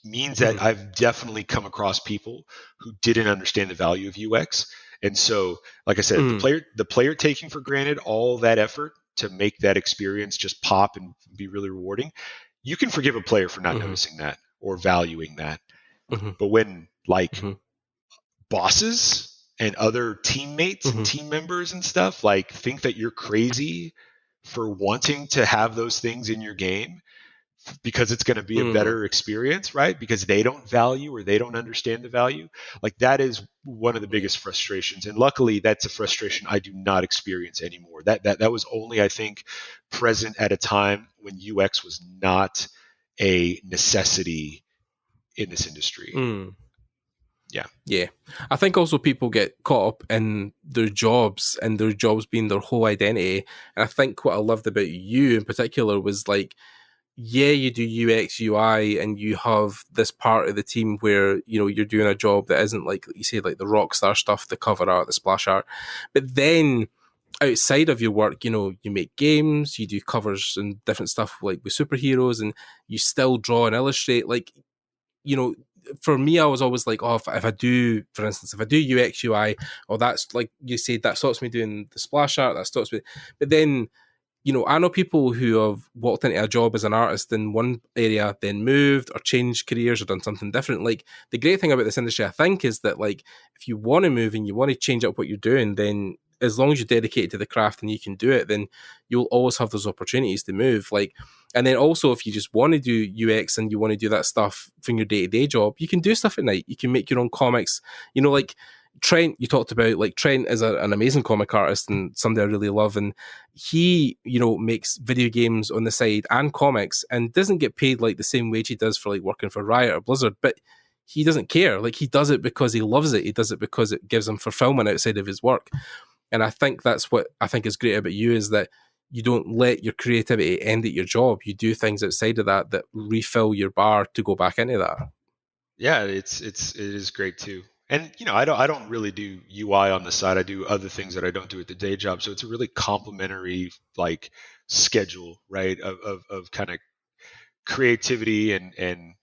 Means that I've definitely come across people who didn't understand the value of UX. And so, like I said, the player taking for granted all that effort to make that experience just pop and be really rewarding, you can forgive a player for not noticing that or valuing that. Mm-hmm. But when like Mm-hmm. bosses and other teammates Mm-hmm. and team members and stuff like think that you're crazy for wanting to have those things in your game because it's going to be a better experience, right? Because they don't value or they don't understand the value. Like that is one of the biggest frustrations. And luckily that's a frustration I do not experience anymore. That was only, I think, present at a time when UX was not a necessity in this industry. Mm. Yeah. Yeah. I think also people get caught up in their jobs and their jobs being their whole identity. And I think what I loved about you in particular was like, yeah, you do UX, UI, and you have this part of the team where, you know, you're doing a job that isn't like you say, like the rock star stuff, the cover art, the splash art. But then outside of your work, you know, you make games, you do covers and different stuff like with superheroes, and you still draw and illustrate. Like, you know, for me, I was always like, oh, if I do, for instance, if I do UX, UI, or that's like you said, that stops me doing the splash art, that stops me. But then, you know, I know people who have walked into a job as an artist in one area, then moved or changed careers or done something different. Like the great thing about this industry, I think, is that like if you want to move and you want to change up what you're doing, then as long as you're dedicated to the craft and you can do it, then you'll always have those opportunities to move. Like, and then also if you just want to do UX and you want to do that stuff from your day-to-day job, you can do stuff at night. You can make your own comics. You know, like Trent, you talked about, like Trent is an amazing comic artist and somebody I really love, and he, you know, makes video games on the side and comics and doesn't get paid like the same wage he does for like working for Riot or Blizzard, but he doesn't care. Like he does it because he loves it. He does it because it gives him fulfillment outside of his work. And I think that's what I think is great about you, is that you don't let your creativity end at your job. You do things outside of that refill your bar to go back into that. Yeah, it is great too. And you know, I don't really do UI on the side. I do other things that I don't do at the day job. So it's a really complementary like schedule, right? Of kind of creativity and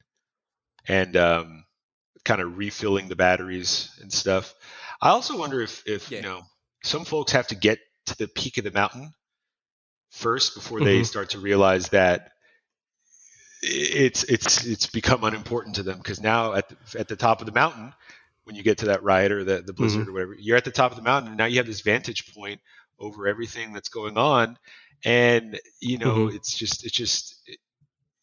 kind of refilling the batteries and stuff. I also wonder if you know, some folks have to get to the peak of the mountain first before they start to realize that it's become unimportant to them, because now at the top of the mountain, when you get to that Riot or the Blizzard or whatever, you're at the top of the mountain, and now you have this vantage point over everything that's going on, and you know,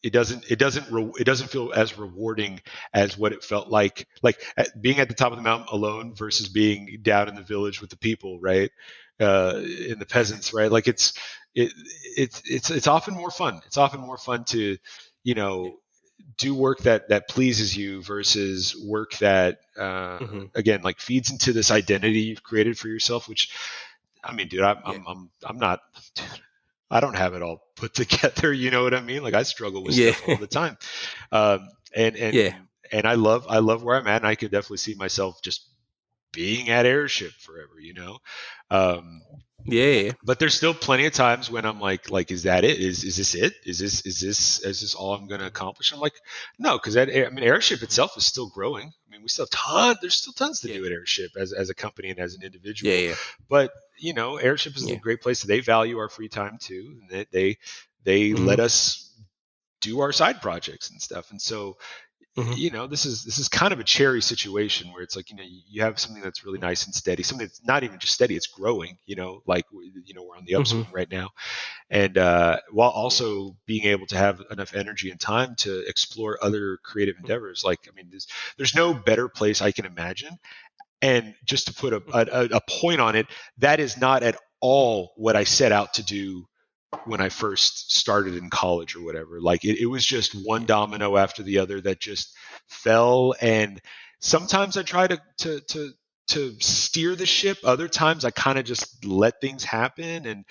it doesn't feel as rewarding as what it felt like being at the top of the mountain alone versus being down in the village with the people, right? In the peasants, right? Like it's often more fun. It's often more fun to, you know, do work that pleases you versus work that again, like feeds into this identity you've created for yourself. Which, I mean, dude, I'm not. Dude, I don't have it all put together. You know what I mean? Like I struggle with stuff all the time. And I love where I'm at, and I could definitely see myself just being at Airship forever, you know? But there's still plenty of times when I'm like, is that it? Is this it? Is this all I'm going to accomplish? I'm like, no, because Airship itself is still growing. I mean, we still have there's still tons to do at Airship as a company and as an individual. But you know, Airship is a great place. They value our free time too, and they let us do our side projects and stuff. And so, you know, this is kind of a cherry situation where it's like, you know, you have something that's really nice and steady, something that's not even just steady, it's growing, you know, like, you know, we're on the upswing right now. And while also being able to have enough energy and time to explore other creative endeavors. Like, I mean, there's no better place I can imagine. And just to put a point on it, that is not at all what I set out to do when I first started in college or whatever. Like it was just one domino after the other that just fell. And sometimes I try to steer the ship. Other times I kind of just let things happen. And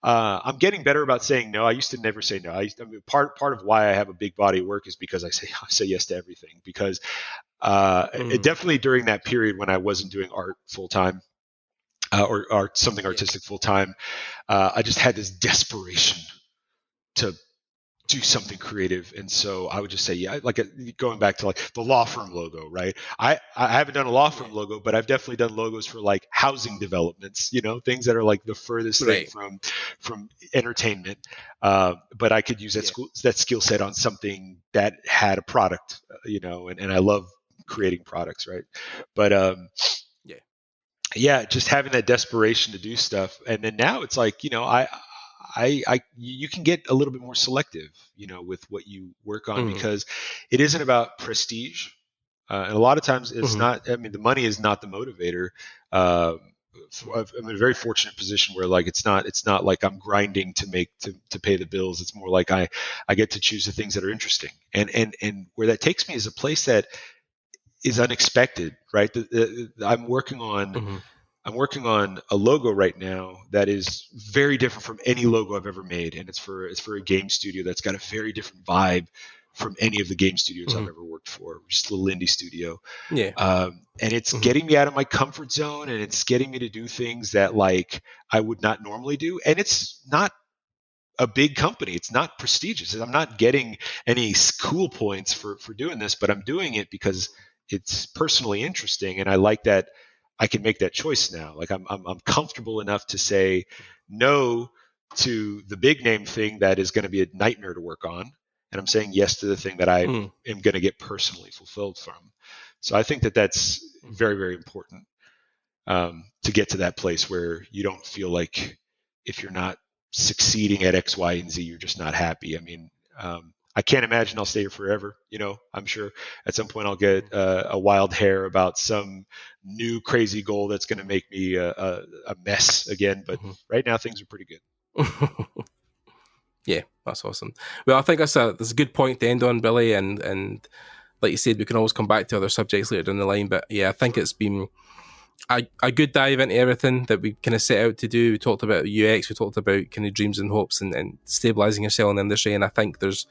I'm getting better about saying no. I used to never say no. Part of why I have a big body of work is because I say yes to everything, because it definitely during that period when I wasn't doing art full time, or something artistic full time, I just had this desperation to do something creative, and so I would just say like going back to like the law firm logo, right? I haven't done a law firm logo, but I've definitely done logos for like housing developments, you know, things that are like the furthest thing from entertainment. But I could use that skill set on something that had a product, you know, and I love creating products, right? But Yeah. yeah, just having that desperation to do stuff, and then now it's like, you can get a little bit more selective, with what you work on, because it isn't about prestige, and a lot of times it's not. I mean, the money is not the motivator. I'm in a very fortunate position where, like, it's not like I'm grinding to pay the bills. It's more like I get to choose the things that are interesting, and where that takes me is a place that is unexpected, right? I'm working on a logo right now that is very different from any logo I've ever made, and it's for a game studio that's got a very different vibe from any of the game studios I've ever worked for. Just a little indie studio. Yeah. And it's getting me out of my comfort zone, and it's getting me to do things that, like, I would not normally do. And it's not a big company. It's not prestigious. I'm not getting any cool points for doing this, but I'm doing it because it's personally interesting, and I like that I can make that choice now. Like, I'm comfortable enough to say no to the big name thing that is going to be a nightmare to work on, and I'm saying yes to the thing that I am going to get personally fulfilled from. So I think that that's very, very important, to get to that place where you don't feel like if you're not succeeding at X, Y, and Z, you're just not happy. I mean, I can't imagine I'll stay here forever. I'm sure at some point I'll get a wild hair about some new crazy goal that's going to make me a mess again. But right now things are pretty good. Yeah, that's awesome. Well, I think that's a good point to end on, Billy. And like you said, we can always come back to other subjects later down the line. But yeah, I think it's been a good dive into everything that we kind of set out to do. We talked about UX, we talked about kind of dreams and hopes and stabilizing yourself in the industry. And I think there's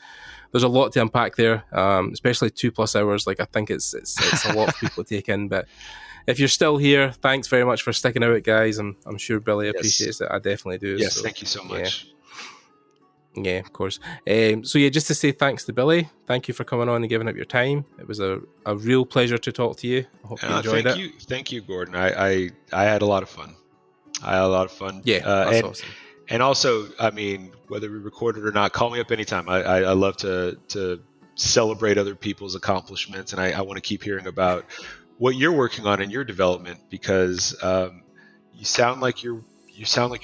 a lot to unpack there, especially 2+ hours. Like, I think it's a lot for people to take in. But if you're still here, thanks very much for sticking out, guys. I'm sure Billy appreciates it. I definitely do. Yes, so, thank you so much. Yeah, of course. So yeah, just to say thanks to Billy. Thank you for coming on and giving up your time. It was a real pleasure to talk to you. I hope you enjoyed it. Thank you, Gordon. I had a lot of fun. Yeah, that's awesome. And also, I mean, whether we record it or not, call me up anytime. I love to celebrate other people's accomplishments, and I want to keep hearing about what you're working on in your development, because you sound like you're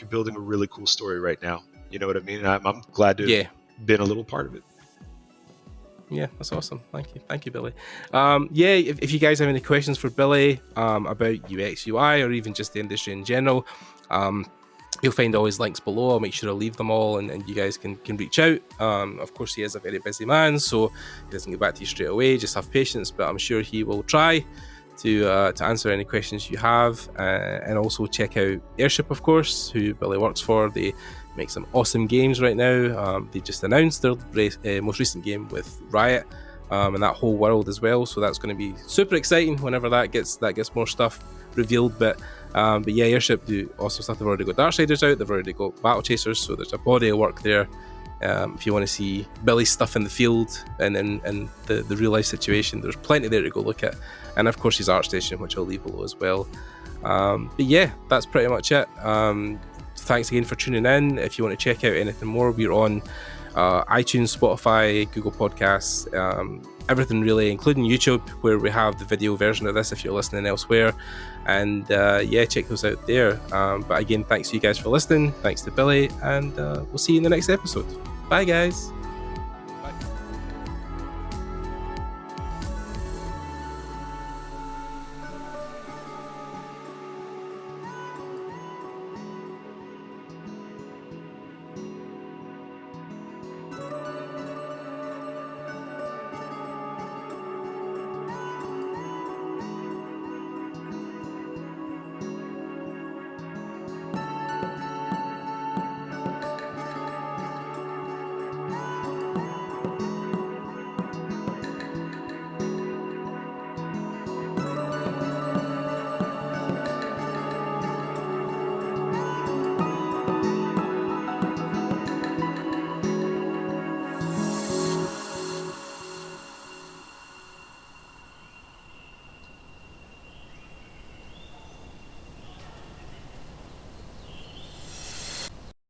building a really cool story right now. You know what I mean? I'm glad to have been a little part of it. Yeah, that's awesome. Thank you, Billy. If you guys have any questions for Billy about UX, UI, or even just the industry in general, you'll find all his links below. I'll make sure I'll leave them all, and you guys can reach out. Of course, he is a very busy man, so he doesn't get back to you straight away. Just have patience, but I'm sure he will try to answer any questions you have. And also check out Airship, of course, who Billy works for. They make some awesome games right now. They just announced their most recent game with Riot, and that whole world as well. So that's going to be super exciting whenever that gets more stuff revealed. But yeah, Airship do awesome stuff. They've already got Darksiders out. They've already got Battle Chasers. So there's a body of work there. If you want to see Billy's stuff in the field and the real life situation, there's plenty there to go look at. And of course, his ArtStation, which I'll leave below as well. But yeah, that's pretty much it. Thanks again for tuning in. If you want to check out anything more, we're on iTunes, Spotify, Google Podcasts, everything really, including YouTube, where we have the video version of this if you're listening elsewhere. And check those out there. But again, thanks to you guys for listening. Thanks to Billy, and we'll see you in the next episode. Bye, guys.